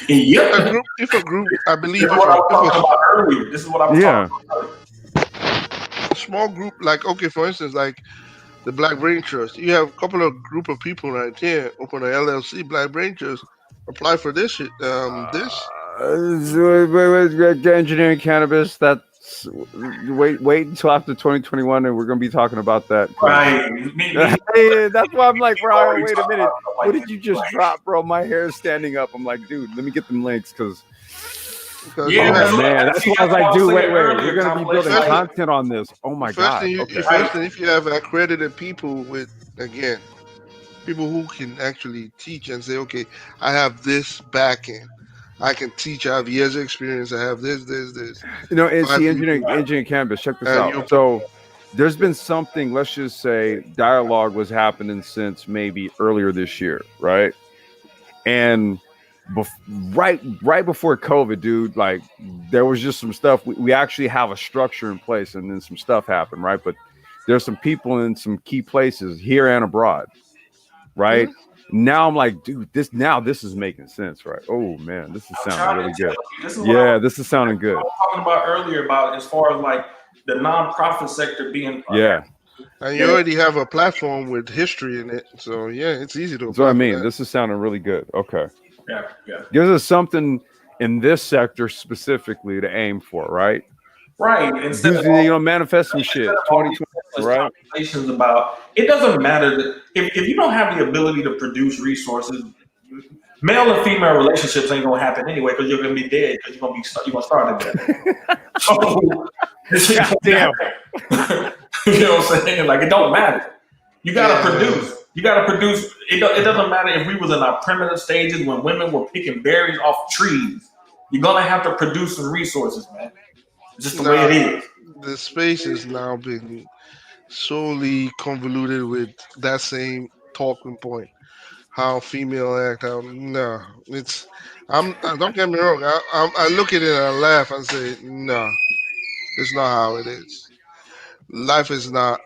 Yep. If a group, I believe. This is what I was talking about earlier. This is what I was talking about. A small group, like, okay, for instance, like the Black Brain Trust. You have a couple of group of people right here, open an LLC, Black Brain Trust, apply for this shit. Engineering cannabis. That's wait until after 2021, and we're gonna be talking about that. Right. Hey, that's why I'm like, bro. Wait a minute. What did you just drop, bro? My hair is standing up. I'm like, dude, let me get them links because. Yeah, man, that's why I was like, dude, wait. We're gonna be building content on this. Oh my god. If you have accredited people with, again, people who can actually teach and say, okay, I have this backing. I can teach. I have years of experience. I have this. You know, it's the engineering campus. Check this out. So there's been something, let's just say dialogue was happening since maybe earlier this year, right? And right before COVID, dude, like there was just some stuff. We actually have a structure in place, and then some stuff happened, right? But there's some people in some key places here and abroad, right? Mm-hmm. Now I'm like, dude, this is making sense, right? Oh man, this is sounding really good. This is sounding good. I was talking about earlier about as far as like the nonprofit sector being and you already have a platform with history in it, so yeah, it's easy to. That's what I mean. This is sounding really good. Okay. Yeah. Gives us something in this sector specifically to aim for, right? Right. Instead of manifest some shit. 2020, right? Conversations about it doesn't matter that if you don't have the ability to produce resources, male and female relationships ain't gonna happen anyway because you're gonna be dead because you're gonna start to death. So damn. You know what I'm saying? Like it don't matter. You gotta produce. You gotta produce. It doesn't matter if we was in our primitive stages when women were picking berries off trees. You're gonna have to produce some resources, man. It's just the way it is. The space has now been solely convoluted with that same talking point. How female act. Don't get me wrong. I look at it and I laugh and say, no, it's not how it is. Life is not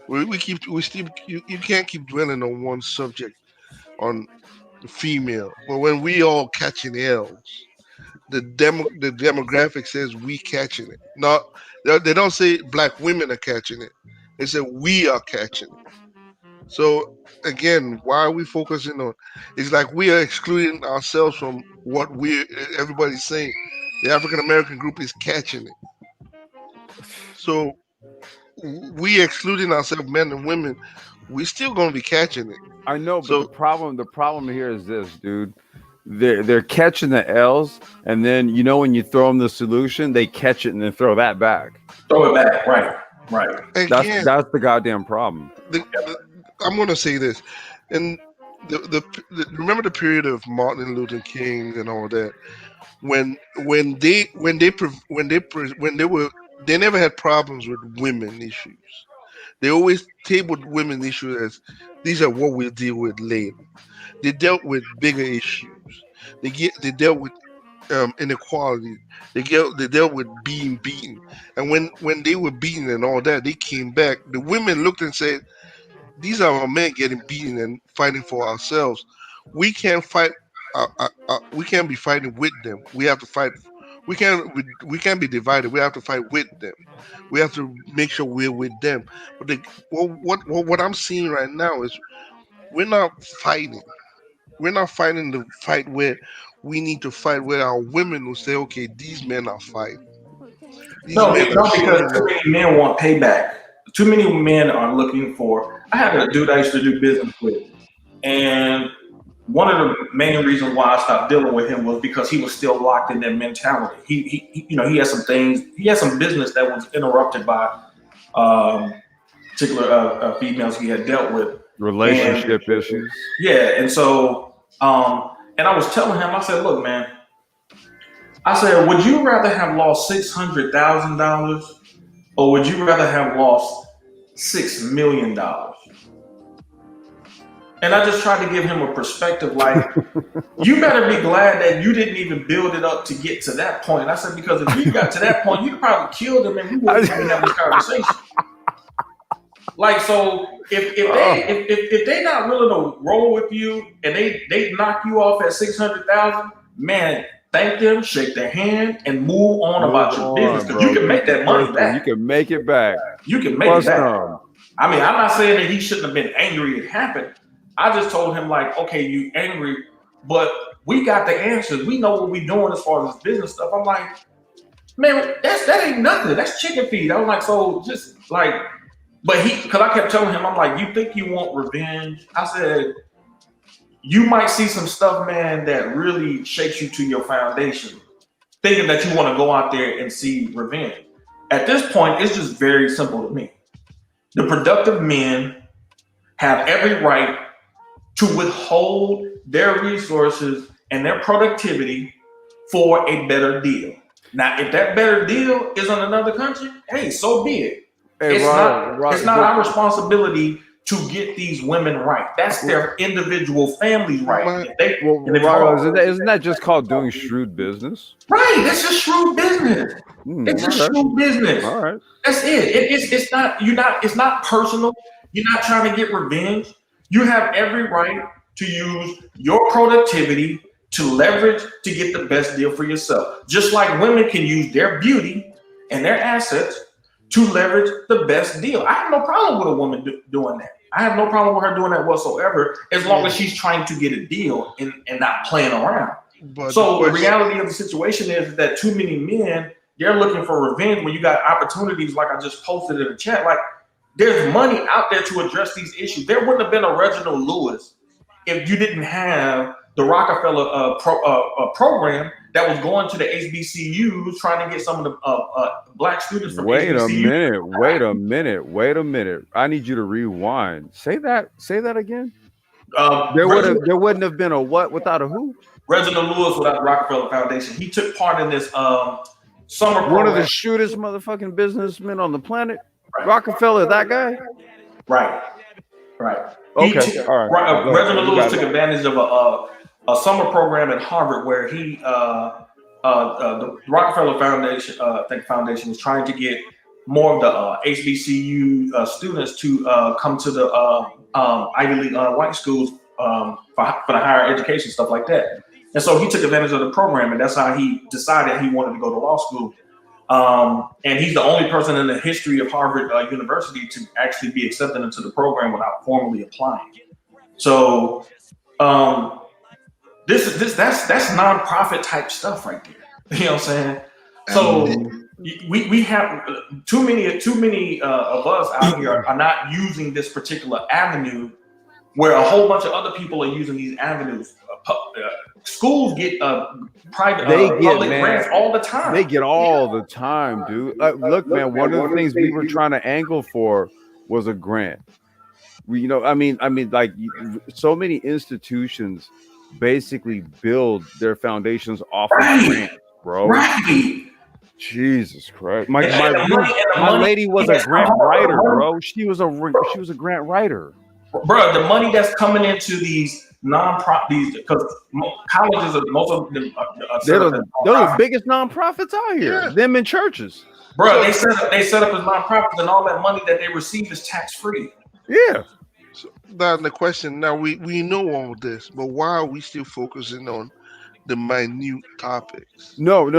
You can't keep dwelling on one subject on the female. But when we all catching L's, the demographic says we catching it. Not they don't say black women are catching it. They say we are catching it. So again, why are we focusing on? It's like we are excluding ourselves from what everybody's saying. The African American group is catching it. So we excluding ourselves, men and women. We're still gonna be catching it. I know, but So the problem here is this, dude. They're catching the L's, and then when you throw them the solution, they catch it and then throw that back. Throw it back, right. again, That's the goddamn problem. I'm gonna say this, and remember the period of Martin Luther King and all that, when they never had problems with women issues. They always tabled women issues as these are what we'll deal with later. They dealt with bigger issues. They dealt with inequality. They dealt with being beaten. And when they were beaten and all that, they came back. The women looked and said, "These are our men getting beaten and fighting for ourselves. We can't fight. We can't be fighting with them. We have to fight. We can't be divided. We have to fight with them. We have to make sure we're with them." But what I'm seeing right now is we're not fighting. We're not fighting the fight where we need to fight where our women will say, "Okay, these men are fighting." No, because too many men want payback. Too many men are looking for. I had a dude I used to do business with, and one of the main reasons why I stopped dealing with him was because he was still locked in that mentality. He had some things. He had some business that was interrupted by particular females he had dealt with. Relationship issues. Yeah, and so, and I was telling him, I said, "Look, man," I said, "would you rather have lost $600,000, or would you rather have lost $6 million?" And I just tried to give him a perspective, like, you better be glad that you didn't even build it up to get to that point. I said, because if you got to that point, you'd probably killed him and we wouldn't even have this conversation. Like, so if they not willing to roll with you and they knock you off at 600,000, man, thank them, shake their hand, and move on about your business, because you can make that money back. You can make it back. You can make it back. I mean, I'm not saying that he shouldn't have been angry it happened. I just told him, like, okay, you angry, but we got the answers. We know what we're doing as far as this business stuff. I'm like, man, that ain't nothing. That's chicken feed. I was like, so just like, but because I kept telling him, I'm like, you think you want revenge? I said, you might see some stuff, man, that really shakes you to your foundation, thinking that you want to go out there and see revenge. At this point, it's just very simple to me. The productive men have every right to withhold their resources and their productivity for a better deal. Now, if that better deal is in another country, hey, so be it. Hey, it's not our responsibility to get these women right. That's their individual family's right. Isn't that just called doing shrewd business? Right, that's just shrewd business. It's just shrewd business. All right, that's it. It's not. It's not personal. You're not trying to get revenge. You have every right to use your productivity to leverage to get the best deal for yourself. Just like women can use their beauty and their assets to leverage the best deal. I have no problem with a woman doing that. I have no problem with her doing that whatsoever, as long as she's trying to get a deal and not playing around. But so the reality of the situation is that too many men, they're looking for revenge when you got opportunities like I just posted in the chat. Like, there's money out there to address these issues. There wouldn't have been a Reginald Lewis if you didn't have the Rockefeller program that was going to the HBCUs trying to get some of the black students from HBCU. Wait a minute. I need you to rewind. Say that again. There wouldn't have been a what without a who? Reginald Lewis without the Rockefeller Foundation. He took part in this summer program. One of the shootest motherfucking businessmen on the planet. Right. Rockefeller, that guy? Right. Okay. All right. Reginald Lewis took advantage of a summer program at Harvard where the Rockefeller Foundation, Foundation was trying to get more of the HBCU students to come to the Ivy League white schools for the higher education, stuff like that. And so he took advantage of the program, and that's how he decided he wanted to go to law school. And he's the only person in the history of Harvard University to actually be accepted into the program without formally applying. So that's nonprofit type stuff right there. You know what I'm saying? So we have too many of us out here are not using this particular avenue, where a whole bunch of other people are using these avenues. Schools get private public grants all the time. They get all the time, dude. Look, man, one of the things we were trying to angle for was a grant. I mean, like so many institutions basically build their foundations off of grants, bro. Right. Jesus Christ. My lady was a grant writer, bro. She was a grant writer. Bro, the money that's coming into these non-profit, because colleges are most of them they're the biggest non-profits out here. Yeah. Them in churches. Bro, they set up as non-profits, and all that money that they receive is tax-free. Yeah. So now the question, now we know all this, but why are we still focusing on the minute topics? No.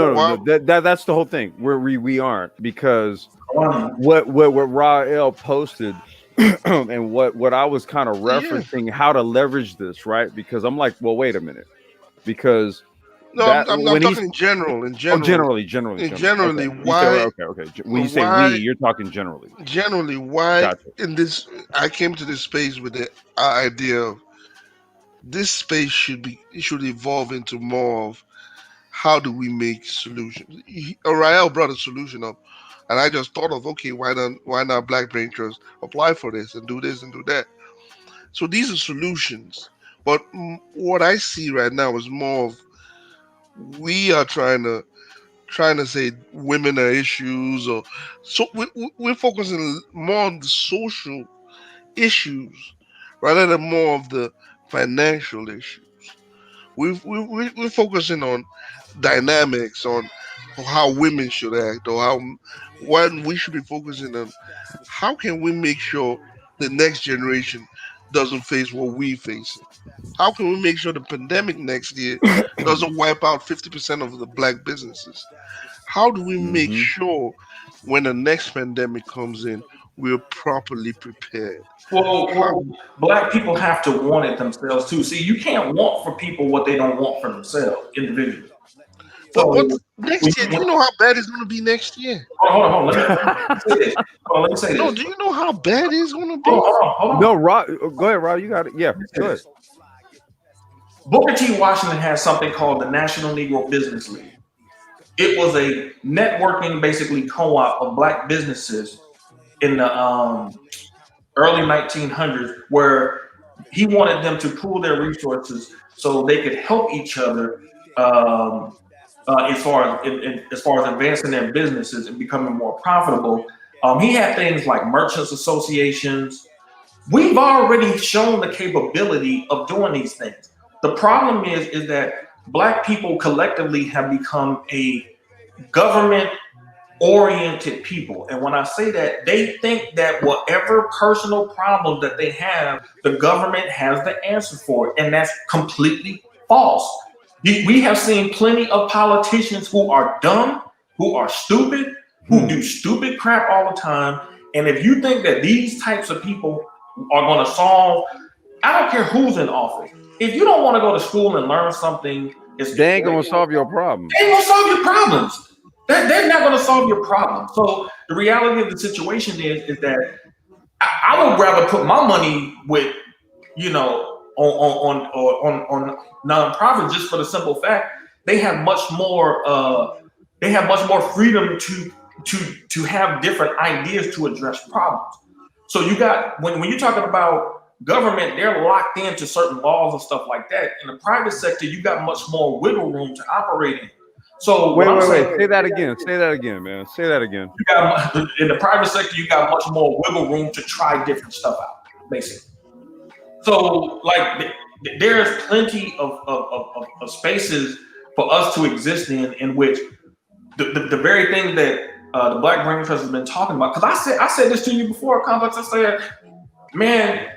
That's the whole thing. Where we aren't, because what Rael posted and what I was kind of referencing how to leverage this, right? Because I'm like, well, wait a minute, because I'm talking in general. Generally. Okay. Why? Okay. When you say you're talking generally. Generally, why in this? I came to this space with the idea of this space should evolve into more of how do we make solutions. Rael brought a solution up, and I just thought of, okay, why not Black Brain Trust apply for this and do this and do that? So these are solutions, but what I see right now is more of we are trying to say women are issues, or so we're focusing more on the social issues rather than more of the financial issues. We're focusing on dynamics, on how women should act, or when we should be focusing on how can we make sure the next generation doesn't face what we face. How can we make sure the pandemic next year doesn't wipe out 50% of the Black businesses? How do we make sure when the next pandemic comes in, we're properly prepared? Well, Black people have to want it themselves too. See, you can't want for people what they don't want for themselves individually. So next year, do you know how bad it's going to be next year? Hold on. Let me say this. No, do you know how bad it's going to be? Hold on. No, Rob, go ahead, Rob. You got it. Yeah, go ahead. Booker T. Washington has something called the National Negro Business League. It was a networking, basically, co-op of Black businesses in the early 1900s, where he wanted them to pool their resources so they could help each other as far as advancing their businesses and becoming more profitable. He had things like merchants associations. We've already shown the capability of doing these things. The problem is that Black people collectively have become a government-oriented people. And when I say that, they think that whatever personal problem that they have, the government has the answer for it. And that's completely false. We have seen plenty of politicians who are dumb, who are stupid, who do stupid crap all the time. And if you think that these types of people are going to solve, I don't care who's in office. If you don't want to go to school and learn something, they ain't going to solve your problems. They ain't going to solve your problems. They're not going to solve your problems. So the reality of the situation is that I would rather put my money with, on nonprofits, just for the simple fact they have much more freedom to have different ideas to address problems. So you got when you're talking about government, they're locked into certain laws and stuff like that. In the private sector, you got much more wiggle room to operate in. So wait. Say that again, man. Say that again. You got in the private sector, you got much more wiggle room to try different stuff out, basically. So like there's plenty of spaces for us to exist in which the very thing the Black Brain Trust has been talking about. Because I said this to you before, Complex. I said, man,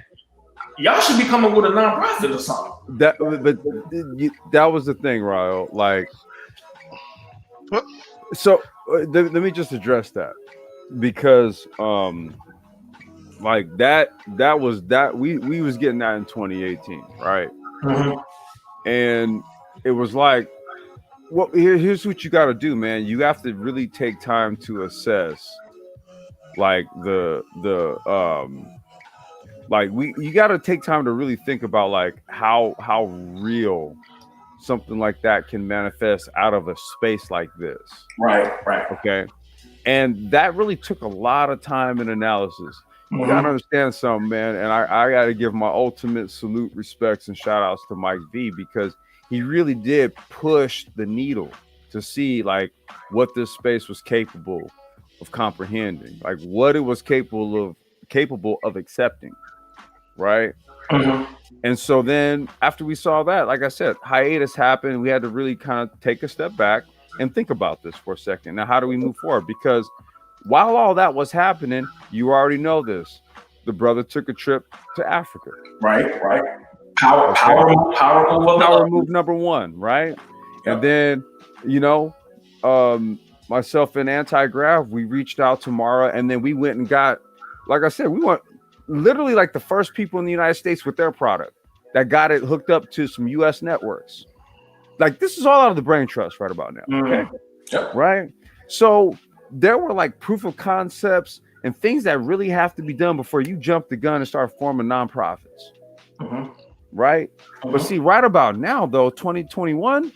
y'all should be coming with a nonprofit or something. That was the thing, Ryle. Like, What? so let me just address that, because like that was that we was getting that in 2018, right? And it was like, well, here's what you got to do, man. You have to really take time to assess, like you got to take time to really think about like how real something like that can manifest out of a space like this. Right. Okay. And that really took a lot of time and analysis. You gotta understand something, man. And I gotta give my ultimate salute, respects, and shout outs to Mike V, because he really did push the needle to see like what this space was capable of comprehending, like what it was capable of accepting, right? And so then after we saw that, like I said, hiatus happened. We had to really kind of take a step back and think about this for a second. Now, how do we move forward? Because while all that was happening, you already know this. The brother took a trip to Africa. Right. Power move number one, right? Yep. And then, myself and Anti-Grav, we reached out to Mara, and then we went and got, like I said, we went literally like the first people in the United States with their product that got it hooked up to some US networks. Like, this is all out of the Brain Trust right about now. Okay. Yep. Right. So there were like proof of concepts and things that really have to be done before you jump the gun and start forming nonprofits. Right. But see, right about now, though, 2021,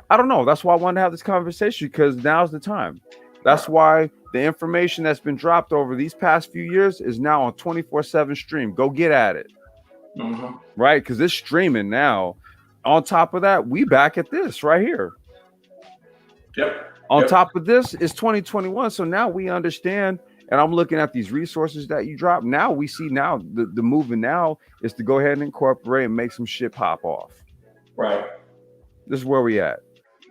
I don't know. That's why I wanted to have this conversation, because now's the time. That's why the information that's been dropped over these past few years is now on 24/7 stream. Go get at it. Right. Because it's streaming now. On top of that, we back at this right here. On top of this is 2021. So now we understand, and I'm looking at these resources that you drop. Now we see now the movement now is to go ahead and incorporate and make some shit pop off. Right. This is where we at.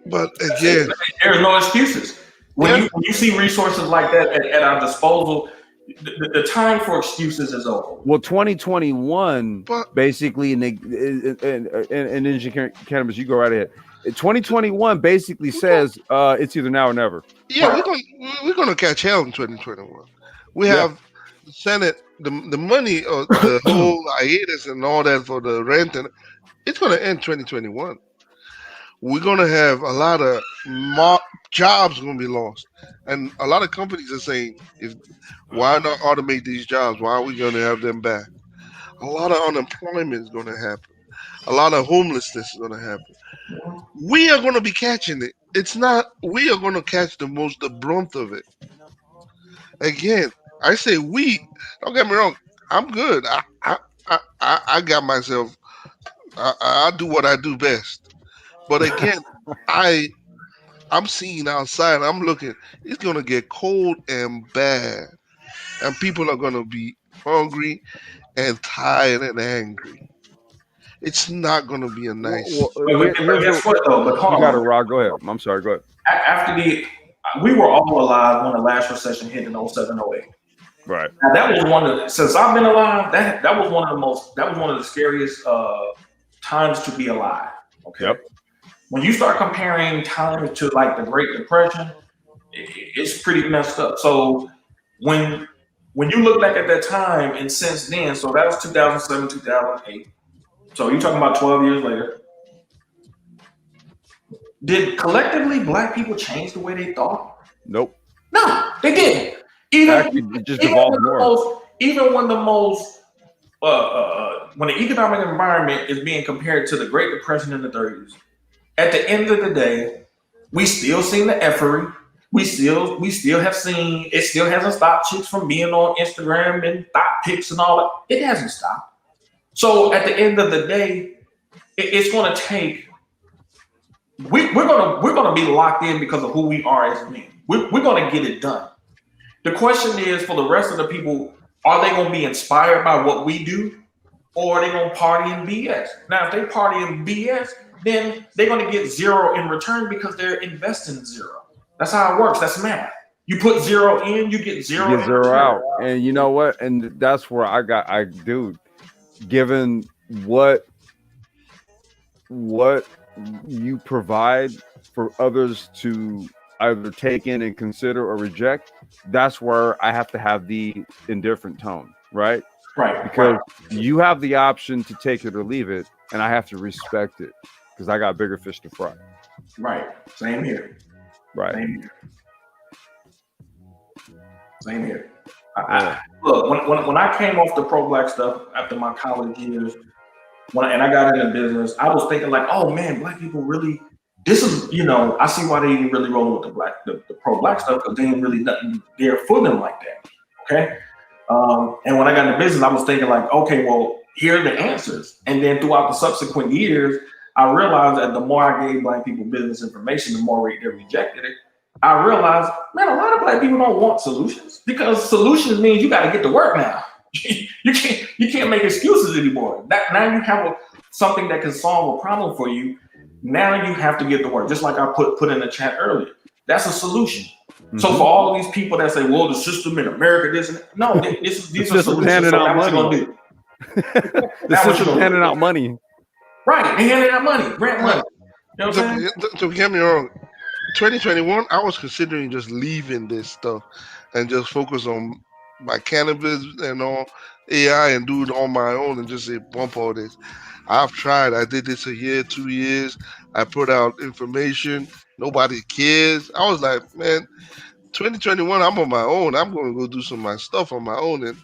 But again, there's no excuses. When you see resources like that at our disposal, the time for excuses is over. Well, 2021 basically, in cannabis, you go right ahead. 2021 basically says it's either now or never. Yeah, we're gonna catch hell in 2021. We have the Senate, the money or the whole hiatus and all that for the rent, and it's gonna end 2021. We're gonna have a lot of jobs gonna be lost, and a lot of companies are saying, why not automate these jobs? Why are we gonna have them back? A lot of unemployment is gonna happen. A lot of homelessness is gonna happen. We are gonna be catching it. It's not. We are gonna catch the brunt of it. Again, I say we. Don't get me wrong. I'm good. I got myself. I do what I do best. But again, I'm seeing outside. I'm looking. It's gonna get cold and bad, and people are gonna be hungry and tired and angry. It's not gonna be a nice. Guess what though? But you got it, Rod. Go ahead. I'm sorry. Go ahead. After we were all alive when the last recession hit in 07, 08. Right. Now, that was since I've been alive. That was one of the scariest times to be alive. Okay. Yep. When you start comparing times to like the Great Depression, it's pretty messed up. So when you look back at that time and since then, so that was 2007, 2008. So you're talking about 12 years later. Did collectively Black people change the way they thought? Nope. No, they didn't. It just evolved more. Even when when the economic environment is being compared to the Great Depression in the 30s, at the end of the day, we still seen the effery. We still have seen it. Still hasn't stopped chicks from being on Instagram and thought pics and all that. It hasn't stopped. So at the end of the day, it's going to take. We're gonna be locked in because of who we are as men. We're gonna get it done. The question is, for the rest of the people, are they gonna be inspired by what we do, or are they gonna party in BS? Now, if they party in BS, then they're gonna get zero in return because they're investing zero. That's how it works. That's math. You put zero in, you get zero. You get zero out. And you know what? And that's where dude, given what you provide for others to either take in and consider or reject, that's where I have to have the indifferent tone, right? Right. Because you have the option to take it or leave it, and I have to respect it because I got bigger fish to fry. Right. Same here. Right. Same here. Look, when I came off the pro-black stuff after my college years, and I got into business, I was thinking like, oh man, black people really, this is, I see why they didn't really roll with the pro-black stuff, because they ain't really nothing there for them like that. Okay. And when I got into business, I was thinking like, okay, well, here are the answers. And then throughout the subsequent years, I realized that the more I gave black people business information, the more they rejected it. I realized, man, a lot of black people don't want solutions, because solutions means you got to get to work now. You can't make excuses anymore. Now you have something that can solve a problem for you. Now you have to get to work. Just like I put in the chat earlier, that's a solution. Mm-hmm. So for all of these people that say, "Well, the system in America, this and that," no, these are solutions. Handing out money. The system handing out money. Right, they handing out money, grant money. You know what I'm saying? Don't get me wrong. 2021, I was considering just leaving this stuff and just focus on my cannabis and all AI and do it on my own and just say bump all this. I've tried. I did this a year, 2 years. I put out information. Nobody cares. I was like, man, 2021, I'm on my own. I'm going to go do some of my stuff on my own and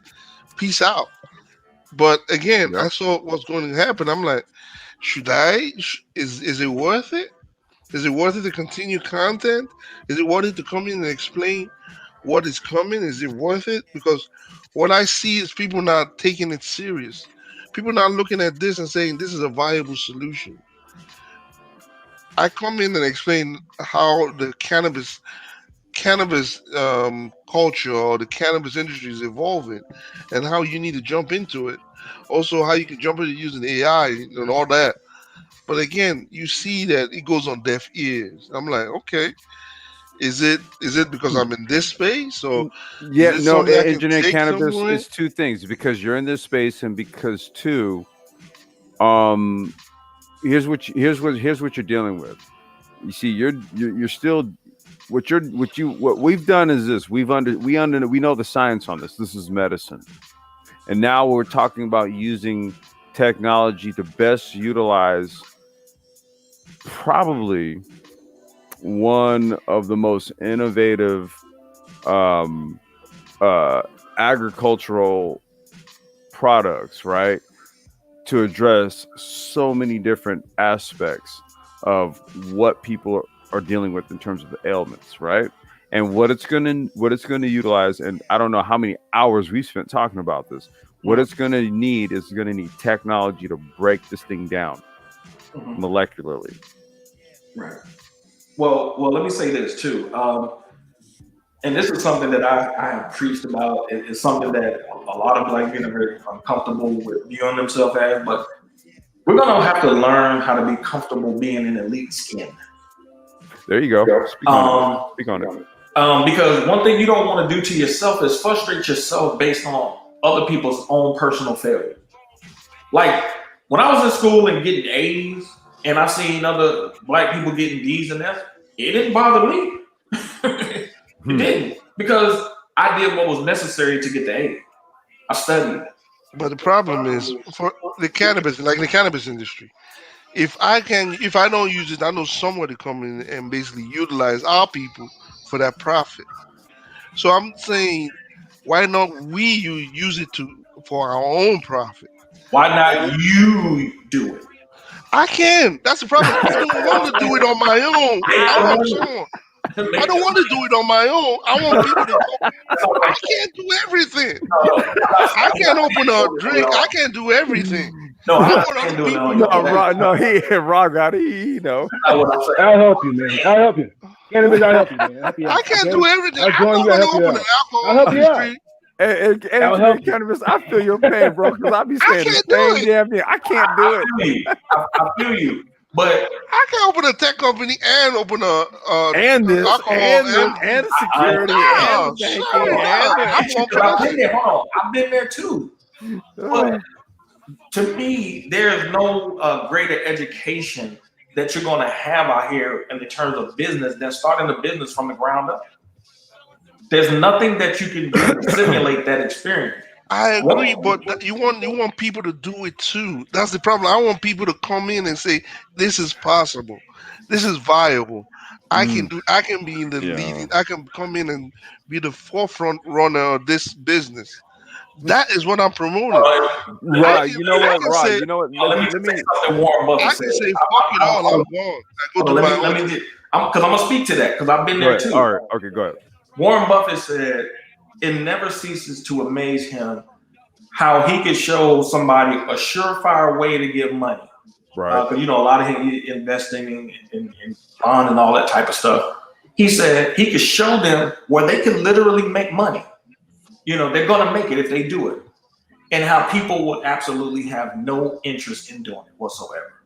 peace out. But again, I saw what's going to happen. I'm like, should I? Is it worth it? Is it worth it to continue content? Is it worth it to come in and explain what is coming? Is it worth it? Because what I see is people not taking it serious. People not looking at this and saying this is a viable solution. I come in and explain how the cannabis culture or the cannabis industry is evolving and how you need to jump into it. Also, how you can jump into using AI and all that. But again, you see that it goes on deaf ears. I'm like, okay, is it because I'm in this space? Or yeah, no, engineering cannabis is two things, because you're in this space and because two, here's what you're dealing with. You see, you're still what we've done is this. We know the science on this. This is medicine. And now we're talking about using technology to best utilize probably one of the most innovative agricultural products, right? To address so many different aspects of what people are dealing with in terms of the ailments, right? And what it's going to utilize, and I don't know how many hours we spent talking about this. What it's going to need is going to need technology to break this thing down molecularly. Right. Well, let me say this too. And this is something that I have preached about. It's something that a lot of black men are very uncomfortable with viewing themselves as, but we're going to have to learn how to be comfortable being in elite skin. There you go. Speak on it. Because one thing you don't want to do to yourself is frustrate yourself based on other people's own personal failure. Like when I was in school and getting A's and I seen other black people getting D's and F's, it didn't bother me. It didn't, because I did what was necessary to get the A. I studied. But the problem is for the cannabis, like the cannabis industry, if I don't use it, I know somewhere to come in and basically utilize our people for that profit. So I'm saying, why not we use it for our own profit? Why not you do it? I can. That's the problem. I don't want to do it on my own. I don't want to do it on my own. I want people to go. I can't do everything. I can't open a drink. I can't do everything. No, I can't do it on Rob got it. You know. I'll help you, man. I'll help you. Cannabis, I'll help you, man. I can't do everything. I'll join you. I'll help you out. I'll help you out. And cannabis, I feel your pain, bro, because I be saying the same damn thing. I can't do it. I feel you. But I can open a tech company and open a And this, alcohol and the security, Yeah, and the shut banking, up. and I'm going for I've that. been there. Hold on, I've been there too. But to me, there's no greater education that you're going to have out here in the terms of business than starting a business from the ground up. There's nothing that you can do to simulate that experience. I agree, but you want people to do it too. That's the problem. I want people to come in and say, "This is possible. This is viable. I can do. I can be in the leading. I can come in and be the forefront runner of this business." That is what I'm promoting. Right, you know what, Rod? say- You know what? Let me say something Warren Buffett I said. can say, "Fuck it all. I'm gone. I go to my own." Let me get, because I'm gonna speak to that because I've been Go there ahead. too. All right, okay, go ahead. Warren Buffett said it never ceases to amaze him how he could show somebody a surefire way to get money. Right. Because a lot of him investing in bond and all that type of stuff. He said he could show them where they can literally make money. They're gonna make it if they do it, and how people would absolutely have no interest in doing it whatsoever.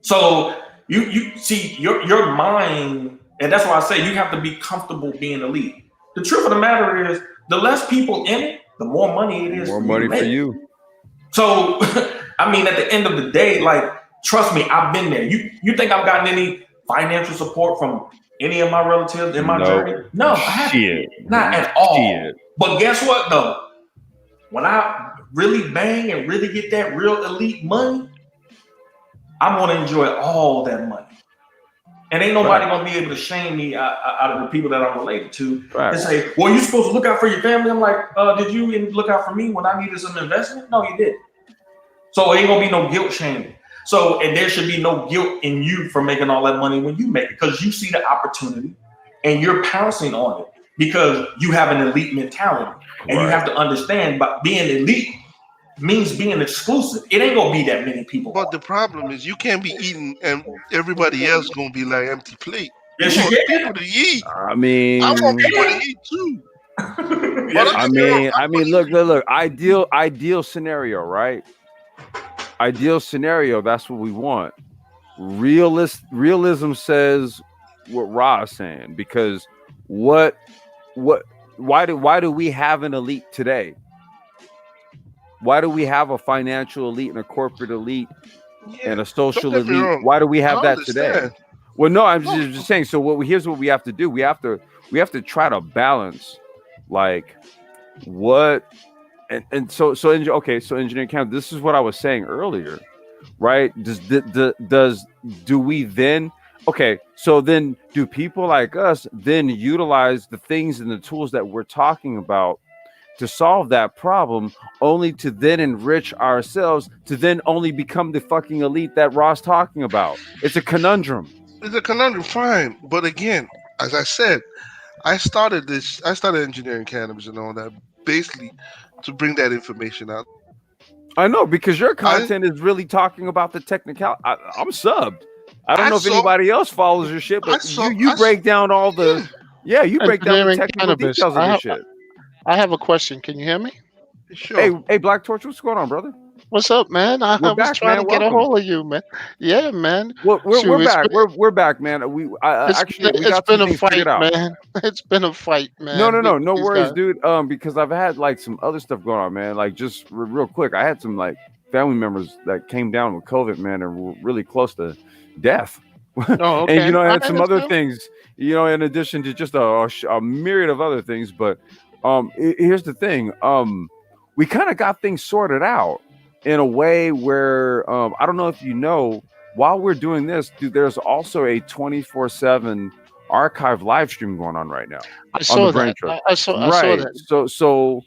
So you see your mind, and that's why I say you have to be comfortable being elite. The truth of the matter is, the less people in it, the more money it is. More money for you. So, I mean, at the end of the day, like, trust me, I've been there. You think I've gotten any financial support from any of my relatives in my journey? No, I haven't. Not at all. But guess what, though? When I really bang and really get that real elite money, I'm going to enjoy all that money. And ain't nobody going to be able to shame me out of the people that I'm related to and say, well, you're supposed to look out for your family. I'm like, did you look out for me when I needed some investment? No, you didn't. So it ain't going to be no guilt shaming. So, and there should be no guilt in you for making all that money when you make it, because you see the opportunity and you're pouncing on it because you have an elite mentality. And you have to understand, but being elite means being exclusive. It ain't gonna be that many people. But the problem is you can't be eating and everybody else gonna be like empty plate. Yes, you you want can. people to eat. I mean, I want people to eat too. I mean, look. Ideal scenario, right? Ideal scenario. That's what we want. Realism says what Ra's saying, because why do we have an elite today? Why do we have a financial elite and a corporate elite and a social elite? Why do we have that today? Well, no, I'm just saying. So here's what we have to do. We have to try to balance, like, what and so engineer Cam, this is what I was saying earlier, right? Do we then do people like us then utilize the things and the tools that we're talking about to solve that problem, only to then enrich ourselves, to then only become the fucking elite that Ross talking about? It's a conundrum. It's a conundrum, fine. But again, as I said, I started engineering cannabis and all that basically to bring that information out. I know, because your content is really talking about the technical. I'm subbed. I don't know if anybody else follows your shit, but you break down all the you break down the technical details of your shit. I have a question. Can you hear me? Sure. Hey, Black Torch, what's going on, brother? What's up, man? I was trying to get a hold of you, man. Yeah, man. Well, we're back. We're back, man. It's been a fight, man. It's been a fight, man. No worries, dude. Because I've had like some other stuff going on, man. Like, just real quick, I had some like family members that came down with COVID, man, and were really close to death. Oh, okay. And I had some other things, in addition to just a myriad of other things. But here's the thing. We kind of got things sorted out in a way where I don't know if you know, while we're doing this, dude, there's also a 24/7 archive live stream going on right now. I saw that. I saw that. So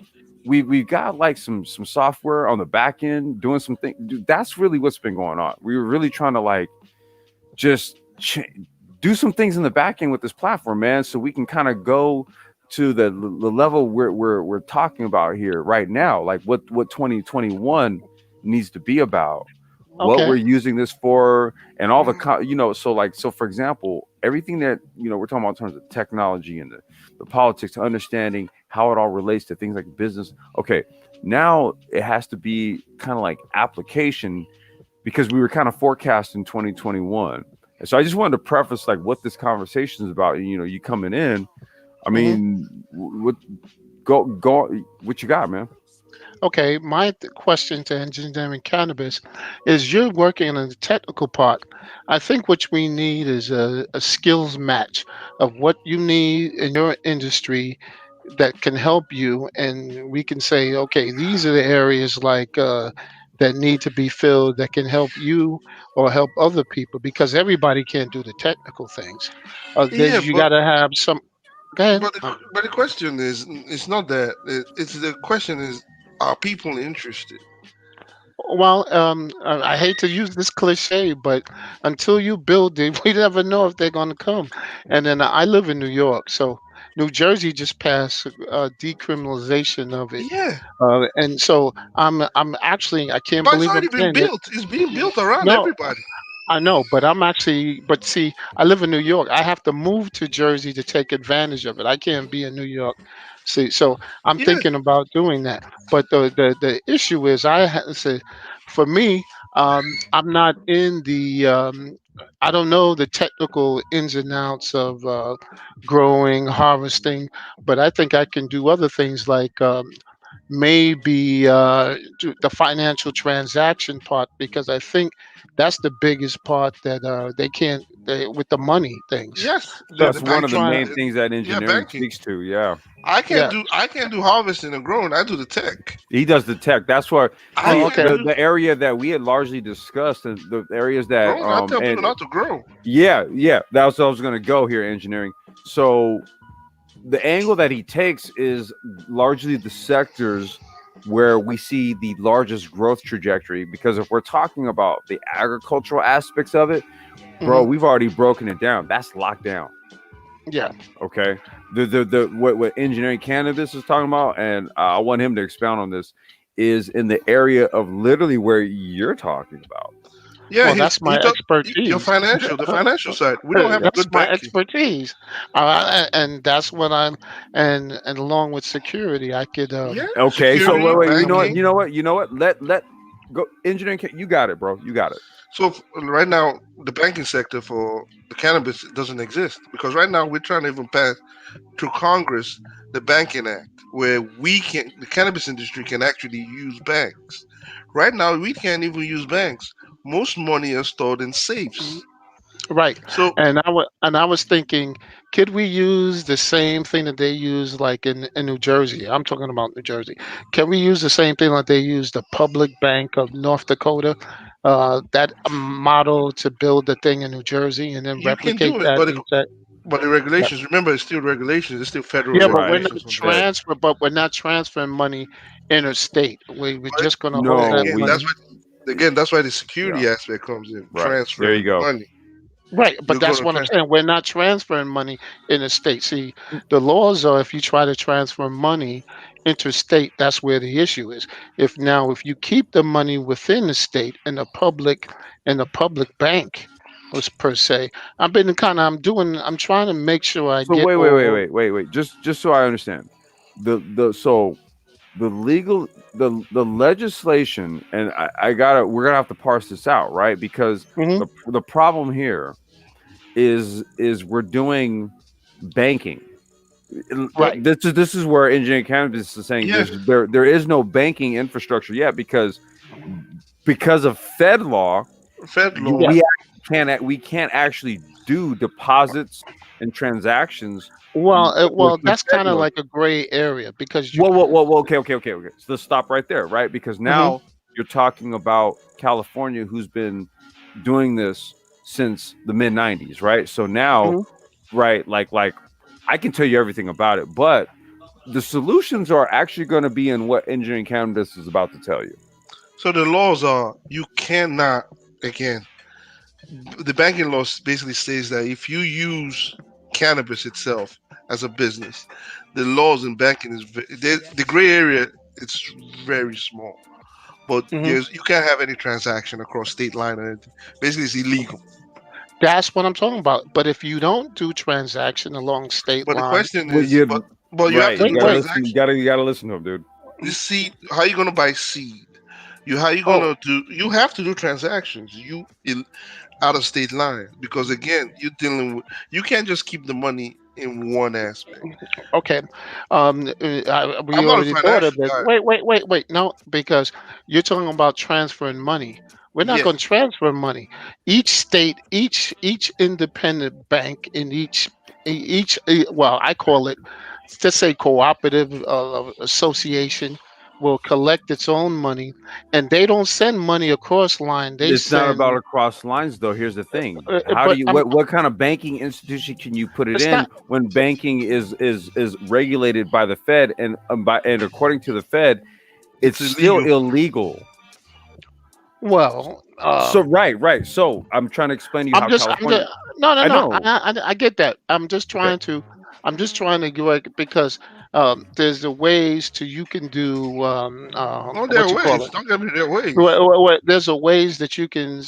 we've got like some software on the back end doing some things. Dude, that's really what's been going on. We were really trying to like just do some things in the back end with this platform, man, so we can kind of go to the level we're talking about here right now, like what 2021 needs to be about, what we're using this for, and all the so for example, everything that we're talking about in terms of technology and the politics, understanding how it all relates to things like business. Okay, now it has to be kind of like application because we were kind of forecasting 2021. And so I just wanted to preface like what this conversation is about. You know, you coming in. I mean, what you got, man? Okay, my question to engineering cannabis is you're working on the technical part. I think what we need is a skills match of what you need in your industry that can help you, and we can say, okay, these are the areas like that need to be filled that can help you or help other people because everybody can't do the technical things. Yeah, You got to have some. Go ahead. but the question is, it's not that. It's the question is, are people interested? Well, I hate to use this cliche, but until you build it, we never know if they're going to come. And then I live in New York, so New Jersey just passed decriminalization of it, Yeah, and so I'm actually I can't but it's believe I'm already been saying it. built. It's being built around No, everybody. I know, but I'm actually, but see, I live in New York. I have to move to Jersey to take advantage of it. I can't be in New York. See, so I'm Yeah, thinking about doing that. But the issue is, say, for me, I'm not in the, I don't know the technical ins and outs of growing, harvesting, but I think I can do other things like maybe the financial transaction part because I think that's the biggest part that they can't with the money things. yes, So That's one I'm of the trying. main things that yeah, engineering banking. speaks to. Yeah, Yeah. I can't do harvesting and growing. I do the tech. he does the tech. That's why I Oh, see can't okay. do the area that we had largely discussed and the areas that growing. I tell people and not to grow. yeah, that's what I was going to go here, engineering. So the angle that he takes is largely the sectors where we see the largest growth trajectory. Because if we're talking about the agricultural aspects of it, bro, Hmm. we've already broken it down. That's locked down. Yeah. Okay. What engineering cannabis is talking about, and I want him to expound on this, is in the area of literally where you're talking about. Yeah, Well, that's my your expertise. the financial side. We don't have That's good my banking. expertise, and that's what I'm. And along with security, I could. Yeah, Okay, so security, wait, banking. you know what? Let go engineering. You got it, bro. You got it. So right now, the banking sector for the cannabis doesn't exist because right now we're trying to even pass through Congress the Banking Act, where the cannabis industry can actually use banks. Right now, we can't even use banks. Most money is stored in safes. Right. So And I was thinking, could we use the same thing that they use like in New Jersey? I'm talking about New Jersey. Can we use the same thing like they use the Public Bank of North Dakota? That model to build the thing in New Jersey and then you can replicate do it, that and say, but the yeah, regulations. Remember, it's still regulations. It's still federal yeah, but Right. regulations on that. but we're not transferring money interstate. We're But just gonna hold No, that again, money. that's why the Yeah, security aspect comes in. right. There you Transferring go. money. Right, but You're that's gonna what I'm trans. saying. We're not transferring money in the state. See, the laws are if you try to transfer money interstate, that's where the issue is. If you keep the money within the state in the public bank was per se, I'm trying to make sure I So get all wait. Just so I understand, so the legal the legislation, and we're gonna have to parse this out, right? Because Mhm. the problem here is we're doing banking. Right. This is where engineering cannabis is saying Yeah, there is no banking infrastructure yet because of Fed law. Fed You, law. Yeah. we can't actually do deposits and transactions Well, with that's Fed kind of law. like a gray area because Whoa. Okay. So let's stop right there, right? Because Mhm. now you're talking about California, who's been doing this since the mid '90s, right? So now, Mhm. right, like I can tell you everything about it, but the solutions are actually going to be in what engineering cannabis is about to tell you. So the laws are you cannot again. The banking law basically says that if you use cannabis itself as a business, the laws in banking the gray area. It's very small, but Mhm. you can't have any transaction across state line or anything. Basically, it's illegal. That's what I'm talking about. But if you don't do transaction along state But the line, question Well, is, you but you have right, to you wait, do gotta wait. listen. transaction. You gotta listen to him, dude. This seed, how are you gonna buy seed? How you Oh, gonna do? You have to do transactions. You in out of state line because again, you're dealing with. You can't just keep the money in one aspect. okay. We I'm not a already thought of financial this. guy. Wait. No, because you're talking about transferring money. We're not Yeah, going to transfer money. Each state, each independent bank in well, I call it, let's say, cooperative association will collect its own money, and they don't send money across line. They It's not about send, across lines, though. Here's the thing: how do but you what kind of banking institution can you put it it's in not. when banking is regulated by the Fed and according to the Fed, it's it's still illegal. illegal. Well, So right. So I'm trying to explain to you how I'm just, California. no, no, I no. know. I get that. Okay. I'm just trying to go, like, because there's the ways to you can do No, there what are you call ways. it. Don't get me there are ways. There's a ways that you can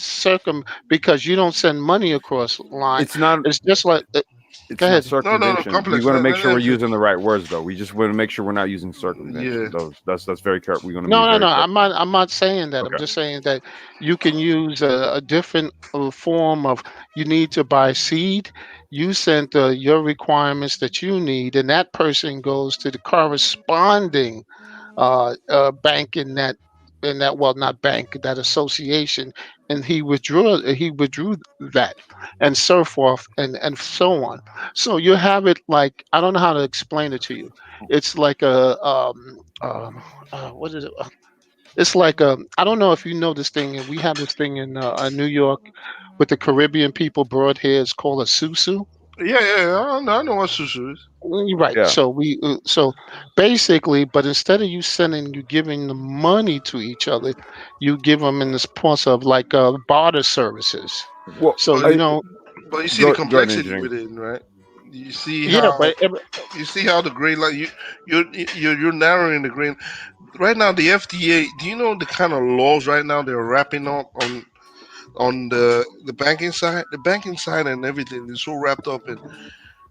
because you don't send money across line. It's not. It's just like, go It's not ahead. No. circumvention. We Complex. want to make Let sure we're them finish. using the right words, though. We just want to make sure we're not using circumvention. Yeah. That's very careful. We're going to be No, no, very no. careful. I'm not saying that. I'm Okay. just saying that you can use a different form of. You need to buy seed. You send your requirements that you need, and that person goes to the corresponding bank in that, well, not bank, that association, and he withdrew that, and so forth, and so on. So you have it like, I don't know how to explain it to you. It's like a what is it? It's like, I don't know if you know this thing, and we have this thing in New York with the Caribbean people, broad hair. It's called a susu. Yeah. I know what susu is. You're right. Yeah. So basically, but instead of you giving the money to each other, you give them in this process of like barter services. Well, So But but you see the go ahead, complexity engineering. with it, right? You see yeah, how but the gray line. You're narrowing the green. Right now, the FDA. Do you know the kind of laws right now they're wrapping up on the banking side? The banking side and everything is so wrapped up in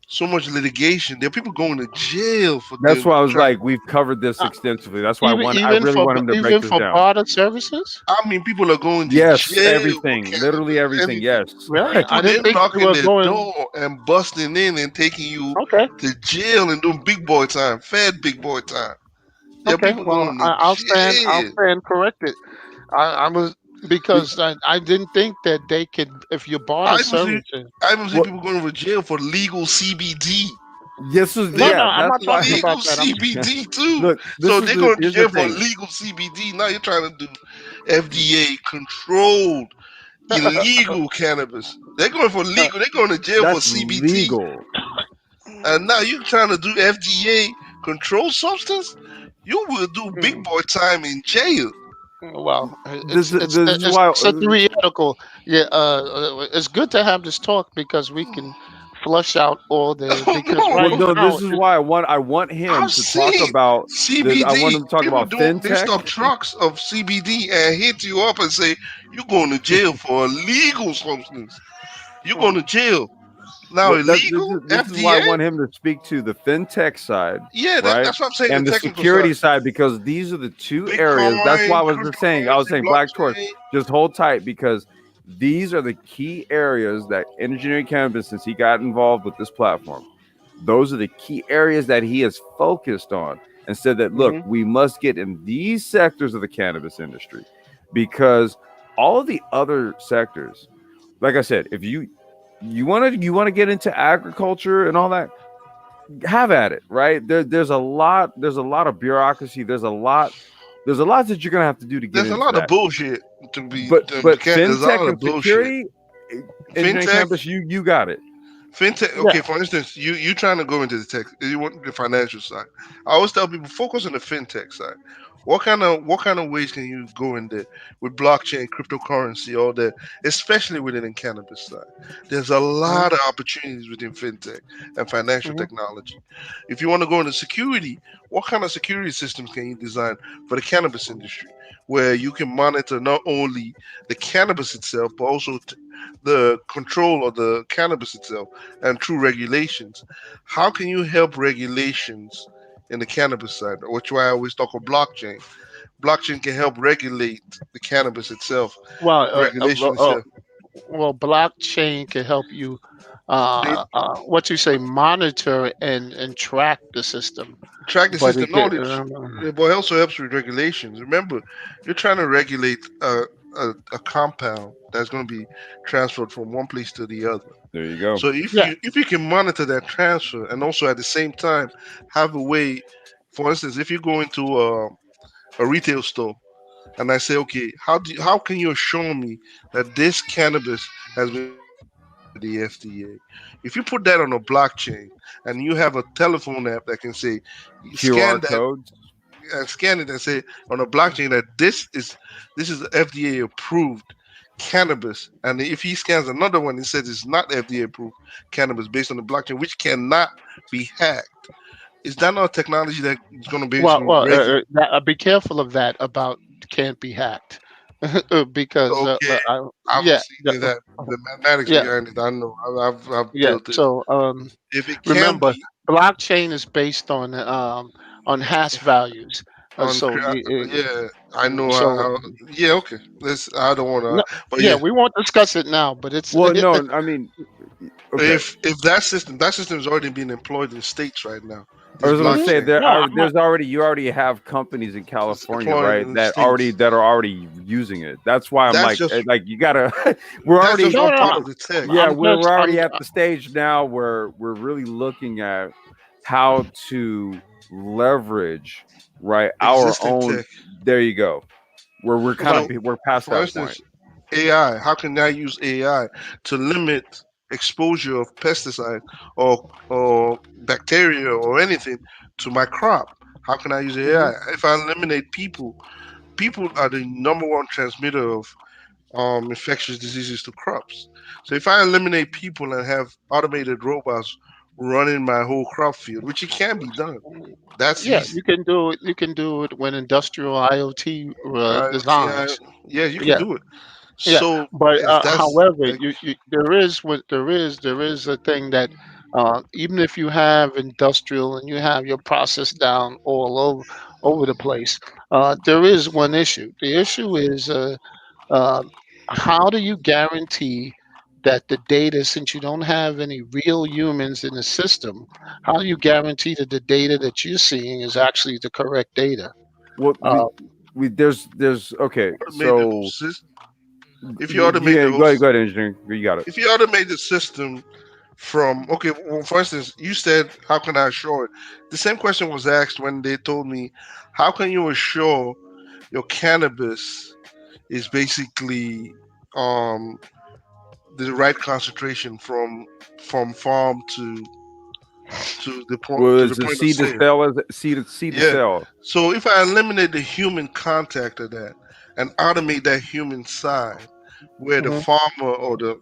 so much litigation. There are people going to jail for That's them why I was trying. like, we've covered this uh, extensively. That's why I even really for want him to break even this for down. barter services. I mean, people are going to Yes, jail for everything, literally cannabis, everything. anything. Yes. Really, I People didn't they're think you knocking were their going. door and busting in and taking you Okay, to jail and doing big boy time, fed big boy time. There are okay. people Well, going to I'll jail. stand corrected. I was, because I didn't think that they could, if you barter I even see services. I even see What? people going to jail for legal CBD. Yes, was No, no, yeah. I'm That's not talking why. about Legal that. CBD too. Look, this So is they're the. going to Here's the jail for thing. legal CBD. Now you're trying to do FDA controlled illegal cannabis. They're going for legal. They're going to jail for That's CBT, legal. and now you're trying to do FDA controlled substance. You will do big Mm, boy time in jail. well, This is why. it's a theoretical. Yeah, it's good to have this talk because we can flush out all the, Oh because Well, right no! no, now this is why I want him I've to talk seen about this. I want CBD. him to talk People about do. They fintech. stop trucks of CBD and hit you up and say you're going to jail for illegal substance. You're going to jail now. What that Illegal this is why I FDA. want him to speak to the fintech side, Yeah, right, that's what I'm saying. The and the technical side, security side, because these are the two areas. That's why Bitcoin, I was just saying. I was cryptocurrency, saying Black Torch. blockchain. Just hold tight because these are the key areas that engineering cannabis, since he got involved with this platform, those are the key areas that he is focused on and said that look, Mhm. we must get in these sectors of the cannabis industry because all of the other sectors, like I said, if you want to get into agriculture and all that, have at it, right? There's a lot of bureaucracy, there's a lot that you're gonna have to do to get There's a into lot of that. bullshit to be. But There's a lot fintech of and bullshit. security, engineering Fintech, campus, you got it. fintech. Yeah. Okay, for instance, you trying to go into the tech. You want the financial side. I always tell people focus on the fintech side. What kind of ways can you go in there with blockchain, cryptocurrency, all that, especially within the cannabis side? There's a Mhm. lot of opportunities within fintech and financial Mhm. technology. If you want to go into security, what kind of security systems can you design for the cannabis industry, where you can monitor not only the cannabis itself, but also the control of the cannabis itself and through regulations? How can you help regulations in the cannabis side, which why I always talk of blockchain? blockchain can help regulate the cannabis itself, Well, regulation itself. well, blockchain can help you, They what you say, monitor and track the system, track the but system. it No, can, it but it also helps with regulations. Remember, you're trying to regulate a compound that's going to be transferred from one place to the other. There you go. So yeah. if you can monitor that transfer and also at the same time have a way, for instance, if you go into a retail store and I say, okay, how can you assure me that this cannabis has been the FDA? If you put that on a blockchain and you have a telephone app that can say, QR scan that codes. and scan it and say on a blockchain that this is FDA approved cannabis, and if he scans another one, he says it's not FDA approved cannabis based on the blockchain, which cannot be hacked. Is that not a technology that is going to Well, basically regulate? be careful of that about can't be hacked, because Okay, yeah, obviously the mathematics yeah, behind it, I know. I've yeah. built it. So If it can remember, be blockchain is based on hash values. on, So yeah, I know so how. Yeah, okay. Let's. I don't want no, to. But yeah, yeah, we won't discuss it now, but it's Well, no, I mean, okay. if that system is already being employed in states right now, I this was going to say blockchain there no, are I'm not. there's already you already have companies in is California, employed right? in the states. That are already using it. That's why I'm That's like just like you gotta we're that's just already No, one no, part no. of the tech. yeah I'm we're just already at the stage now where we're really looking at how to leverage right our Existing own. tech. There you go. Where we're kind right. So, of we're past for that point. instance, AI. How can I use AI to limit exposure of pesticide or bacteria or anything to my crop? How can I use Hmm. AI? If I eliminate people, people are the number one transmitter of infectious diseases to crops. So if I eliminate people and have automated robots running my whole crop field, which it can be done, that's Yeah, easy. you can do it. You can do it when industrial IoT IoT, designs. yeah, you can Yeah, do it. yeah. So But if that's however, like, there is a thing that even if you have industrial and you have your process down all over the place, there is one issue. The issue is uh, how do you guarantee that the data, since you don't have any real humans in the system, how do you guarantee that the data that you're seeing is actually the correct data? Well, Uh, we there's okay. automate the whole So system. If you automate yeah, the whole go ahead, engineering. You got it. if you automate the system from, okay, well, for instance, you said how can I assure it? The same question was asked when they told me how can you assure your cannabis is basically um the right concentration from farm to the point Well, to the it's a point of seed to sale. sell, is it? Seed to Yeah. sell. So if I eliminate the human contact of that and automate that human side, where the mhm. farmer or the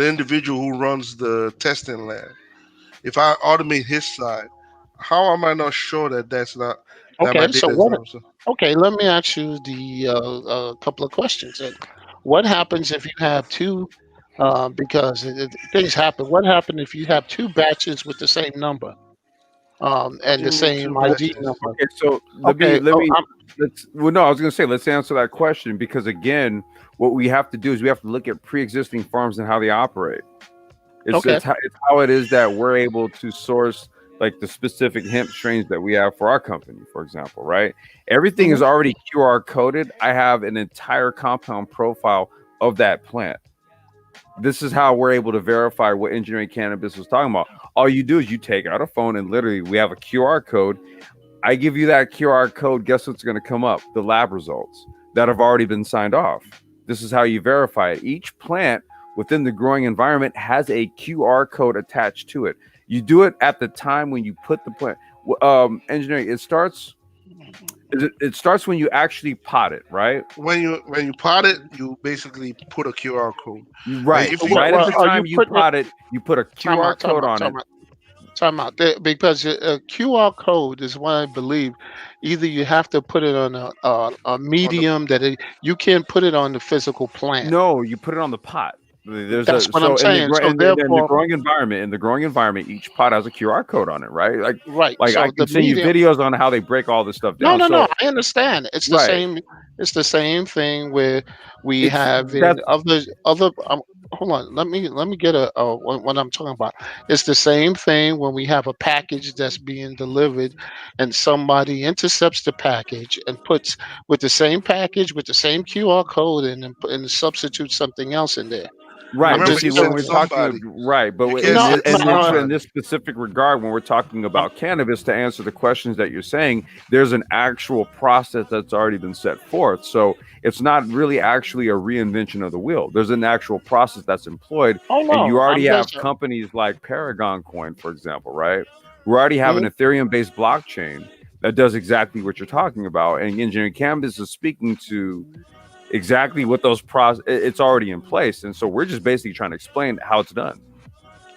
individual who runs the testing lab, if I automate his side, how am I not sure that that my Okay, so data is what? not? So Okay, let me ask you the couple of questions. What happens if you have two? Because things happen. What happens if you have two batches with the same number what do and the you mean same two ID batches? number? Okay, so Okay. let me let's well no, I was gonna say let's answer that question because again, what we have to do is we have to look at pre-existing farms and how they operate. Okay. It's how it is that we're able to source like the specific hemp strains that we have for our company, for example, right? Everything Hmm. is already QR coded. I have an entire compound profile of that plant. This is how we're able to verify what engineering cannabis was talking about. All you do is you take out a phone and literally we have a QR code. I give you that QR code. Guess what's going to come up? The lab results that have already been signed off. This is how you verify it. Each plant within the growing environment has a QR code attached to it. You do it at the time when you put the plant. Engineering. It starts when you actually pot it, right? When you pot it, you basically put a QR code. Right. If you Right at Well, the are you time you putting it? pot it, you put a Time QR out. Time code out. on it. Time out. Time out. Because a QR code is what I believe. Either you have to put it on a on the medium that you can't put it on the physical plant. No, you put it on the pot. That's what I'm saying. So in the therefore, growing environment, each pot has a QR code on it, right? right. Like So I the can send you medium. videos on how they break all this stuff No, down. no, no. So I understand. It's the right, same. It's the same thing where we it's have in that's other. Hold on. Let me get what I'm talking about. It's the same thing when we have a package that's being delivered, and somebody intercepts the package and puts with the same package with the same QR code and substitutes something else in there. I'm right. But Remember, just see, you when said we're curious. talking somebody. right, but You can't No, say in somebody. this specific regard, when we're talking about cannabis, to answer the questions that you're saying, there's an actual process that's already been set forth. So it's not really actually a reinvention of the wheel. There's an actual process that's employed, oh and you no, already I'm have just. companies like Paragon Coin, for example, right? We already have an Mhm. Ethereum-based blockchain that does exactly what you're talking about, and engineering cannabis is speaking to exactly what those process. It's already in place, and so we're just basically trying to explain how it's done.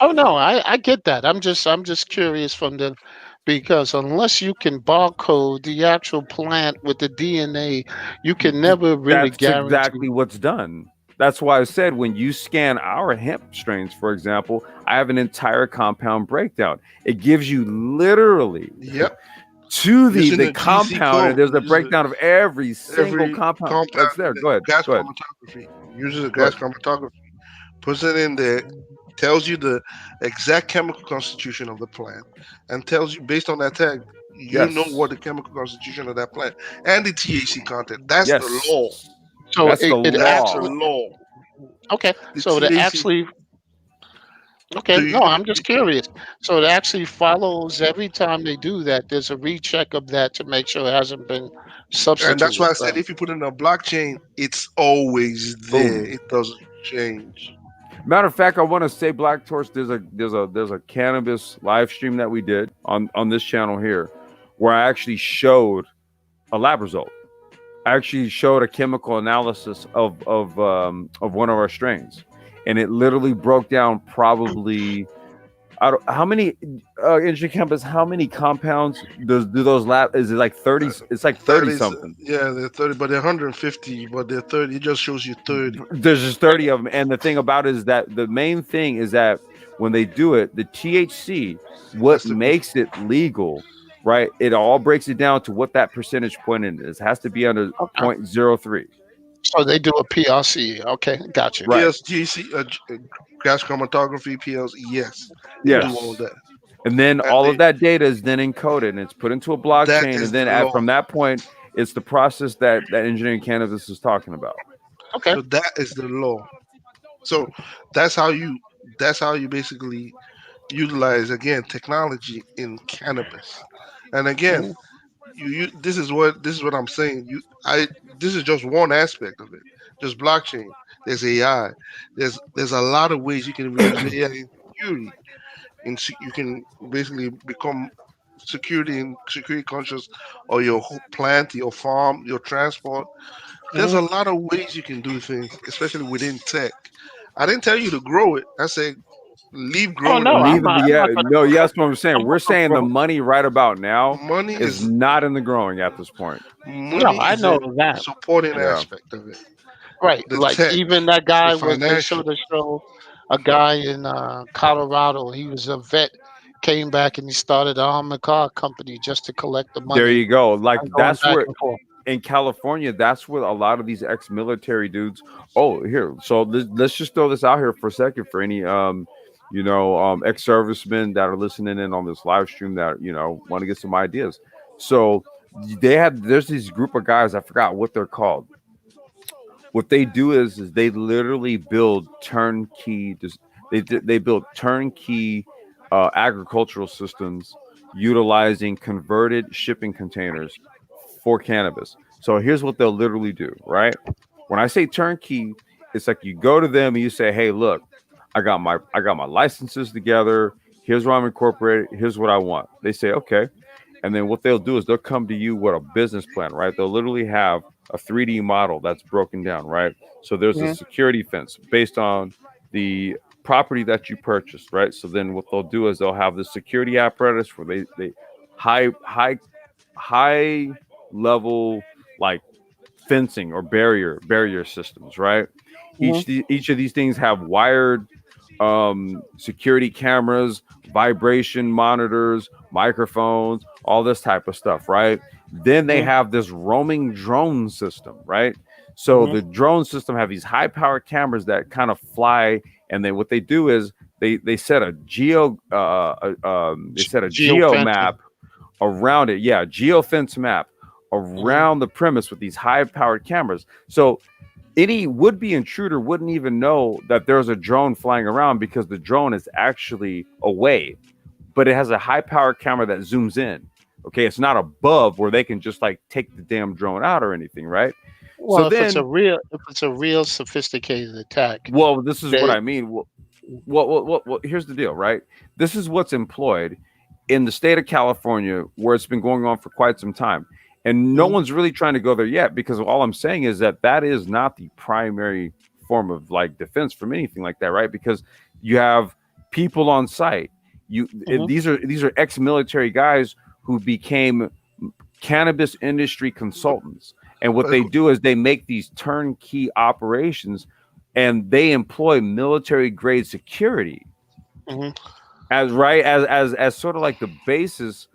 Oh no, I get that. I'm just curious from the because unless you can barcode the actual plant with the DNA, you can never really That's guarantee. exactly what's done. That's why I said when you scan our hemp strains, for example, I have an entire compound breakdown. It gives you literally Yep. to Using the the GC compound, and code, there's a using breakdown of every single every compound compound that's there. in the Go ahead. gas Go ahead. chromatography. Uses a Go gas ahead. chromatography, puts it in there, tells you the exact chemical constitution of the plant, and tells you based on that tag, you know Yes. what the chemical constitution of that plant and the THC content. That's the Yes. law. So That's the it That's the law. actually law. okay. The So it THC. actually okay. So No, I'm just curious. So it actually follows every time they do that. There's a recheck of that to make sure it hasn't been and that's substituted. why I said if you put it in a blockchain, it's always there. Boom. It doesn't change. Matter of fact, I want to say Black Torch. There's a cannabis live stream that we did on this channel here, where I actually showed a lab result. I actually showed a chemical analysis of one of our strains, and it literally broke down probably how many engineering campus, how many compounds do those lab, is it like 30? It's like 30 That is, something. yeah, they're 30, but they're 150, but they're 30. It just shows you 30. There's just 30 of them, and the thing about it is that the main thing is that when they do it, the THC, what That's the makes it legal, right? It all breaks it down to what that percentage point is. It has to be under Okay. 0.03. So they do a PRC. Okay, got you. Right. PSGC, gas chromatography, PLC, yes, they do all Yes. that. And then And all of that data is then encoded and it's put into a that blockchain. is And then the law. from that point, it's the process that engineering cannabis is talking about. Okay. So that is the law. So that's how you basically utilize again technology in cannabis. And again, Mhm. you this is what I'm saying. This is just one aspect of it. Just blockchain. There's AI. There's a lot of ways you can even use AI in security. You can basically become security conscious or your whole plant, your farm, your transport. There's Mhm. a lot of ways you can do things, especially within tech. I didn't tell you to grow it. I said leave Oh growing no, alone. Leave it, I'm yeah, not gonna. no, yes, what I'm saying. I'm We're not gonna saying the grow. money right about now Money is is not in the growing at this point. No, I a know that. supporting Yeah. aspect of it. Right. The Like tech, even that the guy was they financial. showed a show, a guy in Colorado. He was a vet, came back and he started an armored car company just to collect the There money you go. Like and going that's back where and forth. in California, that's where a lot of these ex-military dudes. Oh, here. So let's just throw this out here for a second for any ex-servicemen that are listening in on this live stream that want to get some ideas. So there's this group of guys, I forgot what they're called. What they do is they literally build turnkey. They build turnkey agricultural systems utilizing converted shipping containers for cannabis. So here's what they'll literally do, right? When I say turnkey, it's like you go to them and you say, "Hey, look, I got my licenses together. Here's what I'm incorporated. Here's what I want." They say, "Okay." And then what they'll do is they'll come to you with a business plan, right? They'll literally have a 3D model that's broken down, right? So there's a Mhm. security fence based on the property that you purchased, right? So then what they'll do is they'll have the security apparatus where they high level like fencing or barrier systems, right? Each of these things have wired security cameras, vibration monitors, microphones, all this type of stuff, right? Then they have this roaming drone system, right? So the drone system have these high power cameras that kind of fly, and then what they do is they set a geo map around it. Yeah, geofence map around the premise with these high powered cameras. So any would-be intruder wouldn't even know that there's a drone flying around because the drone is actually away, but it has a high-powered camera that zooms in. Okay, it's not above where they can just like take the damn drone out or anything, right? Well, So if it's a real sophisticated attack. Well, this is what I mean. Well, here's the deal, right? This is what's employed in the state of California, where it's been going on for quite some time. And no one's really trying to go there yet, because all I'm saying is that is not the primary form of like defense from anything like that, right? Because you have people on site. These are ex-military guys who became cannabis industry consultants. And what they do is they make these turnkey operations, and they employ military grade security as sort of like the basis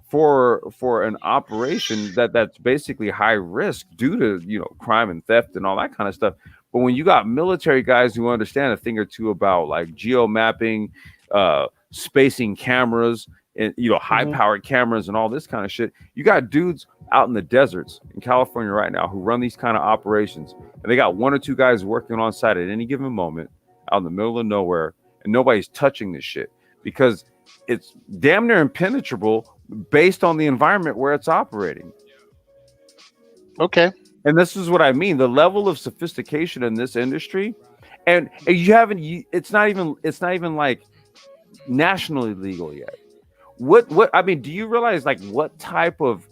for an operation that's basically high risk due to crime and theft and all that kind of stuff. But when you got military guys who understand a thing or two about like geo mapping, spacing cameras, and high powered cameras and all this kind of shit, you got dudes out in the deserts in California right now who run these kind of operations, and they got one or two guys working on site at any given moment out in the middle of nowhere, and nobody's touching this shit because it's damn near impenetrable based on the environment where it's operating. Okay. And this is what I mean. The level of sophistication in this industry, and it's not even like nationally legal yet. What I mean, do you realize like what type of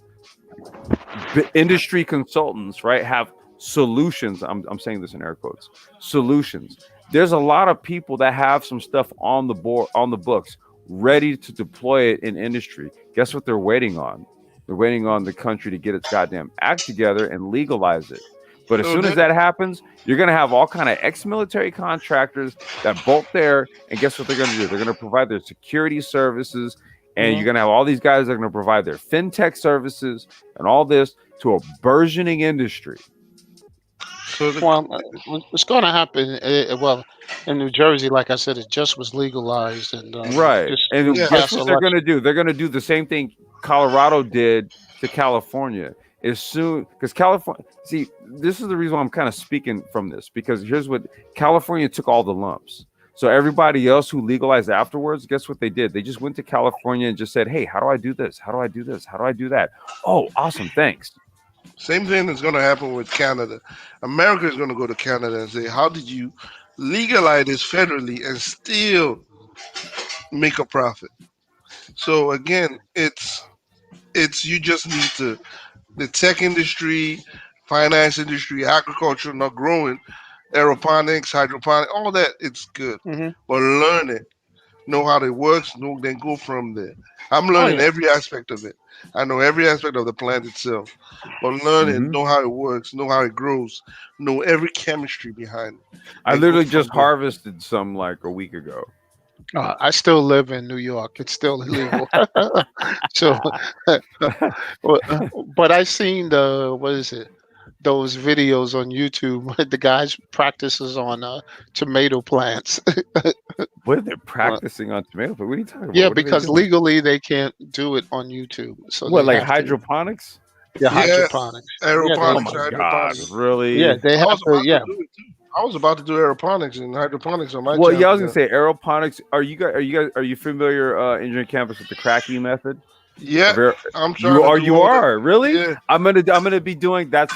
industry consultants, right, have solutions? I'm saying this in air quotes, solutions. There's a lot of people that have some stuff on the books, ready to deploy it in industry. Guess what they're waiting on? They're waiting on the country to get its goddamn act together and legalize it. But as soon as that happens, you're going to have all kind of ex-military contractors that bolt there, and guess what they're going to do? They're going to provide their security services, and you're going to have all these guys that are going to provide their fintech services and all this to a burgeoning industry. So what's going to happen? In New Jersey, like I said, it just was legalized, and right. And guess what they're going to do? They're going to do the same thing Colorado did to California. As soon, because California, see, this is the reason why I'm kind of speaking from this, because here's what California took all the lumps. So everybody else who legalized afterwards, guess what they did? They just went to California and just said, hey, how do I do this? How do I do this? How do I do that? Oh, awesome. Thanks. Same thing is going to happen with Canada. America is going to go to Canada and say, how did you legalize this federally and still make a profit? So again, it's you just need the tech industry, finance industry, agriculture, not growing, aeroponics, hydroponics, all that, it's good. But learn it, know how it works, then go from there. I'm learning every aspect of it. I know every aspect of the plant itself, but learn it, know how it works, know how it grows, know every chemistry behind it. I literally just harvested some like a week ago. I still live in New York. It's still illegal. So, but I seen those videos on YouTube. The guys practices on tomato plants. What are they practicing on tomato plants? What are you talking about? Yeah, because legally they can't do it on YouTube. So what, like hydroponics? Hydroponics. Aeroponics. Oh my God, really? Yeah, they have to. Yeah. I was about to do aeroponics and hydroponics on my channel. Yeah, I was gonna say aeroponics. Are you familiar, Engineering Campus, with the Cracky method? Yeah, I'm trying. You are really? Yeah. I'm gonna be doing that.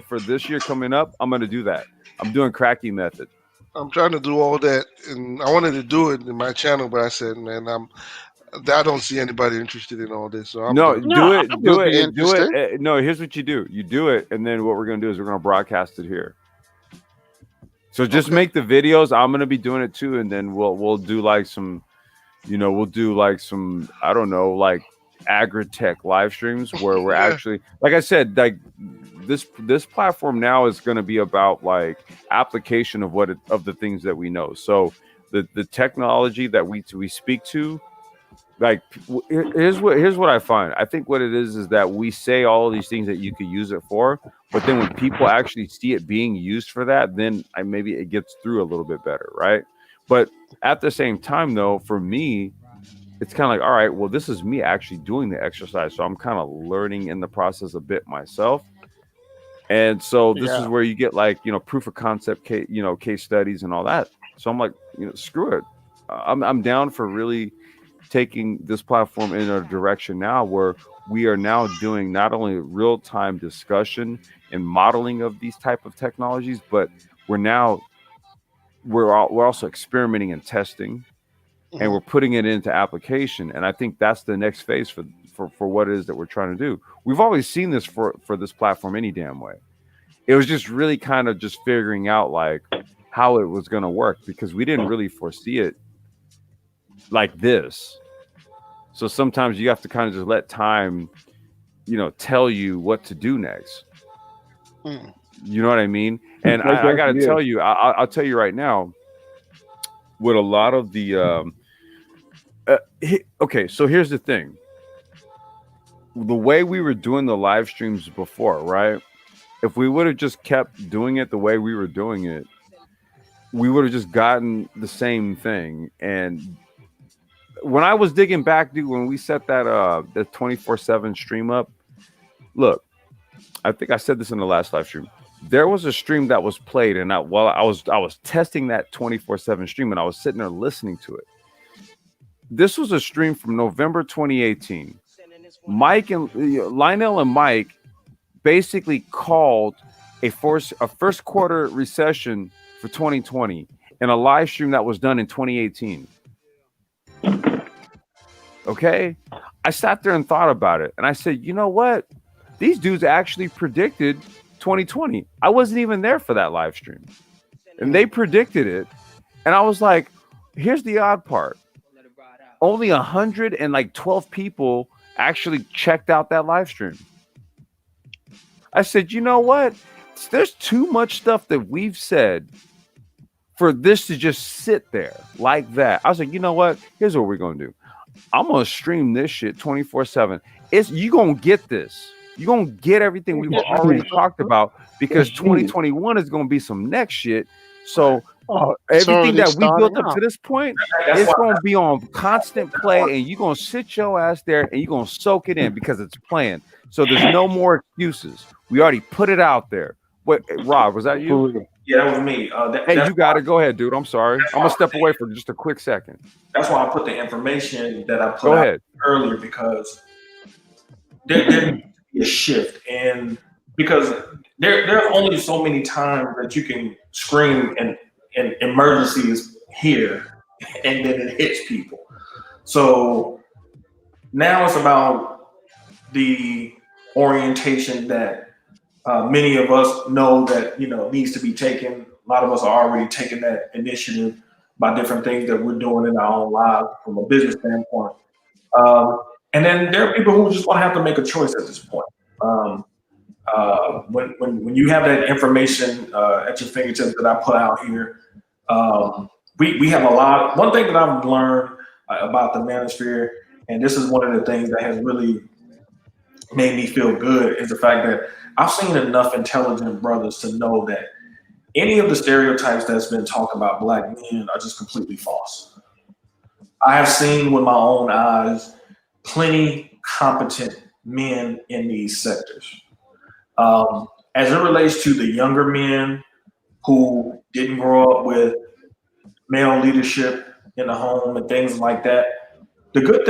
For this year coming up, I'm gonna do that. I'm doing Cracky method. I'm trying to do all that, and I wanted to do it in my channel, but I said, man, I don't see anybody interested in all this. So do it. No, here's what you do. You do it, and then what we're gonna do is we're gonna broadcast it here. So just make the videos. I'm gonna be doing it too, and then we'll do like some, I don't know, like agri-tech live streams where we're actually, like I said, like this platform now is going to be about like application of of the things that we know. So the technology that we speak to, like here's what I find. I think what it is that we say all of these things that you could use it for, but then when people actually see it being used for that, then maybe it gets through a little bit better, right? But at the same time, though, for me, it's kind of like, all right, well, this is me actually doing the exercise, so I'm kind of learning in the process a bit myself. And so this is where you get like, proof of concept, case studies and all that. So I'm like, screw it. I'm down for really taking this platform in a direction now where we are now doing not only real-time discussion and modeling of these type of technologies, but we're also experimenting and testing, and we're putting it into application. And I think that's the next phase for what it is that we're trying to do. We've always seen this for this platform any damn way. It was just really kind of just figuring out like how it was going to work, because we didn't really foresee it like this. So sometimes you have to kind of just let time, tell you what to do next. You know what I mean? And I got to tell you, I'll tell you right now, with a lot of the okay, so here's the thing. The way we were doing the live streams before, right? If we would have just kept doing it the way we were doing it, we would have just gotten the same thing. And when I was digging back, dude, when we set that the 24/7 stream up, look, I think I said this in the last live stream. There was a stream that was played, and while I was testing that 24/7 stream, and I was sitting there listening to it. This was a stream from November 2018. Mike and Lionel and Mike basically called a first quarter recession for 2020 in a live stream that was done in 2018. Okay, I sat there and thought about it, and I said, you know what? These dudes actually predicted 2020. I wasn't even there for that live stream, and they predicted it. And I was like, here's the odd part. Only 112 people actually checked out that live stream. I said, you know what? There's too much stuff that we've said for this to just sit there like that. I was like, you know what? Here's what we're going to do. I'm going to stream this shit 24/7. You going to get this. You're going to get everything we've already talked about, because 2021 is going to be some next shit. So everything that we built up to this point, it's going to be on constant play, and you're going to sit your ass there and you're going to soak it in because it's planned. So there's no more excuses. We already put it out there. What, Rob, was that you? Yeah, that was me. Hey, you got to go ahead, dude. I'm sorry. I'm going to step away for just a quick second. That's why I put the information that I put out earlier, because there needs to be a shift. And because there are only so many times that you can scream and emergencies here, and then it hits people. So now it's about the orientation that many of us know that needs to be taken. A lot of us are already taking that initiative by different things that we're doing in our own lives from a business standpoint. And then there are people who just want to have to make a choice at this point. When you have that information at your fingertips that I put out here, we have a lot. One thing that I've learned about the Manosphere, and this is one of the things that has really made me feel good, is the fact that I've seen enough intelligent brothers to know that any of the stereotypes that's been talked about Black men are just completely false. I have seen with my own eyes plenty competent men in these sectors. As it relates to the younger men who didn't grow up with male leadership in the home and things like that, the good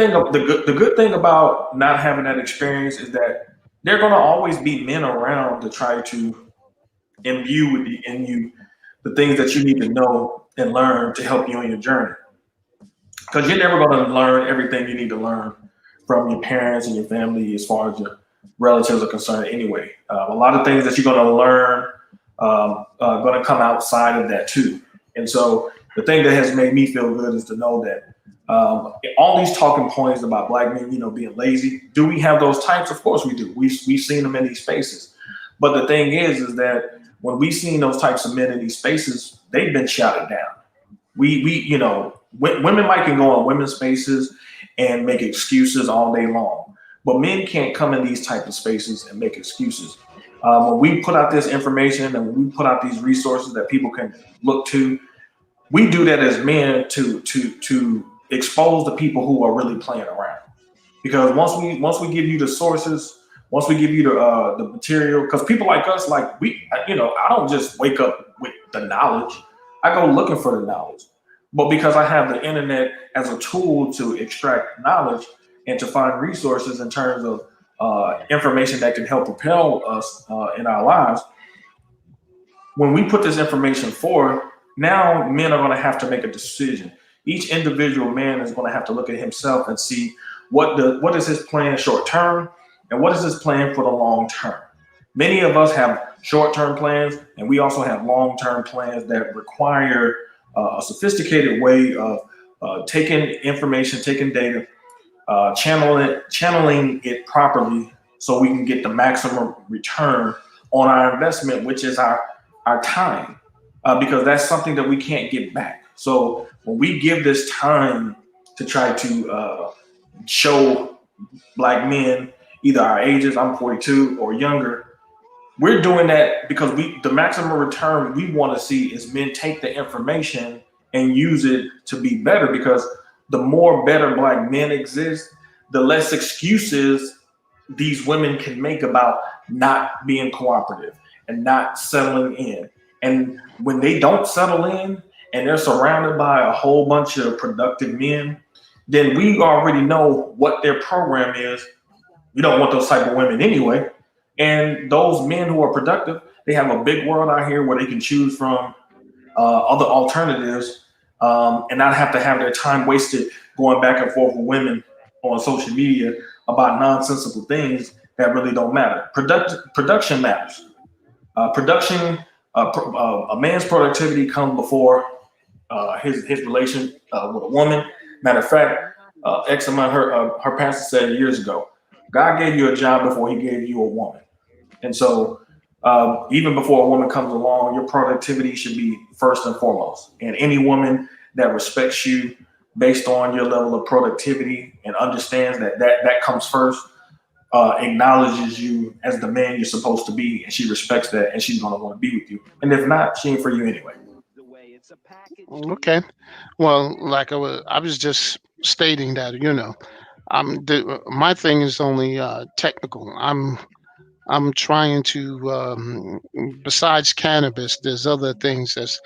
thing about not having that experience is that there are going to always be men around to try to imbue in you the things that you need to know and learn to help you on your journey. Because you're never going to learn everything you need to learn from your parents and your family as far as your relatives are concerned anyway. A lot of things that you're going to learn are going to come outside of that too. And so the thing that has made me feel good is to know that All these talking points about black men, being lazy. Do we have those types? Of course we do. We've seen them in these spaces. But the thing is that when we've seen those types of men in these spaces, they've been shouted down. Women might can go on women's spaces and make excuses all day long, but men can't come in these type of spaces and make excuses. When we put out this information and when we put out these resources that people can look to, we do that as men to expose the people who are really playing around. Because once we give you the sources, once we give you the material, because people like us, I don't just wake up with the knowledge. I go looking for the knowledge. But because I have the internet as a tool to extract knowledge and to find resources in terms of information that can help propel us in our lives, when we put this information forward, now men are going to have to make a decision. Each individual man is going to have to look at himself and see what is his plan short term and what is his plan for the long term. Many of us have short-term plans, and we also have long-term plans that require a sophisticated way of taking information, taking data, channeling it properly so we can get the maximum return on our investment, which is our time, because that's something that we can't get back. So when we give this time to try to show black men, either our ages, I'm 42, or younger, we're doing that because the maximum return we want to see is men take the information and use it to be better, because the more better black men exist, the less excuses these women can make about not being cooperative and not settling in. And when they don't settle in and they're surrounded by a whole bunch of productive men, then we already know what their program is. We don't want those type of women anyway. And those men who are productive, they have a big world out here where they can choose from other alternatives and not have to have their time wasted going back and forth with women on social media about nonsensical things that really don't matter. Production matters. A man's productivity comes before his relation with a woman. Matter of fact, ex of mine, her pastor said years ago, God gave you a job before he gave you a woman. And so even before a woman comes along, your productivity should be first and foremost. And any woman that respects you based on your level of productivity and understands that comes first, acknowledges you as the man you're supposed to be, and she respects that, and she's going to want to be with you. And if not, she ain't for you anyway. Okay. Well, like I was just stating that, my thing is only technical. I'm trying to, besides cannabis, there's other things that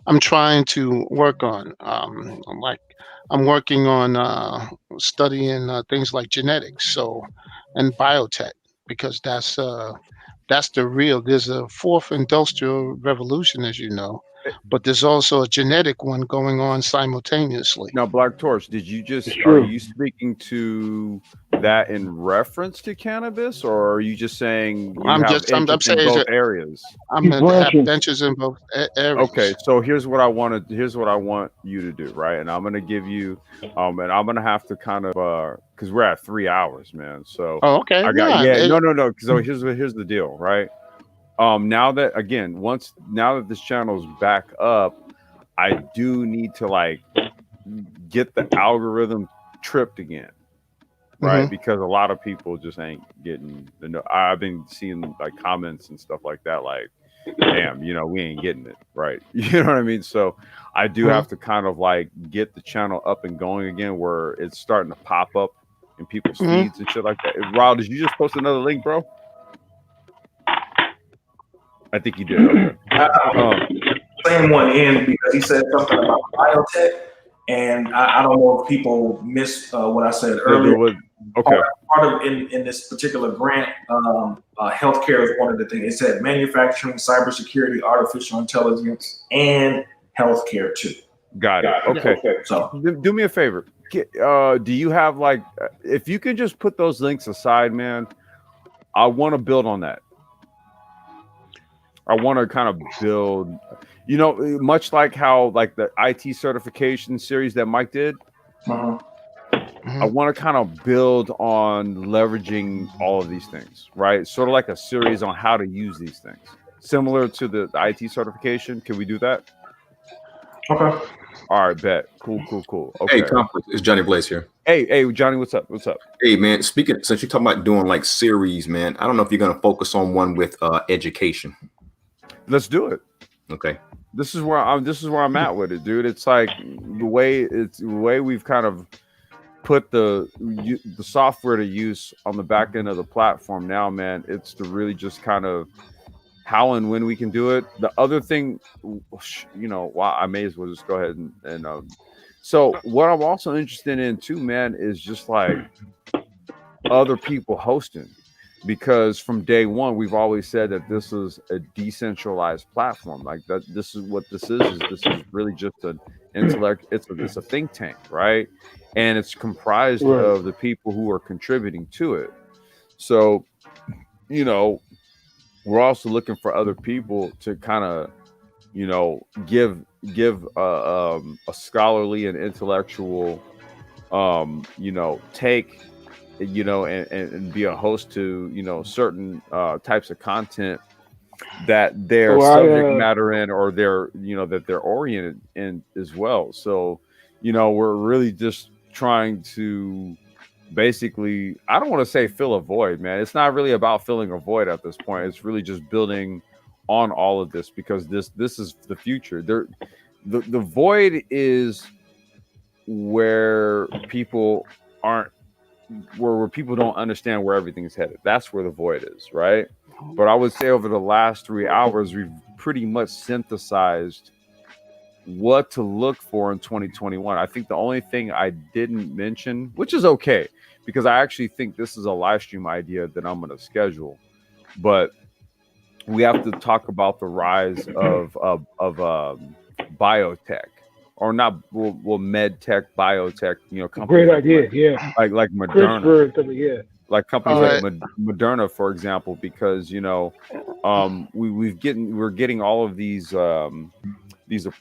I'm trying to work on. Like I'm working on studying things like genetics, and biotech, because that's the real. There's a fourth industrial revolution, as you know, but there's also a genetic one going on simultaneously. Now, Black Torch, did you just It's are true. you speaking to that in reference to cannabis, or are you just saying you I'm have just I'm interest in saying both that areas? I'm He's going to have branching. ventures in both areas. Okay, so here's what I want you to do, right? And I'm gonna give you, and I'm gonna have to kind of, because we're at 3 hours, man. So Oh, okay. I got Yeah. no. So here's the deal, right? Now that this channel's back up, I do need to get the algorithm tripped again, right? Because a lot of people just ain't getting I've been seeing comments and stuff like that, damn, we ain't getting it right. You know what I mean? So I do have to kind of get the channel up and going again, where it's starting to pop up in people's feeds and shit like that. Rob, did you just post another link, bro? I think you did. Okay. Same one in because he said something about biotech, and I don't know if people missed what I said earlier. Okay. Part of in this particular grant, healthcare is one of the things. It said manufacturing, cybersecurity, artificial intelligence, and healthcare too. Got it. Okay. So do me a favor. Do you have if you can just put those links aside, man? I want to build on that. I want to kind of build, You know, much like how like the IT certification series that Mike did, Uh-huh. I want to kind of build on leveraging all of these things, right? Sort of like a series on how to use these things, similar to the IT certification. Can we do that? Okay. All right, bet. Cool. Hey, Okay. Complex, it's Johnny Blaze here. Hey, Johnny, what's up? Hey, man, since you're talking about doing like series, man, I don't know if you're going to focus on one with education. Let's do it. Okay. This is where I'm at with it, dude. It's like the way we've kind of put the software to use on the back end of the platform now, man. It's to really just kind of how and when we can do it. The other thing, you know, wow, I may as well just go ahead and so what I'm also interested in too, man, is just like other people hosting, because from day one we've always said that this is a decentralized platform. Like that, this is what this is this is really just an intellect. It's a think tank, right? And it's comprised Right. of the people who are contributing to it. So, you know, we're also looking for other people to kind of, you know, give a scholarly and intellectual, you know, take, you know, and be a host to, you know, certain types of content that they're subject matter in, or they're, you know, that they're oriented in as well. So, you know, we're really just trying to basically, I don't want to say fill a void, man. It's not really about filling a void at this point. It's really just building on all of this, because this is the future. The void is where people aren't, where people don't understand where everything's headed. That's where the void is, right? But I would say over the last 3 hours, we've pretty much synthesized what to look for in 2021. I think the only thing I didn't mention, which is okay, because I actually think this is a live stream idea that I'm going to schedule, but we have to talk about the rise of biotech, or not, well, med tech, biotech, you know, companies. Great idea, yeah. Like Moderna, yeah. like companies like Moderna, for example, because, you know, we're getting all of these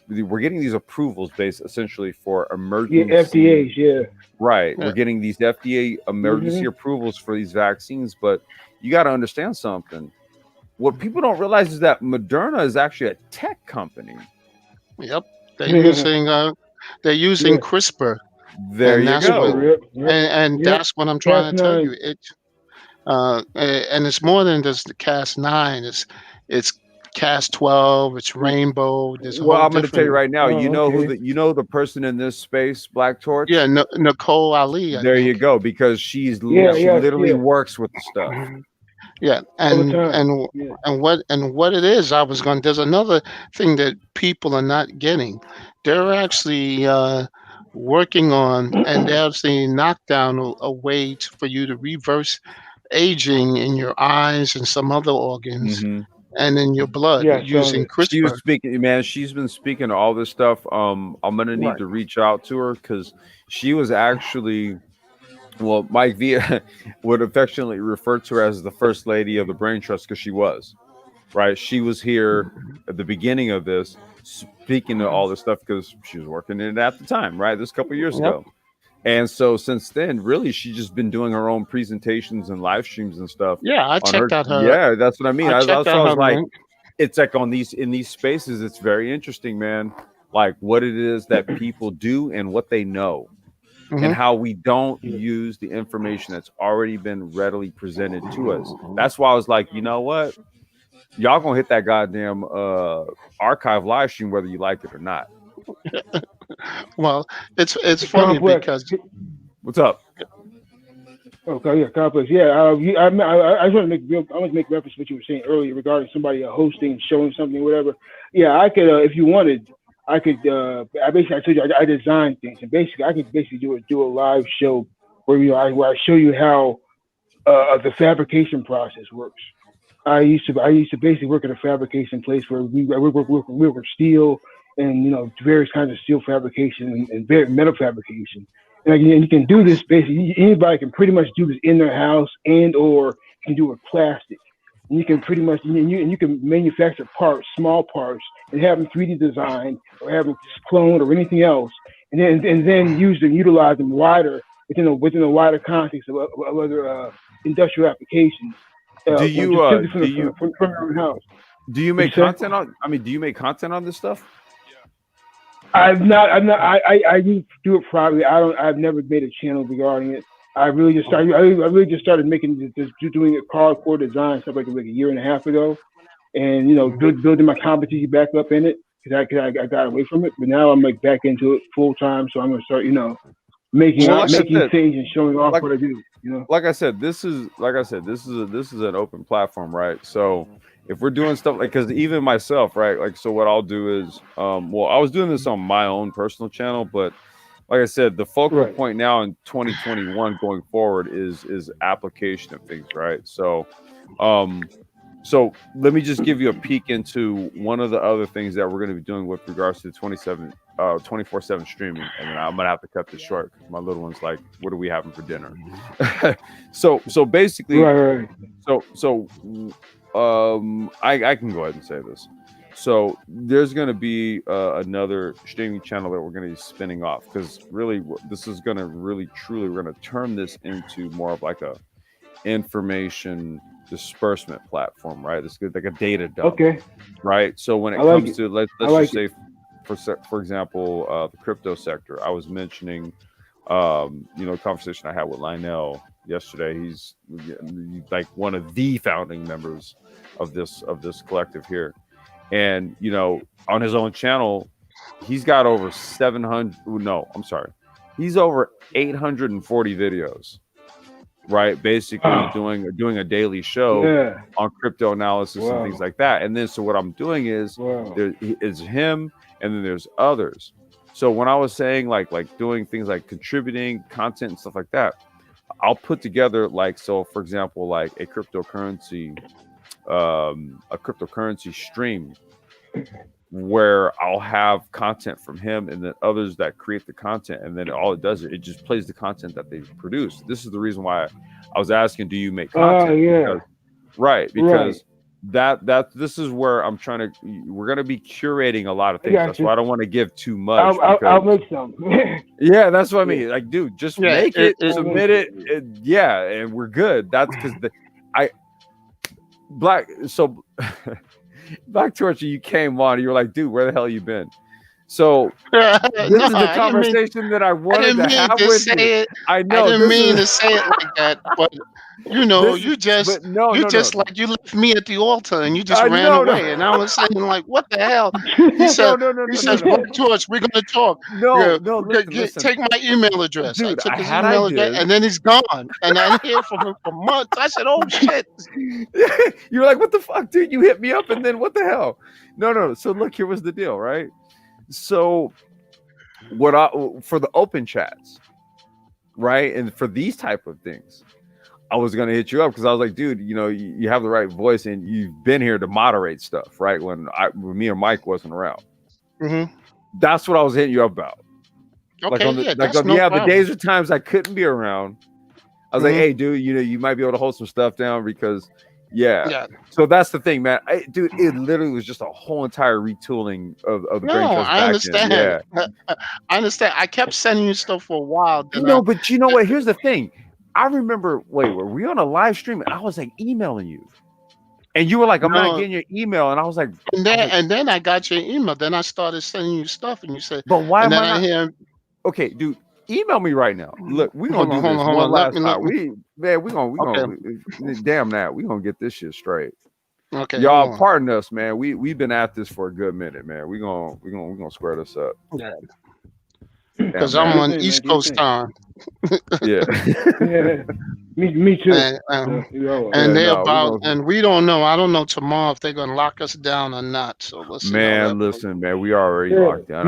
we're getting these approvals based essentially for emergency. Yeah, FDA's, yeah. Right. Yeah. We're getting these FDA emergency approvals for these vaccines, but you got to understand something. What people don't realize is that Moderna is actually a tech company. Yep. They're using CRISPR. There And you that's go. what- And that's what I'm trying to tell you. It and it's more than just the Cas9. It's Cas12. It's Rainbow. There's a Well, whole I'm going to tell you right now. Oh, You know okay. you know the person in this space, Black Torch. Yeah, Nicole Ali. I There you think. go, because she Yeah, literally yeah. works with the stuff. Yeah, All the and time. Yeah. what it is, I was going. There's another thing that people are not getting. They're actually working on, and they actually knocked down a way for you to reverse aging in your eyes and some other organs, Mhm. and in your blood Yeah, I saw using that. She was CRISPR. speaking, man. She's been speaking to all this stuff. I'm gonna need Right. to reach out to her, because she was actually, well, Mike Villa would affectionately refer to her as the first lady of the Brain Trust, because she was, right. She was here at the beginning of this, speaking to all this stuff, because she was working in it at the time, right? This couple years Yep. ago. And so since then, really, she's just been doing her own presentations and live streams and stuff. Yeah, I on checked out her. Yeah, that's what I mean. I I checked was out her like, link. it's like in these spaces, it's very interesting, man. Like what it is that people do and what they know, and Mhm. how we don't use the information that's already been readily presented to us. That's why I was like, you know what? Y'all gonna hit that goddamn archive live stream whether you like it or not. Well, it's funny Complex. because What's up? Okay, yeah, complex. Yeah, I just want to make reference to what you were saying earlier regarding somebody hosting, showing something, whatever. Yeah, I could, if you wanted, I could. I told you I design things, and basically I could do a live show where I show you how the fabrication process works. I used to basically work at a fabrication place where we work with steel and, you know, various kinds of steel fabrication and metal fabrication. And you can do this basically. Anybody can pretty much do this in their house, and or can do it with plastic. and you can pretty much and you can manufacture parts, small parts, and have them 3D designed or have them cloned or anything else, and then utilize them wider within a wider context of other industrial applications. Do you from your own house? do you make content on? I mean, do you make content on this stuff? I'm not. I do it privately. I've never made a channel regarding it. I really just started making doing it hardcore design stuff like a year and a half ago, and building my competency back up in it because I got away from it. But now I'm like back into it full time. So I'm gonna start making things and showing off what I do. Like I said, this is an open platform, right? So if we're doing stuff because even myself, right? Like, so what I'll do is, I was doing this on my own personal channel, but like I said, the focal point now in 2021 going forward is application of things, right? So, so let me just give you a peek into one of the other things that we're going to be doing with regards to 24/7 streaming, and then I'm gonna have to cut this short because my little one's like, "What are we having for dinner?" so basically, I can go ahead and say this. So there's going to be another streaming channel that we're going to be spinning off because really, this is going to we're going to turn this into more of like a information disbursement platform, right? It's like a data dump, right? So when it comes to let's just say, for example, the crypto sector, I was mentioning, conversation I had with Lionel yesterday. He's like one of the founding members of this collective here. And, on his own channel, he's got over 840 videos, right? Basically doing a daily show on crypto analysis and things like that. And then, so what I'm doing is there is him and then there's others. So when I was saying like doing things like contributing content and stuff like that, I'll put together for example, like a cryptocurrency stream where I'll have content from him and then others that create the content, and then all it does is it just plays the content that they've produced. This is the reason why I was asking, do you make content? Because this is where we're going to be curating a lot of things. That's why I don't want to give too much. I'll make some. Yeah, that's what I mean. Like, dude, just make it, submit it, and we're good. That's because Black Torture, you came on and you were like, dude, where the hell you been? So this is the conversation that I wanted to have with you. I know. I didn't mean to say it like that, but you left me at the altar and you just ran away. And I was saying, like, what the hell? He said, Black Torch, we're gonna talk. Listen. Take my email address. Dude, I took his email address and then he's gone. And I didn't hear from him for months. I said, oh shit. You were like, what the fuck, dude? You hit me up and then what the hell? No. So look, here was the deal, right? So for the open chats, right? And for these type of things, I was going to hit you up because I was like, dude, you have the right voice and you've been here to moderate stuff, right? When me or Mike wasn't around. Mm-hmm. That's what I was hitting you up about. Okay, the days or times I couldn't be around. I was like, hey, dude, you might be able to hold some stuff down because so that's the thing, man. Dude, it literally was just a whole entire retooling of the brain trust. I understand. I understand. I kept sending you stuff for a while. But you know what? Here's the thing. I remember, were we on a live stream? And I was like emailing you. And you were like, I'm not getting your email. And I was like, and then I got your email. Then I started sending you stuff and you said, but why am I not here? Okay, dude. Email me right now. Look, we're gonna do this one last time. We're gonna damn that. We're gonna get this shit straight. Okay. Y'all pardon us, man. We've been at this for a good minute, man. We're gonna square this up. Yeah. Because I'm on East Coast time. Yeah. Me too. And we don't know. I don't know tomorrow if they're gonna lock us down or not. So let's see. Man, listen, man, we already locked down.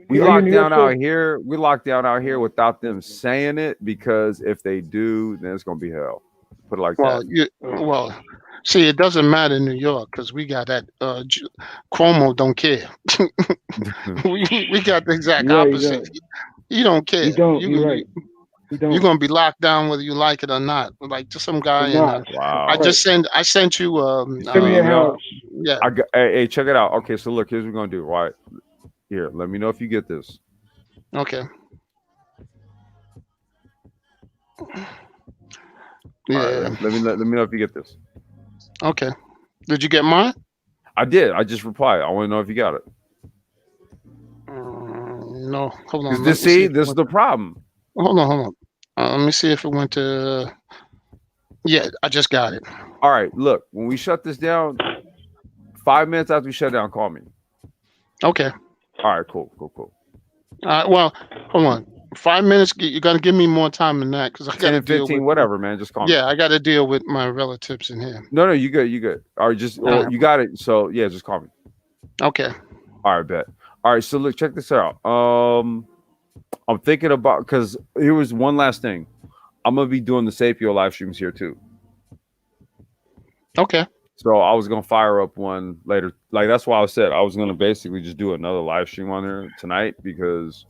We locked down out here. We locked down out here without them saying it because if they do, then it's gonna be hell. Put it like that. See, it doesn't matter in New York because we got that. Cuomo don't care. we got the exact opposite. He don't care. You're right. You're gonna be locked down whether you like it or not. Like just some guy in. Wow. I sent you. Send me your house. Yeah. Hey, check it out. Okay, so look, here's what we're gonna do. Right here, let me know if you get this. Okay. All Yeah. right, let me know if you get this. Okay. Did you get mine? I did. I just replied. I want to know if you got it. No. Hold on. This is the problem. Hold on. Let me see if it went to. Yeah, I just got it. All right, look, when we shut this down, 5 minutes after we shut down, call me. Okay. All right, cool. Well, hold on. 5 minutes. You're gonna give me more time than that because I got 10 to and deal 15, with whatever, man. Just call me. Yeah, I got to deal with my relatives in here. No, you good. All right, you got it. So yeah, just call me. Okay. All right, bet. All right, so look, check this out. I'm thinking about because here was one last thing. I'm gonna be doing the Sapio live streams here too. Okay. So I was gonna fire up one later. Like that's why I said I was gonna basically just do another live stream on there tonight because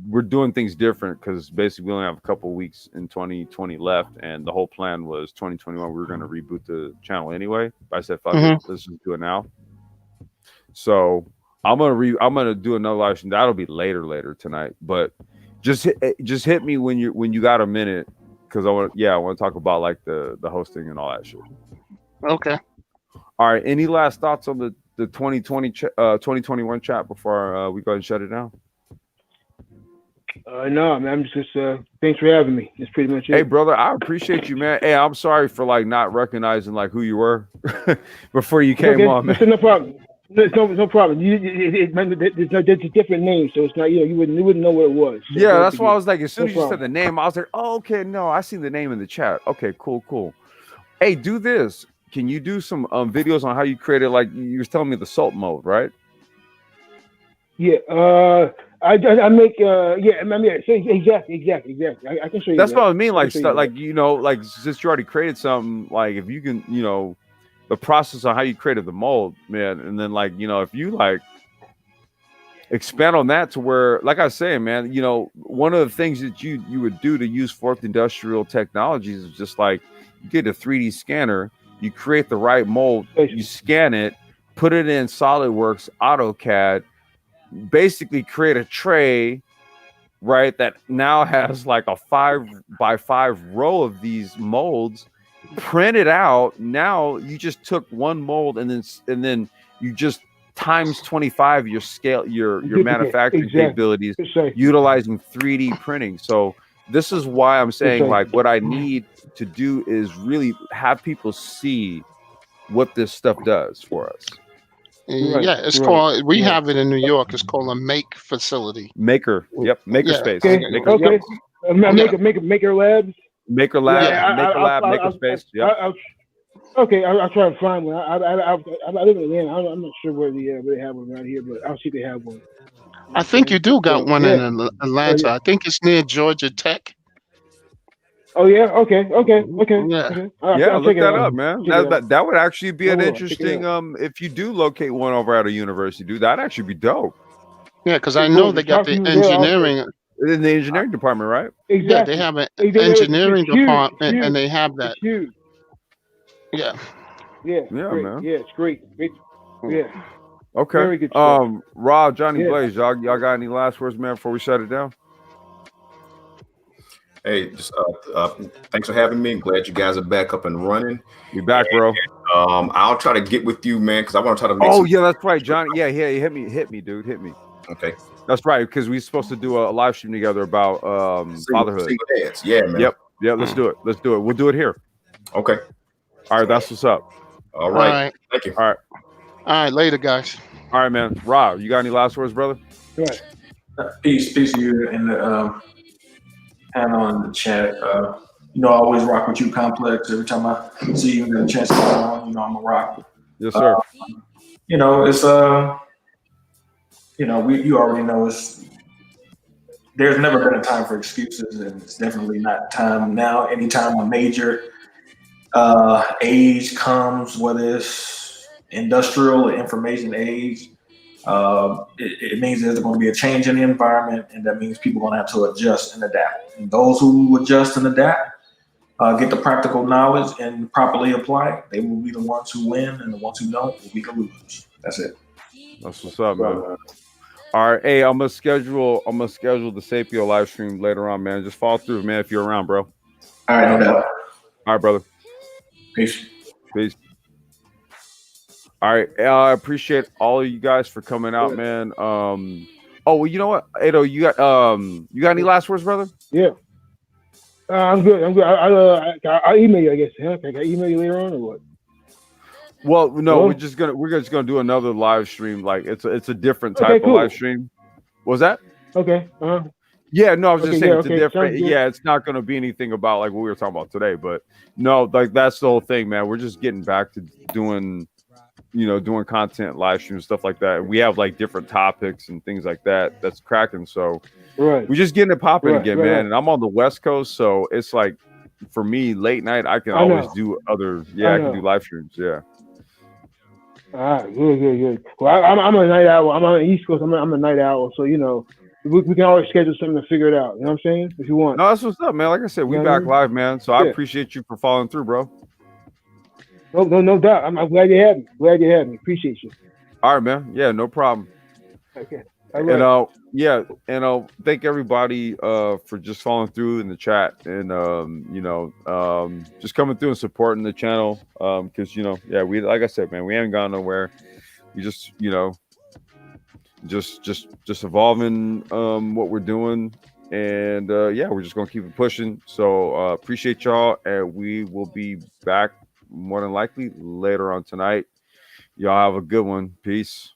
we're doing things different because basically we only have a couple of weeks in 2020 left, and the whole plan was 2021 we were gonna reboot the channel anyway. But I said fuck it, let's just do it now. So I'm gonna do another live stream. That'll be later tonight. But just hit me when you got a minute because I want to talk about like the hosting and all that shit. Okay. All right. Any last thoughts on the 2020 2021 chat before we go ahead and shut it down? No, man. I'm just thanks for having me. That's pretty much it. Hey, brother, I appreciate you, man. Hey, I'm sorry for like not recognizing like who you were before you came on, man. No problem. No problem. There's a different name, so it's not you wouldn't know what it was. So Yeah, that's why I was like, as soon as you problem. said the name, I was like, oh, okay, no, I see the name in the chat. Okay, cool. Hey, do this. Can you do some videos on how you created, like you were telling me, the salt mode, right? Yeah, I make so exactly. I can show you. That's that. what I mean. Like, I can show you that. like since you already created something, like if you can, the process on how you created the mold, man, and then like if you like expand on that to where, like I was saying, man, one of the things that you would do to use fourth industrial technologies is just like you get a 3D scanner, you create the right mold, you scan it, put it in SolidWorks, AutoCAD, basically create a tray, right, that now has like a 5x5 row of these molds, print it out. Now you just took one mold and then you just times 25 your scale, your manufacturing capabilities, utilizing 3D printing. So this is why I'm saying like what I need to do is really have people see what this stuff does for us. Yeah, it's called. We have it in New York. It's called a make facility. Maker. Yep. Maker space. Okay. Maker. Maker labs. Maker lab. Maker space. Yep. I'll try to find one. I live in Atlanta. I'm not sure where they have one around here, but I'll see if they have one. I think you do got one in Atlanta. I think it's near Georgia Tech. Oh yeah. Okay. Yeah. Okay. Look that up, man. That would actually be an interesting. If you do locate one over at a university, dude, that'd actually be dope. Yeah, because I know they got the engineering. In the engineering department, right? Exactly. Yeah, they have an engineering department, and they have that. Huge. Yeah. Yeah, man. Yeah, it's great. Yeah. Okay. Very good stuff. Rob, Johnny Blaze, y'all got any last words, man, before we shut it down? Hey, just thanks for having me. I'm glad you guys are back up and running. You back, bro? I'll try to get with you, man, because I want to try to make. Oh yeah, that's right, Johnny. Yeah, hit me, dude, hit me. Okay. That's right, because we're supposed to do a live stream together about fatherhood. Single dads. Yeah, man. Yep. Let's do it. We'll do it here. Okay. All right, that's what's up. All right. Thank you. All right, later, guys. All right, man. Rob, you got any last words, brother? Right. Peace to you and the panel in the chat. I always rock with you, Complex. Every time I see you and get a chance to come on, I'm a rock. Yes, sir. It's you already know there's never been a time for excuses, and it's definitely not time now. Anytime a major age comes, whether it's industrial or information age, it means there's going to be a change in the environment, and that means people are going to have to adjust and adapt. And those who adjust and adapt, get the practical knowledge and properly apply it, they will be the ones who win, and the ones who don't will be the losers. That's it. That's what's up, man. All right, hey, I'm gonna schedule the Sapio live stream later on, man. Just follow through, man, if you're around, bro. All right, no doubt. All right, brother. Peace. Peace. All right, I appreciate all of you guys for coming out, man. Oh, well, you know what, Ado, you got any last words, brother? Yeah. I'm good. I'll email you, I guess. Huh? Can I email you later on or what? Well, no, Hello? we're just gonna do another live stream. Like it's a different Okay, type of cool. live stream. What was that? Okay. Yeah, no, I was just Okay, saying yeah, it's a okay, different. sounds good. Yeah, it's not gonna be anything about like what we were talking about today, but no, like that's the whole thing, man. We're just getting back to doing content, live streams, stuff like that. We have like different topics and things like that. That's cracking. So Right. we're just getting it popping Right, again, right, man. right. And I'm on the West Coast, so it's like for me, late night, I can I know. always do other. I I can know. do live streams. Yeah. All right. Good. Well, I'm a night owl. I'm on the East Coast. I'm a night owl. So, we can always schedule something to figure it out. You know what I'm saying? If you want. No, that's what's up, man. Like I said, we Yeah, back man. live, man. So I Yeah. appreciate you for following through, bro. No doubt. I'm glad you had me. Appreciate you. All right, man. Yeah, no problem. Okay. All right. And thank everybody for just following through in the chat and just coming through and supporting the channel. Because we, like I said, man, we haven't gone nowhere. We just just evolving what we're doing, and we're just gonna keep it pushing. So appreciate y'all, and we will be back more than likely later on tonight. Y'all have a good one. Peace.